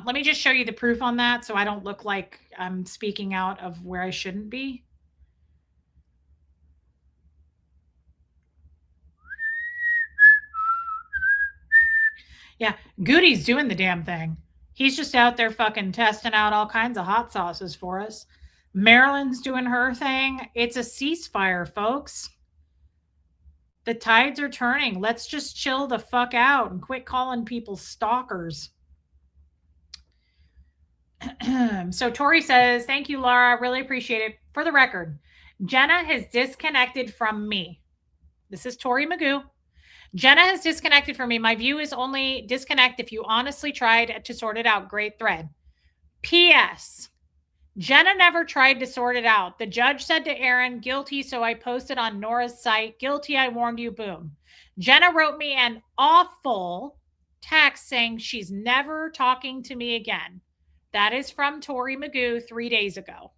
Let me just show you the proof on that so I don't look like I'm speaking out of where I shouldn't be. Yeah, Goody's doing the damn thing. He's just out there fucking testing out all kinds of hot sauces for us. Marilyn's doing her thing. It's a ceasefire, folks. The tides are turning. Let's just chill the fuck out and quit calling people stalkers. So Tori says, thank you, Laura. Really appreciate it. For the record, Jenna has disconnected from me. This is Tori Magoo. Jenna has disconnected from me. My view is only disconnect if you honestly tried to sort it out. Great thread. P.S. Jenna never tried to sort it out. The judge said to Aaron, guilty, so I posted on Nora's site, guilty, I warned you, boom. Jenna wrote me an awful text saying she's never talking to me again. That is from Tori Magoo 3 days ago.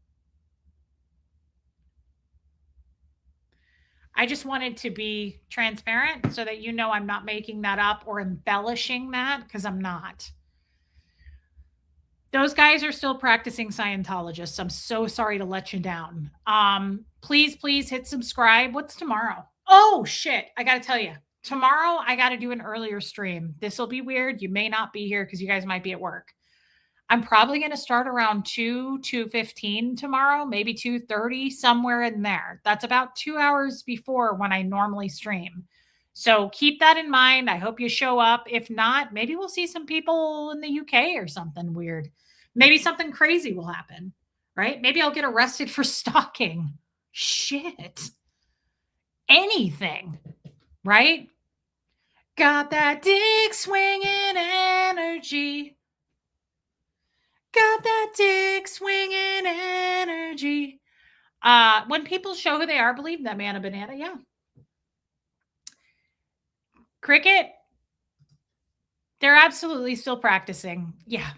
I just wanted to be transparent so that you know I'm not making that up or embellishing that, because I'm not. Those guys are still practicing Scientologists. I'm so sorry to let you down. Please hit subscribe. What's tomorrow? Oh shit, I got to tell you. Tomorrow I got to do an earlier stream. This will be weird. You may not be here because you guys might be at work. I'm probably going to start around 2:15 tomorrow, maybe 2:30, somewhere in there. That's about 2 hours before when I normally stream. So keep that in mind. I hope you show up. If not, maybe we'll see some people in the UK or something weird. Maybe something crazy will happen, right? Maybe I'll get arrested for stalking. Shit. Anything, right? Got that dick swinging energy. Got that dick swinging energy. When people show who they are, believe them, Anna Banana. Yeah. Cricket, they're absolutely still practicing. Yeah.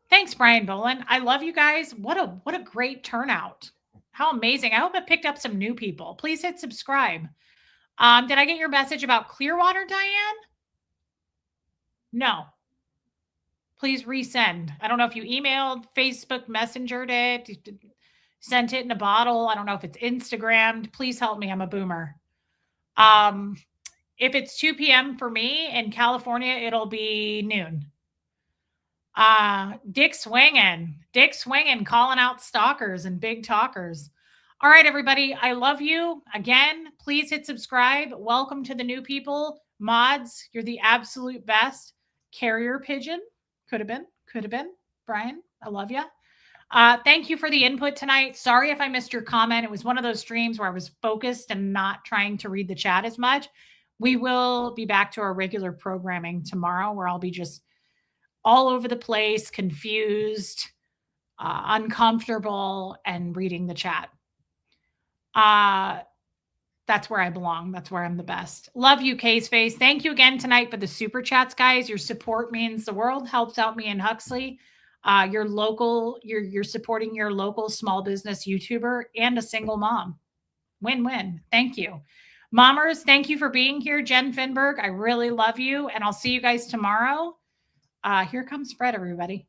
Thanks, Brian Boland. I love you guys. What a great turnout. How amazing. I hope I picked up some new people. Please hit subscribe. Did I get your message about Clearwater, Diane? No. Please resend. I don't know if you emailed, Facebook Messengered it, sent it in a bottle. I don't know if it's Instagrammed. Please help me. I'm a boomer. If it's 2 p.m. for me in California, it'll be noon. Dick swinging, calling out stalkers and big talkers. All right, everybody. I love you. Again, please hit subscribe. Welcome to the new people. Mods, you're the absolute best. Carrier pigeon. Could have been. Brian, I love you. Thank you for the input tonight. Sorry if I missed your comment. It was one of those streams where I was focused and not trying to read the chat as much. We will be back to our regular programming tomorrow, where I'll be just all over the place, confused, uncomfortable, and reading the chat. That's where I belong. That's where I'm the best. Love you, K-Space. Thank you again tonight for the super chats, guys. Your support means the world. Helps out me and Huxley. You're supporting your local small business YouTuber and a single mom. Win-win. Thank you. Mommers, thank you for being here. Jen Finberg, I really love you. And I'll see you guys tomorrow. Here comes Fred, everybody.